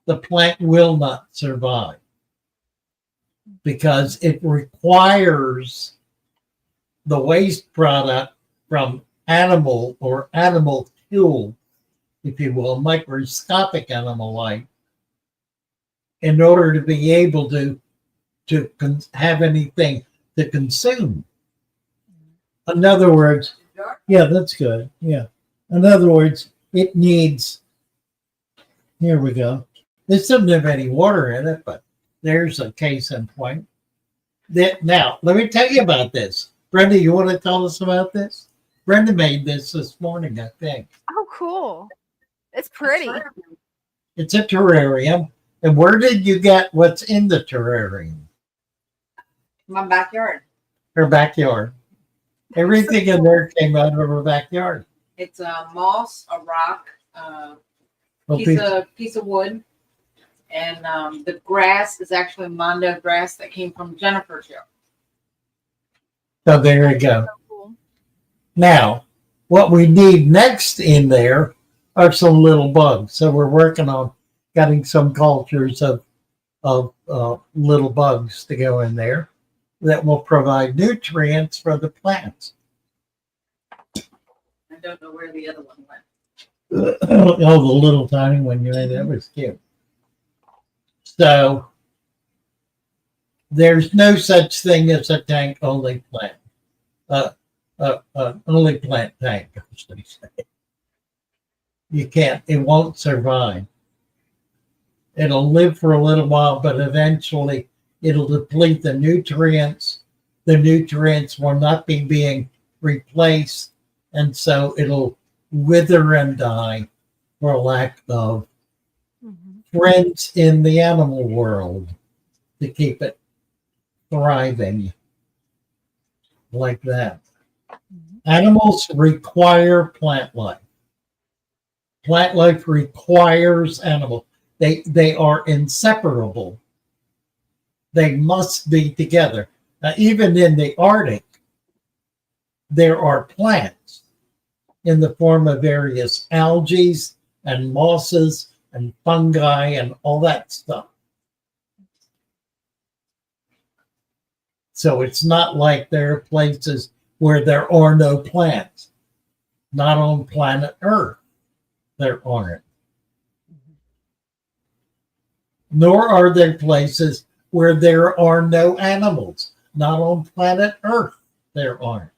the plant will not survive because it requires the waste product from animal or animal fuel, if you will, microscopic animal life, in order to be able to have anything to consume. In other words, yeah, that's good. Yeah. In other words, it needs, here we go. This doesn't have any water in it, but there's a case in point. Now, let me tell you about this. Brenda, you want to tell us about this? Brenda made this morning, I think. Oh, cool. It's pretty. It's a terrarium. And where did you get what's in the terrarium? My backyard. Her backyard. Everything in there came out of her backyard. It's a moss, a rock, Well, piece of wood, and the grass is actually Mondo grass that came from Jennifer's yard. So there you go. Now, what we need next in there are some little bugs. So we're working on getting some cultures of little bugs to go in there that will provide nutrients for the plants. I don't know where the other one went. Oh, the little tiny one you made, that was cute. So there's no such thing as a tank only plant. Only plant tank, as they say. You can't, it won't survive. It'll live for a little while, but eventually it'll deplete the nutrients. The nutrients will not be being replaced, and so it'll wither and die for lack of friends in the animal world to keep it thriving like that. Animals require plant life. Plant life requires animal. They are inseparable. They must be together. Now, even in the Arctic, there are plants in the form of various algae and mosses and fungi and all that stuff. So it's not like there are places where there are no plants. Not on planet Earth, there aren't. Nor are there places where there are no animals. Not on planet Earth, there aren't.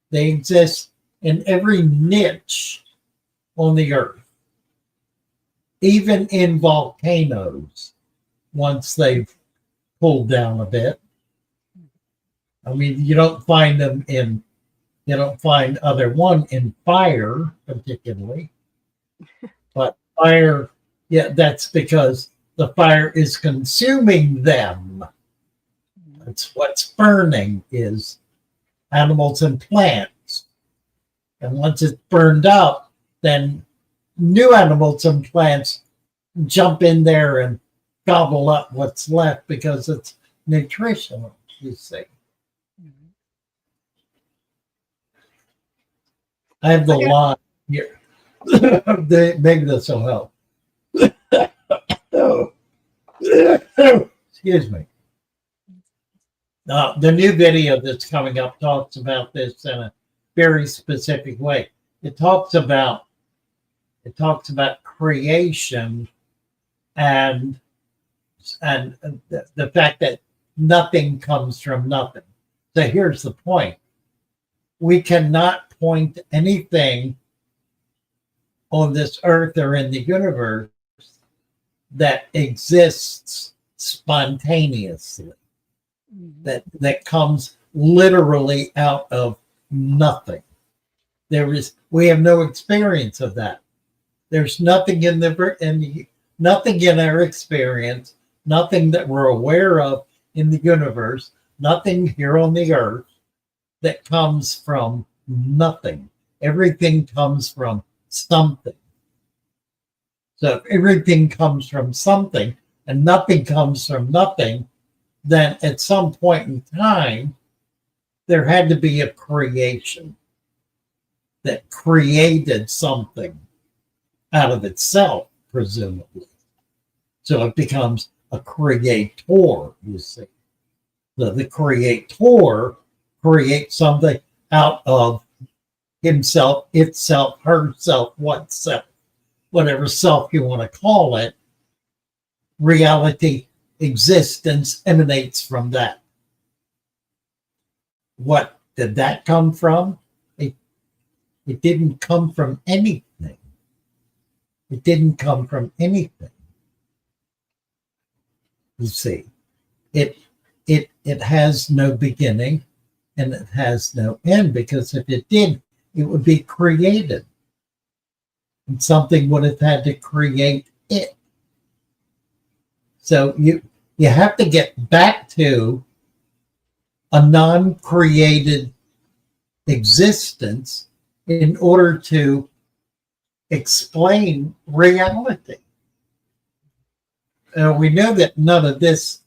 They exist in every niche on the Earth. Even in volcanoes, once they've cooled down a bit. I mean, you don't find them in, you don't find other one in fire particularly, but fire, yeah, that's because the fire is consuming them. That's what's burning is animals and plants. And once it's burned up, then new animals and plants jump in there and gobble up what's left because it's nutritional, you see. I have the line here. Maybe this will help. Excuse me. The new video that's coming up talks about this in a very specific way. It talks about creation and the fact that nothing comes from nothing. So here's the point. We cannot point to anything on this earth or in the universe that exists spontaneously, that comes literally out of nothing. We have no experience of that. There's nothing nothing in our experience, nothing that we're aware of in the universe, nothing here on the earth that comes from nothing. Everything comes from something. So if everything comes from something and nothing comes from nothing, then at some point in time, there had to be a creation that created something out of itself, presumably. So it becomes a creator, you see. So the creator creates something out of himself, itself, herself, oneself, whatever self you want to call it. Reality, existence emanates from that. What did that come from? It didn't come from anything. It didn't come from anything. You see, it has no beginning and it has no end, because if it did, it would be created. And something would have had to create it. So you have to get back to a non-created existence in order to explain reality. We know that none of this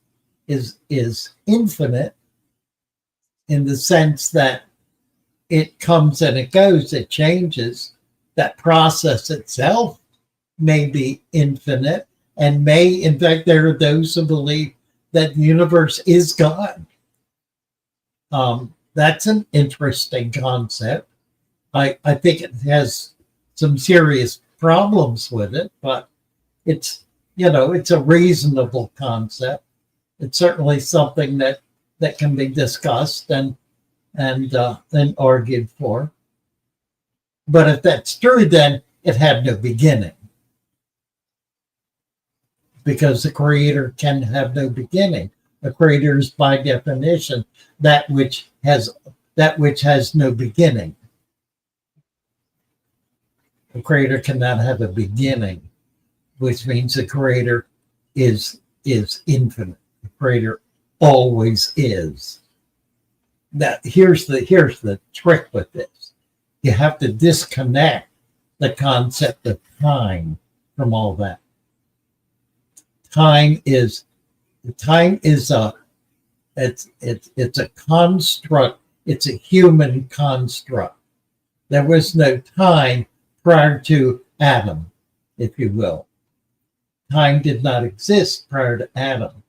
is infinite, in the sense that it comes and it goes, it changes. That process itself may be infinite and may, in fact, there are those who believe that the universe is God. That's an interesting concept. I think it has some serious problems with it, but it's, it's a reasonable concept. It's certainly something that can be discussed and argued for. But if that's true, then it had no beginning, because the creator can have no beginning. The creator is by definition that which has no beginning. The creator cannot have a beginning, which means the creator is infinite. The creator always is. That here's the trick with this. You have to disconnect the concept of time from all that. Time is a construct. It's a human construct. There was no time prior to Adam, if you will. Time did not exist prior to Adam.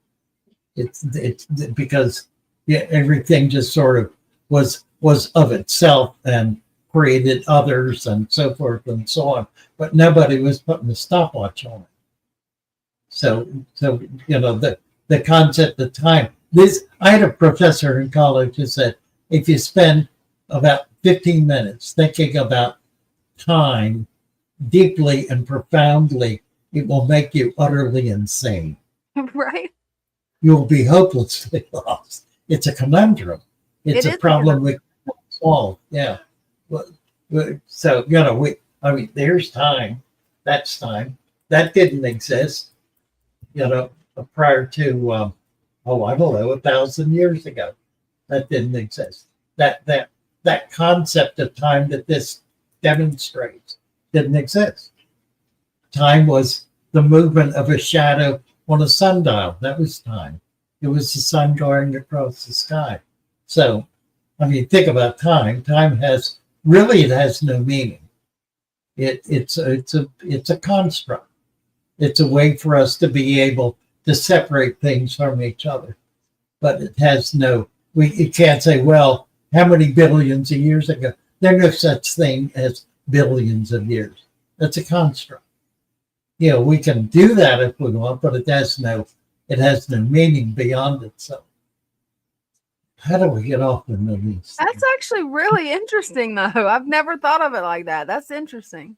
It's because everything just sort of was of itself and created others and so forth and so on. But nobody was putting a stopwatch on it. So the concept of time. I had a professor in college who said, if you spend about 15 minutes thinking about time deeply and profoundly, it will make you utterly insane. Right. You will be hopelessly lost. It's a conundrum. It's a problem we can solve. Yeah. So, there's time. That's time. That didn't exist, prior to, I don't know, 1,000 years ago. That didn't exist. That concept of time that this demonstrates didn't exist. Time was the movement of a shadow on a sundial. That was time. It was the sun going across the sky. So, think about time. Time has no meaning. It's a construct. It's a way for us to be able to separate things from each other. But it has you can't say, well, how many billions of years ago? There's no such thing as billions of years. That's a construct. We can do that if we want, but it has no meaning beyond itself. How do we get off into these? That's actually really interesting, though. I've never thought of it like that. That's interesting.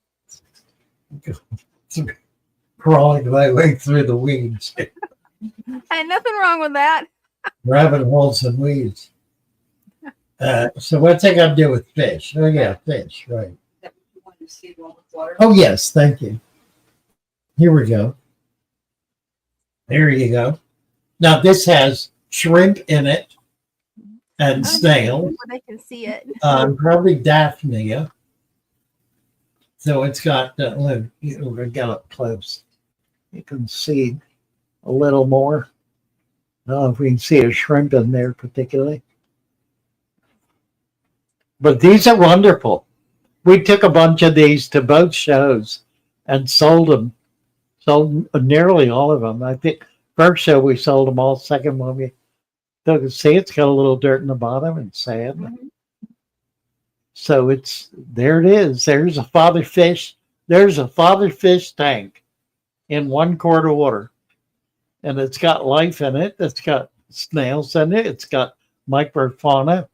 Crawling my way through the weeds. Ain't nothing wrong with that. Rabbit holes and weeds. So what's that got to do with fish? Oh yeah, fish, right. Oh yes, thank you. Here we go. There you go. Now this has shrimp in it and snail. They can see it. Probably Daphnia. So it's got, look, we got up close. You can see a little more. I don't know if we can see a shrimp in there particularly. But these are wonderful. We took a bunch of these to both shows and sold them. Sold nearly all of them. I think first show we sold them all. Second one we took to see it's got a little dirt in the bottom and sand. Mm-hmm. So there it is. There's a father fish. There's a father fish tank in 1 quart of water. And it's got life in it. It's got snails in it. It's got microfauna.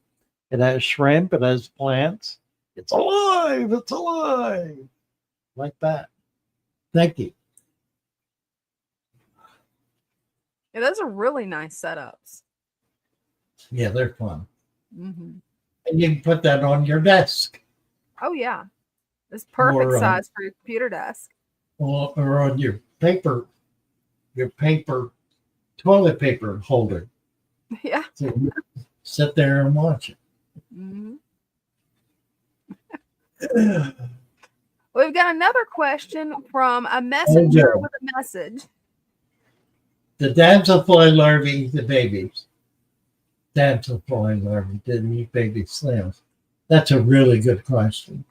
It has shrimp. It has plants. It's alive. It's alive. Like that. Thank you. Yeah, those are really nice setups. Yeah, they're fun. Mm-hmm. And you can put that on your desk. Oh, yeah. It's perfect size for your computer desk. Or on your paper toilet paper holder. Yeah. So you sit there and watch it. Mm-hmm. We've got another question from a messenger with a message. The damselfly larvae eat the babies. Damselfly larvae didn't eat baby snails. That's a really good question.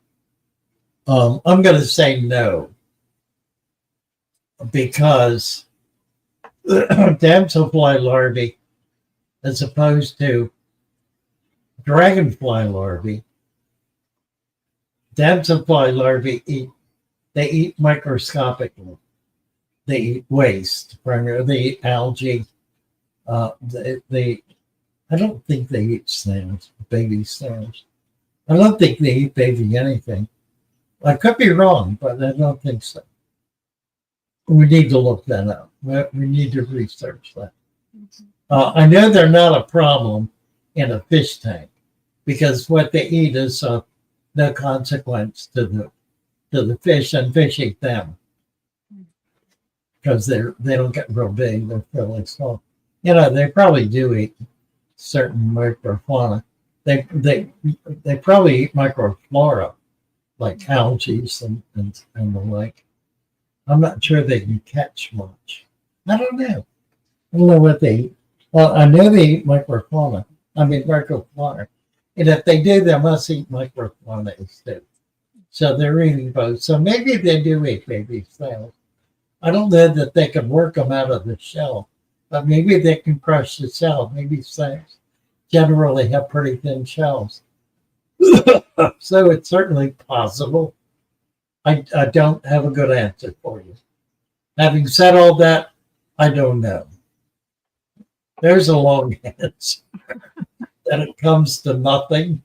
I'm going to say no, because damselfly larvae, as opposed to dragonfly larvae, damselfly larvae eat microscopically. They eat waste primarily. They eat algae. I don't think they eat snails, baby snails. I don't think they eat baby anything. I could be wrong, but I don't think so. We need to look that up. We need to research that. I know they're not a problem in a fish tank, because what they eat is no consequence to the fish, and fish eat them because they don't get real big. They're fairly small. They probably do eat certain microfauna. They probably eat microflora, like algae and the like. I'm not sure they can catch much. I don't know. I don't know what they eat. Well, I know they eat microflora. And if they do, they must eat microfauna too. So they're eating both. So maybe they do eat baby snails. I don't know that they can work them out of the shell, but maybe they can crush the shell. Maybe snails generally have pretty thin shells. So it's certainly possible. I don't have a good answer for you. Having said all that, I don't know. There's a long answer. And it comes to nothing.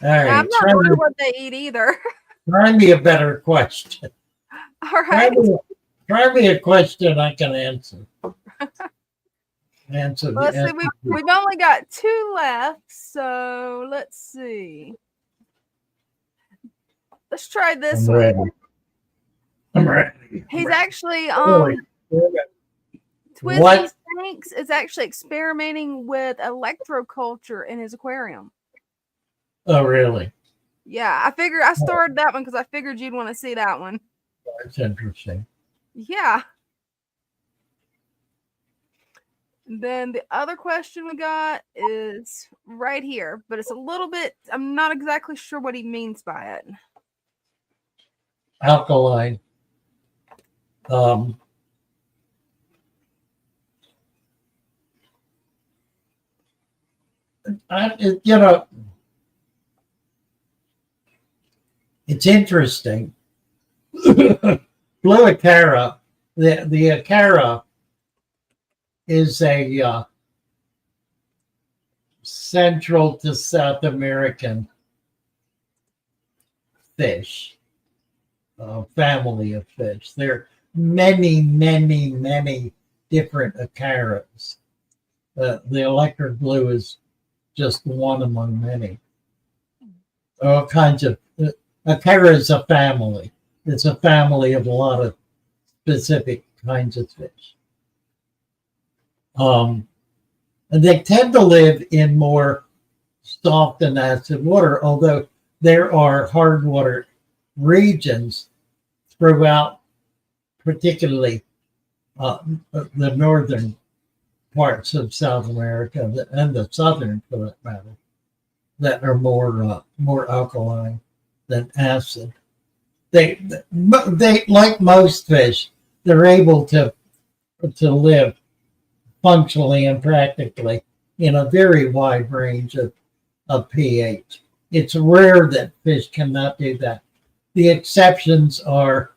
All right. I'm not sure what they eat either. Try me a better question. All right. Try me a question I can answer. Let's see. We've only got 2 left, so let's see. Let's try this one. I'm ready. He's actually What? Tanks is actually experimenting with electroculture in his aquarium. Oh, really? Yeah, I started that one because I figured you'd want to see that one. That's interesting. Yeah. Then the other question we got is right here, but it's a little bit, I'm not exactly sure what he means by it. Alkaline. It's interesting. Blue Acara, the Acara is a Central to South American fish, family of fish. There are many, many, many different Acaras. The electric blue is just one among many. All kinds of Acara is a family. It's a family of a lot of specific kinds of fish. And they tend to live in more soft and acid water, although there are hard water regions throughout, particularly the northern parts of South America and the southern, for that matter, that are more alkaline than acid. They like most fish, they're able to live functionally and practically in a very wide range of pH. It's rare that fish cannot do that. The exceptions are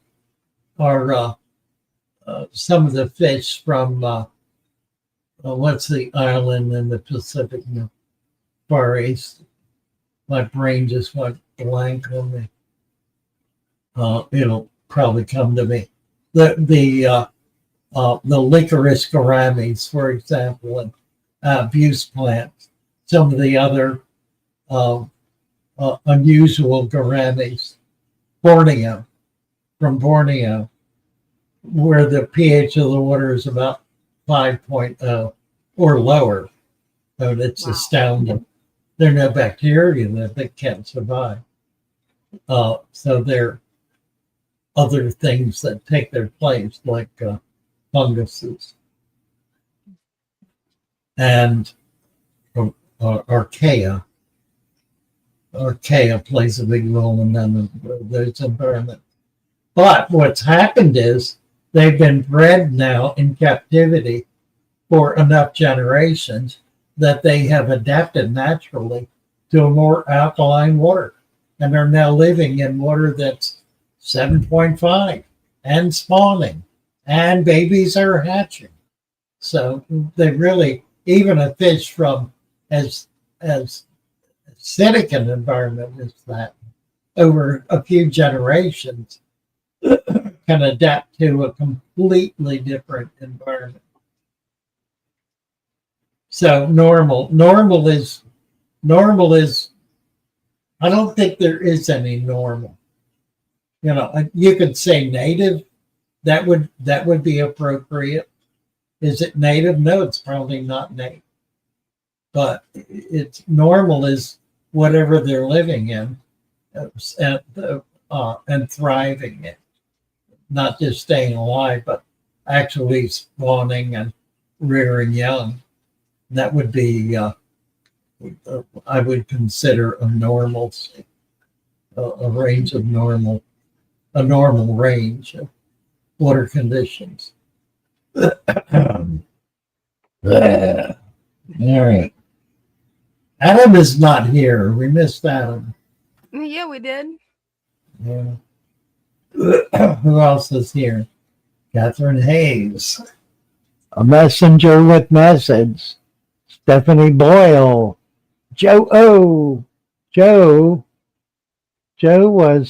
some of the fish from what's the island in the Pacific Far East? My brain just went blank on me. It'll probably come to me. The licorice gouramis, for example, and abuse plants. Some of the other unusual gouramis, from Borneo, where the pH of the water is about 5.0 or lower. So it's astounding. There are no bacteria that can't survive. So there are other things that take their place, like funguses and archaea, archaea plays a big role in them, those environments. But what's happened is they've been bred now in captivity for enough generations that they have adapted naturally to a more alkaline water. And they're now living in water that's 7.5 and spawning, and babies are hatching. So they really, even a fish from as acidic an environment as that, over a few generations, can adapt to a completely different environment. So normal is, I don't think there is any normal. You know, you could say native, that would be appropriate. Is it native? No, it's probably not native. But it's normal is whatever they're living in and thriving in. Not just staying alive, but actually spawning and rearing young. That would be, I would consider a normal, a range of normal, a normal range of water conditions. All right. Adam is not here. We missed Adam. Yeah, we did. Yeah. Who else is here? Catherine Hayes. A messenger with message. Stephanie Boyle. Joe O. Joe. Joe,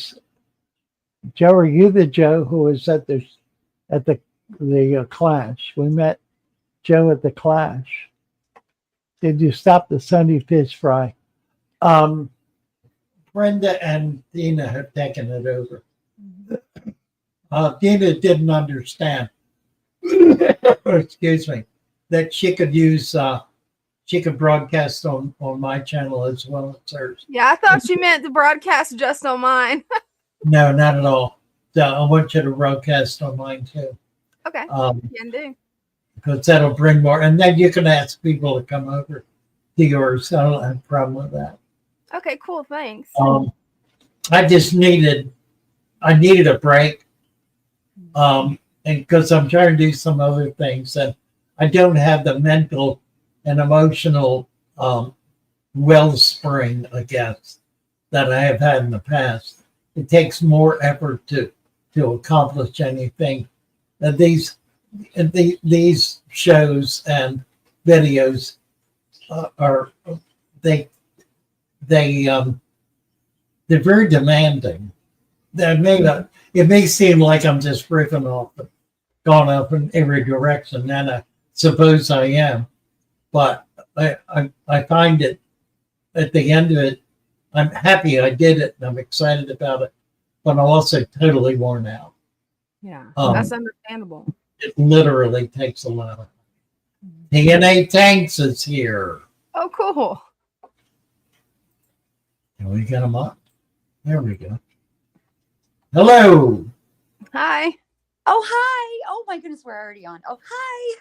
are you the Joe who was at the Clash? We met Joe at the Clash. Did you stop the Sunday fish fry? Brenda and Dina have taken it over. Dina didn't understand, excuse me, that she could use, she could broadcast on my channel as well as hers. Yeah, I thought you meant to broadcast just on mine. No, not at all. So I want you to broadcast on mine too. Okay, can do. Because that'll bring more, and then you can ask people to come over to yours. I don't have a problem with that. Okay, cool. Thanks. I just needed a break. And because I'm trying to do some other things, and I don't have the mental and emotional wellspring, I guess, that I have had in the past. It takes more effort to accomplish anything. These shows and videos are they're very demanding. It may seem like I'm just riffing off and gone up in every direction, and I suppose I am, but I find it at the end of it, I'm happy I did it and I'm excited about it, but I'm also totally worn out. Yeah, that's understandable. It literally takes a lot. TNA Tanks is here. Oh, cool. Can we get them up? There we go. Hello. Hi. Oh, hi. Oh, my goodness, we're already on. Oh, hi.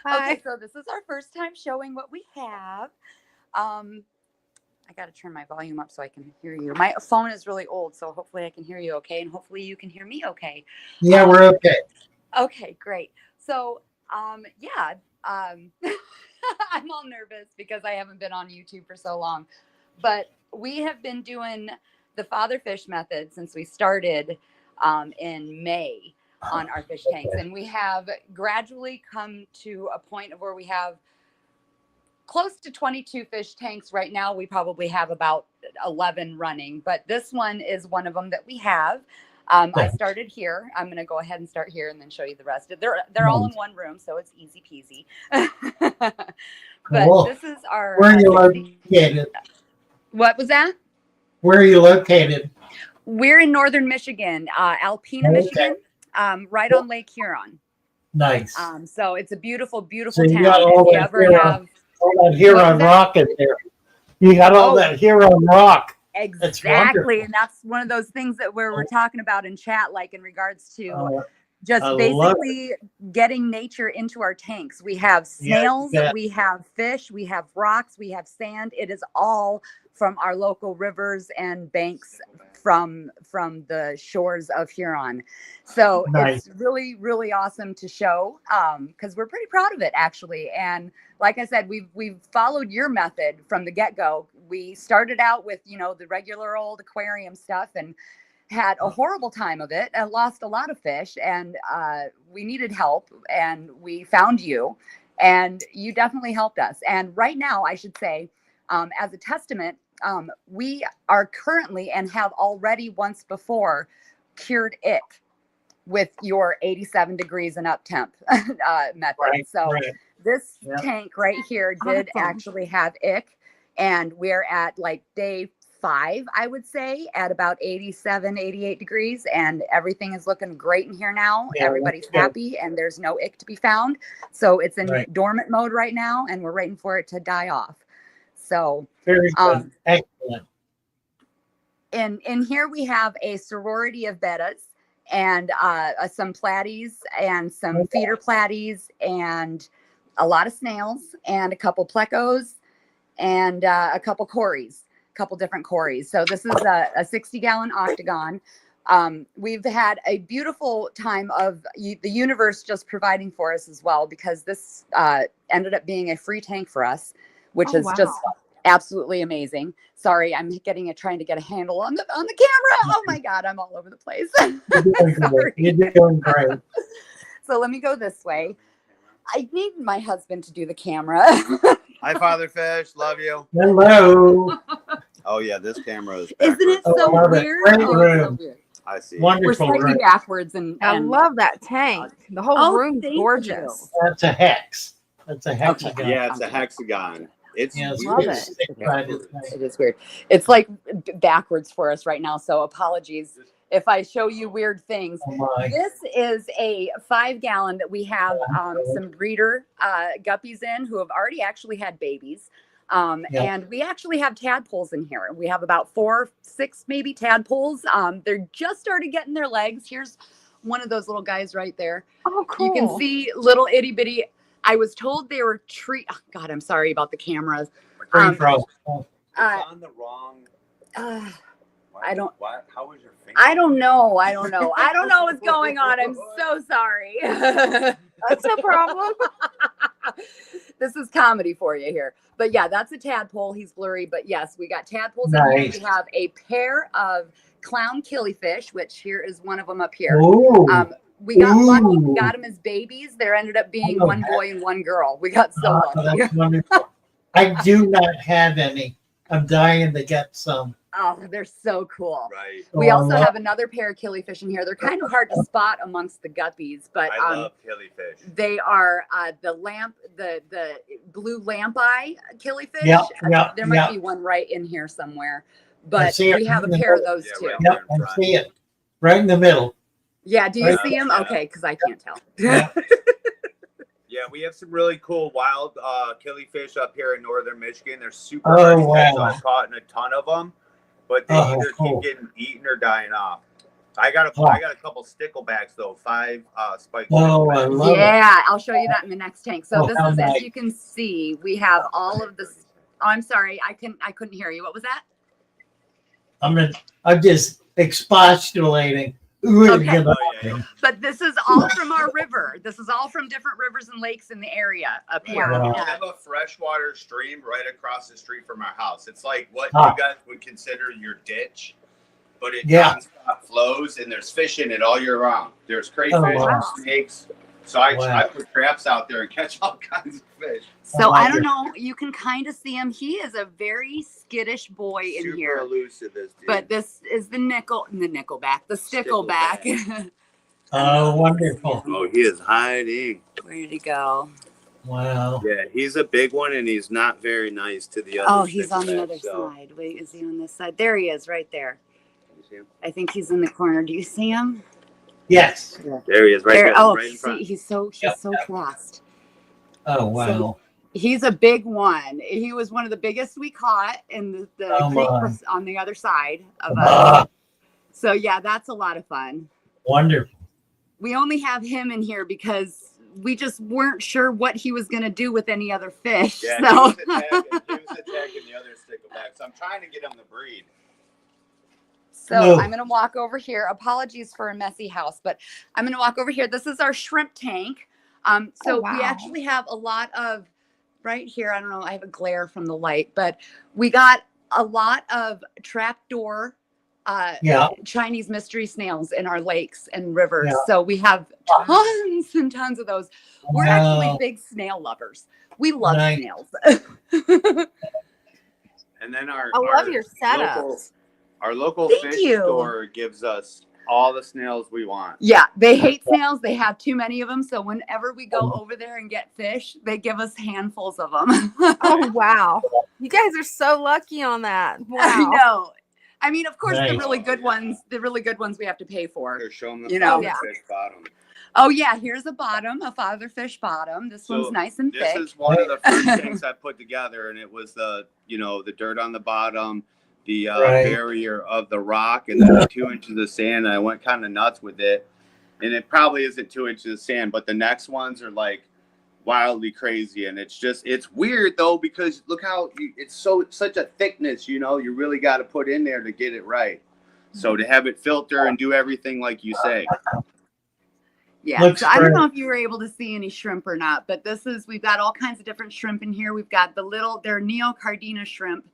Hi. Okay, so this is our first time showing what we have. I got to turn my volume up so I can hear you. My phone is really old, so hopefully I can hear you okay, and hopefully you can hear me okay. Yeah, we're okay. Okay, great. So, yeah, I'm all nervous because I haven't been on YouTube for so long, but we have been doing the father fish method since we started in May on our fish tanks, and we have gradually come to a point of where we have close to 22 fish tanks right now. We probably have about 11 running, but this one is one of them that we have. I started here. I'm going to go ahead and start here and then show you the rest. They're all in one room, so it's easy peasy. But Cool. this is our. Where are you located? What was that? Where are you located? We're in northern Michigan, Alpena, Okay. Michigan, right on Lake Huron. Nice. So it's a beautiful, So beautiful you town. got all If you that ever Huron, have all that Huron rock in there. You got all that Huron rock. Exactly, and that's one of those things that we're talking about in chat, like in regards to just I love basically getting nature into our tanks. We have snails, Yeah. we have fish, we have rocks, we have sand. It is all from our local rivers and banks from the shores of Huron. So Nice. it's really, really awesome to show because we're pretty proud of it, actually. And like I said, we've followed your method from the get-go. We started out with, you know, the regular old aquarium stuff and had a horrible time of it and lost a lot of fish, and we needed help, and we found you, and you definitely helped us. And right now, I should say, as a testament, we are currently and have already once before cured ick with your 87 degrees and up temp method. Right, So right. this Yeah. tank right here did Awesome. actually have ick, and we're at like day 5, I would say, at about 87, 88 degrees, and everything is looking great in here now. Yeah, Everybody's that's good. happy, and there's no ick to be found. So it's in Right. dormant mode right now, and we're waiting for it to die off. So Very good. Excellent. in here we have a sorority of bettas and some platies and some feeder platies and a lot of snails and a couple plecos and a couple cories, a couple different cories. So this is a 60-gallon octagon. We've had a beautiful time of the universe just providing for us as well, because this ended up being a free tank for us, which Oh, is wow. just absolutely amazing. Sorry, I'm trying to get a handle on the camera. Oh my God, I'm all over the place. You're doing Sorry. great. You're doing great. So let me go this way. I need my husband to do the camera. Hi, Father Fish. Love you. Hello. Oh, yeah, this camera is Isn't it backwards. so love it. weird? Great Oh, it's so room. weird. I see. We're Wonderful slightly room. backwards and I love that tank. The whole Oh, room's thank gorgeous. That's a hex. That's a hexagon. Yeah, it's a hexagon. It's Yes, Love weird. it. six-sided thing. It is weird. It's like backwards for us right now. So apologies if I show you weird things. Oh my. This is a 5-gallon that we have some breeder guppies in who have already actually had babies. Yeah. And we actually have tadpoles in here. We have about 4, 6 maybe tadpoles. They're just started getting their legs. Here's one of those little guys right there. Oh, cool. You can see little itty bitty. I was told they were oh God, I'm sorry about the cameras. Free throw. It's on the wrong. I don't. How was your finger? I don't know. I don't know what's going on. I'm so sorry. That's no problem. This is comedy for you here. But yeah, that's a tadpole. He's blurry. But yes, we got tadpoles in here. Nice. We have a pair of clown killifish, which here is one of them up here. Ooh. We got lucky. We Ooh. got them as babies. There ended up being Oh, one boy and one girl. We got so lucky. That's wonderful. I do not have any. I'm dying to get some. Oh, they're so cool. Right. We Oh, also I have another pair of killifish in here. They're kind of hard to spot amongst the guppies, but I love killifish. they are the blue lamp eye killifish. Yep, yep, There might yep. be one right in here somewhere, I but see it we have a in the pair of middle. those Yeah, too. right. Yep, I see it. Right in the middle. Yeah, do you Right. see them? Yeah. Okay, because I can't tell. Yeah. Yeah, we have some really cool wild killifish up here in northern Michigan. They're super Oh, hard to catch, so wow. I've caught a ton of them, but they Oh, either cool. keep getting eaten or dying off. I got Oh. a couple sticklebacks though, 5 spiked Oh, I sticklebacks. love it. Yeah, I'll show you that in the next tank. So Oh, this how is, nice. as you can see, we have all of this. Oh, I'm sorry, I couldn't hear you. What was that? I'm just expostulating. Ooh, Okay. you know. Oh, yeah. But this is all from our river. This is all from different rivers and lakes in the area up here. Wow. We have a freshwater stream right across the street from our house. It's like what Ah. you guys would consider your ditch, but it Yeah. nonstop flows, and there's fish in it all year round. There's crayfish, Oh, wow. snakes. So I Wow. put traps out there and catch all kinds of fish. So I don't Wonderful. know. You can kind of see him. He is a very skittish boy in Super here. elusive, this dude. But this is the nickelback, the stickleback. Oh, wonderful. Oh, he is hiding. Where did he go? Wow. Yeah, he's a big one, and he's not very nice to the other. Oh, he's on the stickleback, other so- side. Wait, is he on this side? There he is, right there. Can you see him? I think he's in the corner. Do you see him? Yes. There he is, right there, Oh, right in front. see, he's so Yep, fast. Oh, wow. He's a big one. He was one of the biggest we caught in the Oh, creek my. on the other side of us. Ah, So yeah, that's a lot of fun. wonderful. we only have him in here because we just weren't sure what he was going to do with any other fish. Yeah, so. he was attacking the other stickleback. So I'm trying to get him to breed. So No. I'm going to walk over here. Apologies for a messy house, but I'm going to walk over here. This is our shrimp tank. So we actually have a lot of right here. I don't know. I have a glare from the light, but we got a lot of trapdoor Chinese mystery snails in our lakes and rivers. Yeah. So we have tons and tons of those. We're actually big snail lovers. We love snails. And then I love your setups. Our local Thank fish you. store gives us all the snails we want. Yeah, they hate snails. They have too many of them. So whenever we go over there and get fish, they give us handfuls of them. Oh, wow. You guys are so lucky on that. Wow. I know. I mean, of course, Nice. the really good ones we have to pay for. Here, show them the You know. fish bottom. Oh, yeah, here's a bottom, a fatherfish bottom. This one's nice and thick. This is one of the first tanks I put together, and it was the dirt on the bottom, the barrier of the rock, and then the 2 inches of sand. And I went kind of nuts with it, and it probably isn't 2 inches of sand, but the next ones are like wildly crazy, and it's weird though, because look how it's such a thickness. You really got to put in there to get it right. So to have it filter and do everything like you say. Yeah, so I don't know if you were able to see any shrimp or not, but we've got all kinds of different shrimp in here. We've got they're neocardina shrimp.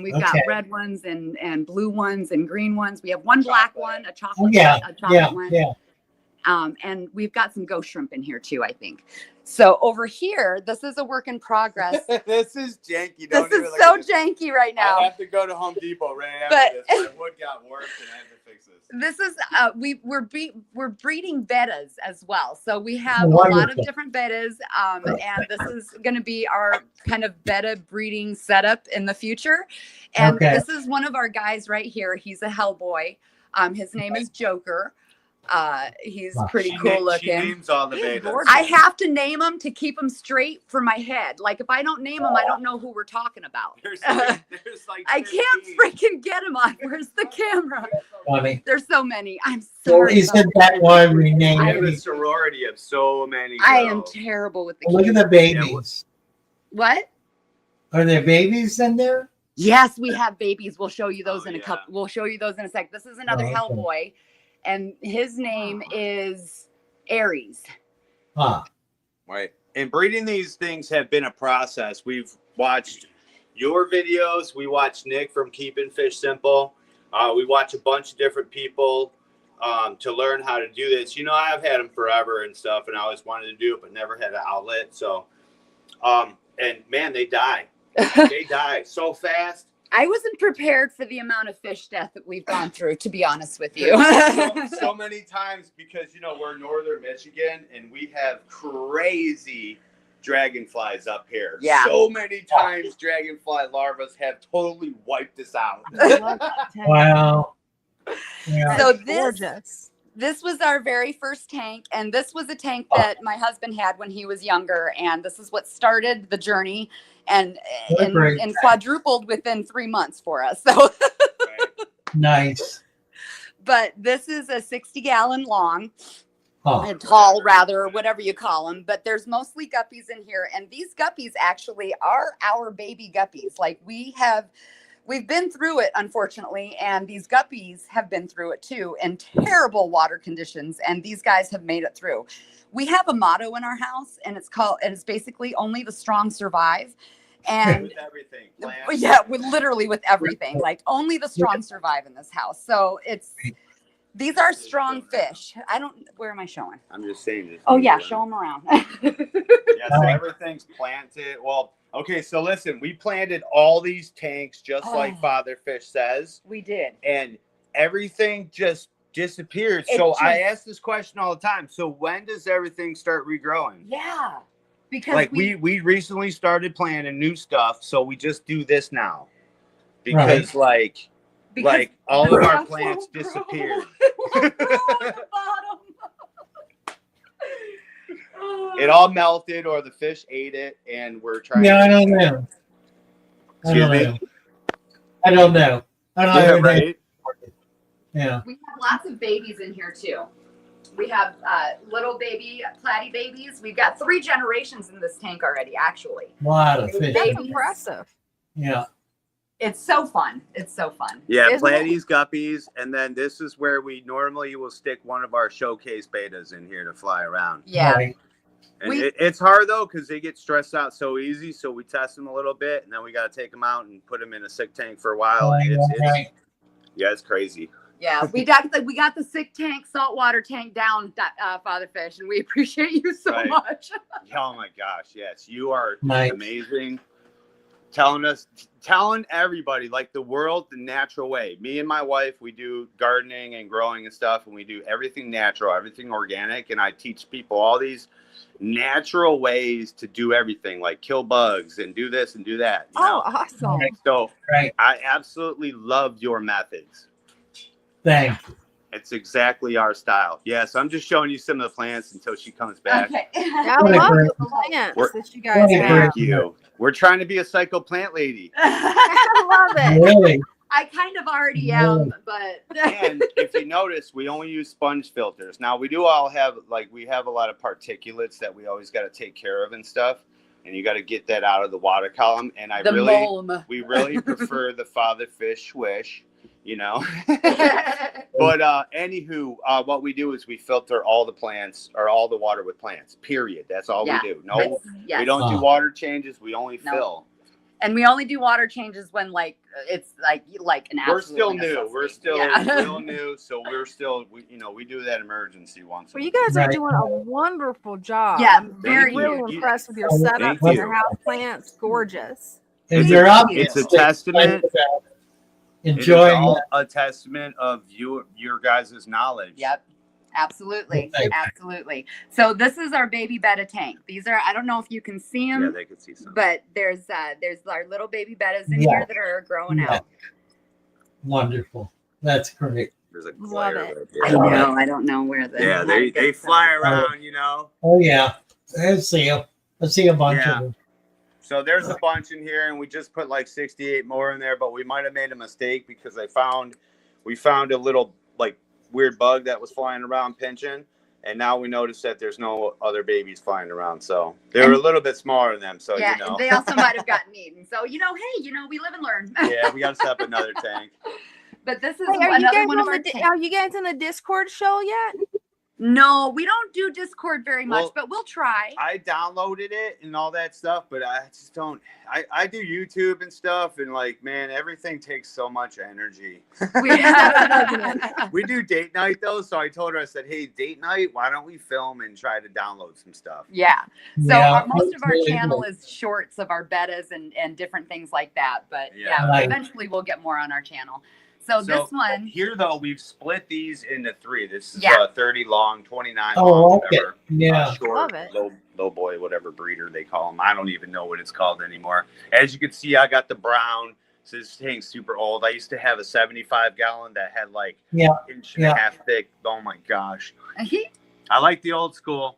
We've got red ones and blue ones and green ones. We have one black one, a chocolate one. Yeah. And we've got some ghost shrimp in here too, I think. So over here, this is a work in progress. This is janky. This is so janky right now. I have to go to Home Depot right after this. My wood got worse and I had to fix this. This is we're breeding bettas as well. So we have a lot of different bettas, and this is going to be our kind of betta breeding setup in the future. And this is one of our guys right here. He's a Hellboy. His name is Joker. He's pretty cool looking. She names all the bettas. I have to name them to keep them straight for my head. Like if I don't name them, I don't know who we're talking about. There's like I can't freaking get them on. Where's the camera? Funny. There's so many. I'm So sorry. isn't that why we named I have a it? sorority of so many girls. I am terrible with the Look at the babies. What? Are there babies in there? Yes, we have babies. We'll show you those in a couple. We'll show you those in a sec. This is another Hellboy, and his name is Aries. Right. And breeding these things have been a process. We've watched your videos. We watched Nick from Keeping Fish Simple. We watch a bunch of different people to learn how to do this. I've had them forever and stuff, and I always wanted to do it, but never had an outlet. So, and man, they die. They die so fast. I wasn't prepared for the amount of fish death that we've gone through, to be honest with you. so many times because, we're in northern Michigan and we have crazy dragonflies up here. Yeah. So many times dragonfly larvae have totally wiped us out. Wow. Yeah. So this was our very first tank, and this was a tank that my husband had when he was younger, and this is what started the journey and quadrupled within 3 months for us. So Nice. But this is a 60-gallon long, and tall rather, whatever you call them. But there's mostly guppies in here, and these guppies actually are our baby guppies. Like we've been through it, unfortunately, and these guppies have been through it too in terrible water conditions, and these guys have made it through. We have a motto in our house, and it's basically only the strong survive. And with everything. literally with everything. Like only the strong survive in this house. So these are strong fish. Where am I showing? I'm just saying this. Oh yeah, show them around. So everything's planted. Well, okay, so listen, we planted all these tanks just like Father Fish says. We did. And everything just disappeared. I ask this question all the time. So when does everything start regrowing? Yeah. Because we recently started planting new stuff, so we just do this now. Because like all of our plants disappeared. It all melted or the fish ate it, and we're trying I don't know. I don't know. Right? Yeah. We have lots of babies in here too. We have little baby platy babies. We've got 3 generations in this tank already, actually. A lot of fish. That's impressive. Yeah. It's so fun. It's so fun. Yeah, Isn't it? platies, guppies, and then this is where we normally will stick one of our showcase betas in here to fly around. Yeah. Right. And it's hard though because they get stressed out so easy. So we test them a little bit, and then we got to take them out and put them in a sick tank for a while. And it's crazy. Yeah, we got the sick tank, saltwater tank down, Father Fish, and we appreciate you so much. Oh my gosh, yes, you are amazing. Telling everybody, like, the world the natural way. Me and my wife, we do gardening and growing and stuff, and we do everything natural, everything organic, and I teach people all these natural ways to do everything, like kill bugs and do this and do that. You know? Awesome. So I absolutely love your methods. Thank you. It's exactly our style. Yes, I'm just showing you some of the plants until she comes back. Okay. I love the plants that you guys have. Thank you. We're trying to be a psycho plant lady. I love it. Really? I kind of already am, but And if you notice, we only use sponge filters. Now we do all have, like, we have a lot of particulates that we always got to take care of and stuff, and you got to get that out of the water column. And we really prefer the Father Fish Swish, you know. But anywho, what we do is we filter all the plants or all the water with plants. Period. That's all we do. No, we don't do water changes. We only fill. And we only do water changes when it's like an absolute. We're still new. necessity. We're still real new, so we're still we do that emergency once. Well, you guys are doing a wonderful job. Yeah, I'm really impressed with your setup Thank and you. your house plants. Gorgeous. If you're up, It's a testament. Enjoying it is all a testament of your guys' knowledge. Yep. Absolutely. Absolutely. So this is our baby betta tank. These are, I don't know if you can see them. Yeah, they can see some. But there's our little baby bettas in here that are growing out. Wonderful. That's great. There's a Love glare it. right there. I know. I don't know where the. Yeah, they fly around, you know. Oh yeah. I see them. I see a bunch Yeah. of them. So there's a bunch in here, and we just put like 68 more in there, but we might have made a mistake because we found a little like weird bug that was flying around pinching, and now we noticed that there's no other babies flying around. So they're a little bit smaller than them. So Yeah, you know. they also might have gotten eaten. So hey, we live and learn. Yeah, we got to set up another tank. But this is Hey, another one of our tanks. are you guys in the Discord show yet? No, we don't do Discord very much, but we'll try. I downloaded it and all that stuff, but I just don't. I do YouTube and stuff, and like, man, everything takes so much energy. We do date night though, so I told her, I said, hey, date night, why don't we film and try to download some stuff? Yeah. So Yeah, most of our really channel cool. is shorts of our bettas and different things like that. But Yeah. Right. eventually we'll get more on our channel. So this one, Here though, we've split these into 3. This is Yeah. 30 long, 29 Oh, long, okay. whatever. Yeah. Short, Love it. low boy, whatever breeder they call them. I don't even know what it's called anymore. As you can see, I got the brown. So this tank's super old. I used to have a 75-gallon that had like inch and a half thick. Oh my gosh. I like the old school.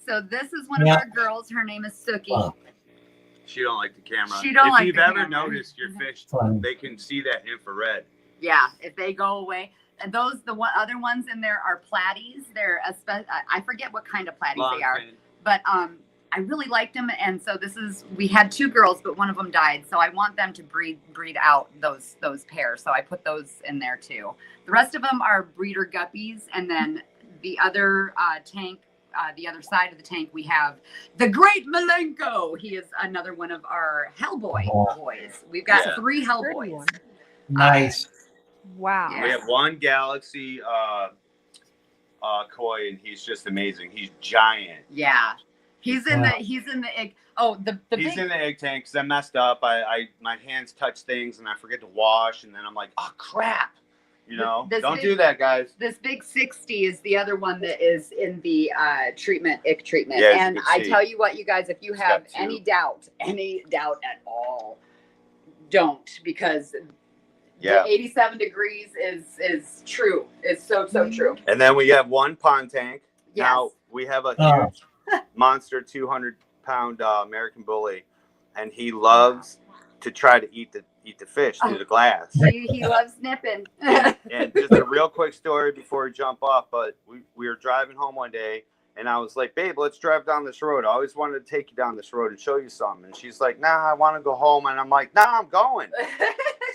so this is one of our girls. Her name is Suki. Wow. She don't like the camera. She don't if like you've the ever camera. noticed your fish, Fun. they can see that infrared. Yeah, if they go away. And other ones in there are platies. They're I forget what kind of platies they are. Long fin. But I really liked them, and so we had 2 girls, but one of them died. So I want them to breed out those pairs. So I put those in there too. The rest of them are breeder guppies, and then the other tank, the other side of the tank, we have the Great Malenko. He is another one of our Hellboy boys. We've got 3 Hellboys. Nice. Wow. We have one Galaxy koi, and he's just amazing. He's giant. Yeah, he's in the egg. Oh, He's in the egg tank because I messed up. My hands touch things and I forget to wash, and then I'm like, oh crap. You know, don't do that, guys. This big 60 is the other one that is in the ick treatment. Yeah, And I tell you what, you guys, if you have any doubt at all, don't, because the 87 degrees is true. It's so true. And then we have one pond tank. Yes. Now we have a huge monster 200-pound American bully, and he loves to try to eat eat the fish through the glass. He loves snipping. And just a real quick story before we jump off, but we were driving home one day, and I was like, babe, let's drive down this road. I always wanted to take you down this road and show you something. And she's like, nah, I want to go home. And I'm like, nah, I'm going.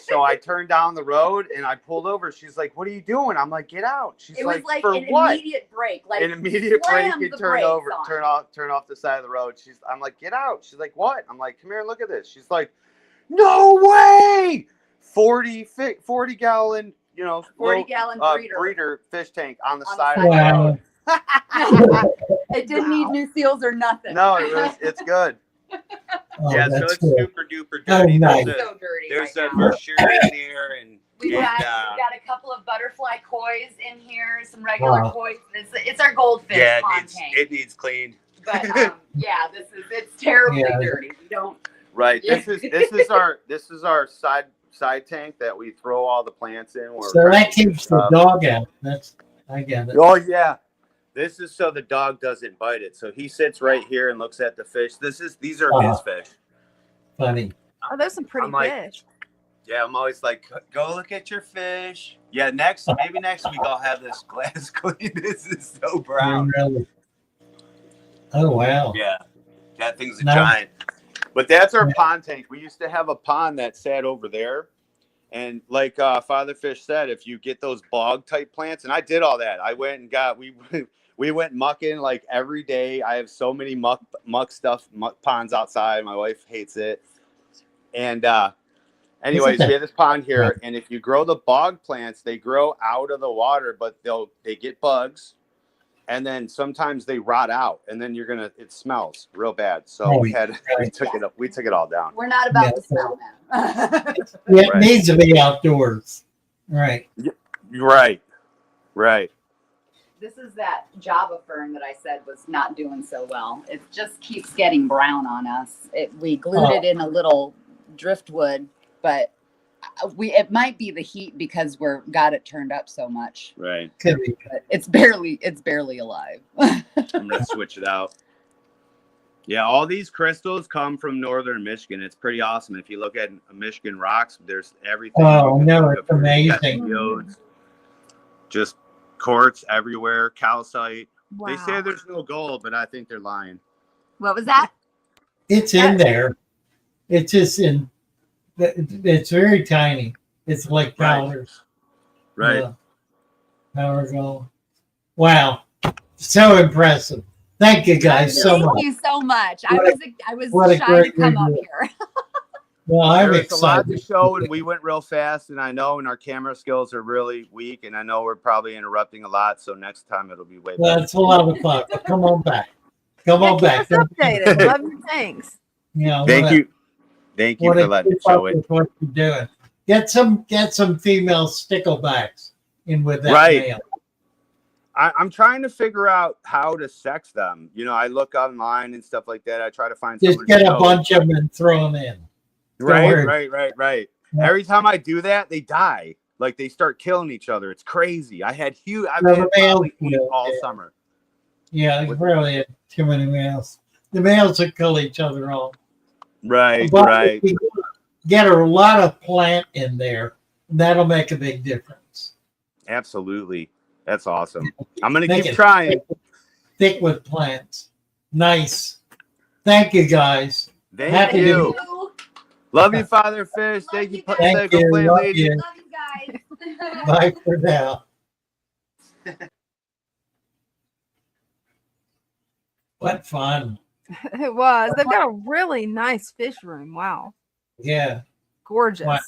So I turned down the road and I pulled over. She's like, what are you doing? I'm like, get out. She's It was like for an what? immediate break. Like An immediate break slammed and the turn brakes over, on. turn off the side of the road. I'm like, get out. She's like, what? I'm like, come here and look at this. She's like, no way. 40 gallon, 40-gallon breeder fish tank on the side of the road. It didn't need new seals or nothing. No, it's good. Oh, Yeah, so that's it's good. super duper dirty. nice. So dirty. There's right a now. brochure in here, and We've got a couple of butterfly kois in here, some regular kois. It's our goldfish pond tank. it needs cleaned. But yeah, it's terribly Yeah. dirty. We don't. Right. This is our side tank that we throw all the plants in. So that keeps the dog out. I get it. Oh yeah. This is so the dog doesn't bite it. So he sits right here and looks at the fish. These are his fish. Funny. Oh, there's some pretty I'm like, fish. Yeah, I'm always like, go look at your fish. Yeah, maybe next week I'll have this glass clean. This is so brown. Really? Oh wow. Yeah, that thing's a giant. But that's our pond tank. We used to have a pond that sat over there. And like Father Fish said, if you get those bog type plants, and I did all that. I went and we went mucking like every day. I have so many muck ponds outside. My wife hates it. And anyways, we have this pond here, and if you grow the bog plants, they grow out of the water, but they get bugs, and then sometimes they rot out, and then it smells real bad. So we took it all down. We're not about the smell now. It needs to be outdoors. Right. Right. This is that Java fern that I said was not doing so well. It just keeps getting brown on us. We glued it in a little driftwood, but it might be the heat because got it turned up so much. Right. Could be. But it's barely alive. I'm gonna switch it out. Yeah, all these crystals come from northern Michigan. It's pretty awesome. If you look at Michigan rocks, there's everything. Oh no, it's amazing. Geodes, just quartz everywhere, calcite. Wow. They say there's no gold, but I think they're lying. What was that? It's in there. It's just it's very tiny. It's like powders. Right. Powder gold. Wow. So impressive. Thank you guys so much. Thank you so much. I was shy to come up here. Well, I'm There's a lot excited. to show, and we went real fast, and I know, and our camera skills are really weak, and I know we're probably interrupting a lot, so next time it'll be way Well, better. it's 11 o'clock. Come on back. Come on back. Keep us updated. Love your thanks. Thank you for letting me show it. What you're doing. Get some female sticklebacks in with that male. I'm trying to figure out how to sex them. I look online and stuff like that. I try to find Just someone get who a knows. bunch of them and throw them in. Right. Yeah. Every time I do that, they die. Like they start killing each other. It's crazy. I've had The probably males 8 will, all yeah. summer. Yeah, you really had too many males. The males will kill each other off. Right. But if you get a lot of plant in there, that'll make a big difference. Absolutely. That's awesome. I'm gonna Make keep it trying. Thick with plants. Nice. Thank you guys. Thank Happy you. to Love you, Father Fish. Thank you. Thank you. Love you. Love you guys. Bye for now. What fun. It was. They've got a really nice fish room. Wow. Yeah. Gorgeous. Wow.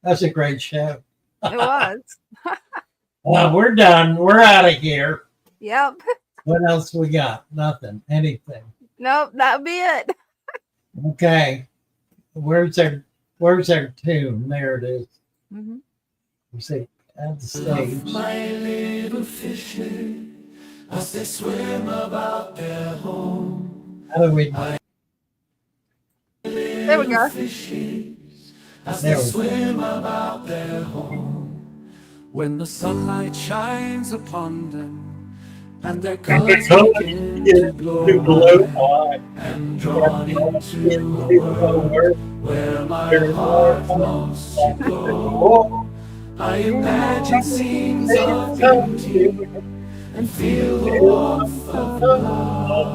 That's a great show. It was. Well, we're done. We're out of here. Yep. What else we got? Nothing. Anything. Nope. That'll be it. Okay. Where's our tune? There it is. Mhm. You see at the Love stage. my little fishes as they swim about their home. How do we There we go. Fishes as There they we go. swim about their home. When the sunlight shines upon them and their And the colors colors begin begin to to glow glow white. white. And And drawn drawn into a into a world world where my where my heart heart longs to wants to go. go. I imagine scenes of It's so beauty beautiful. and feel the Feel warmth of the love.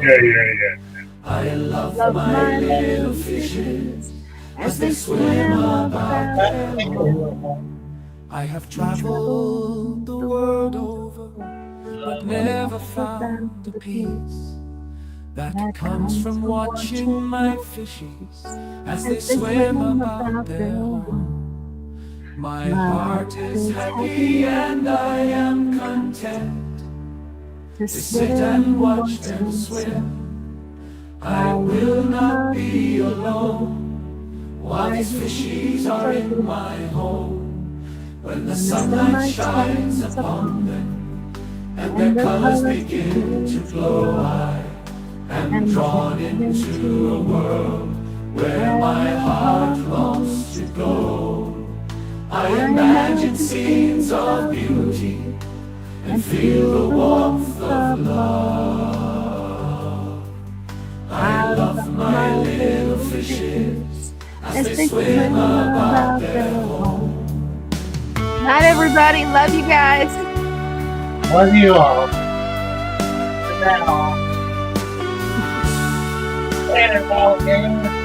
Yeah, love. yeah, yeah. I love Love my my little little fishes fishes as as they they swim swim about about their their home. home. I have And traveled traveled the the world world over, over, but but never never found found the the peace peace that that comes comes from from watching watching my my fishies as as they they swim swim about about their their home. home. My My heart heart is is happy happy and I am content to to sit sit and and watch watch them them swim. swim. I I will will not not be be alone alone while while these the fishies fishes are are in there. my home. When the When the sunlight sunlight shines shines upon upon them them and their and the colors colors begin to begin to glow, glow, I am and drawn drawn into a into world where where my my heart heart longs longs to to go. go. I I imagine imagine scenes scenes of of beauty beauty and and feel feel the the warmth warmth of of love. love. I I love love my my little little fishes fishes as as they they swim swim about about their their home. home. Night, everybody. Love you guys. Love you all. For now. And all again.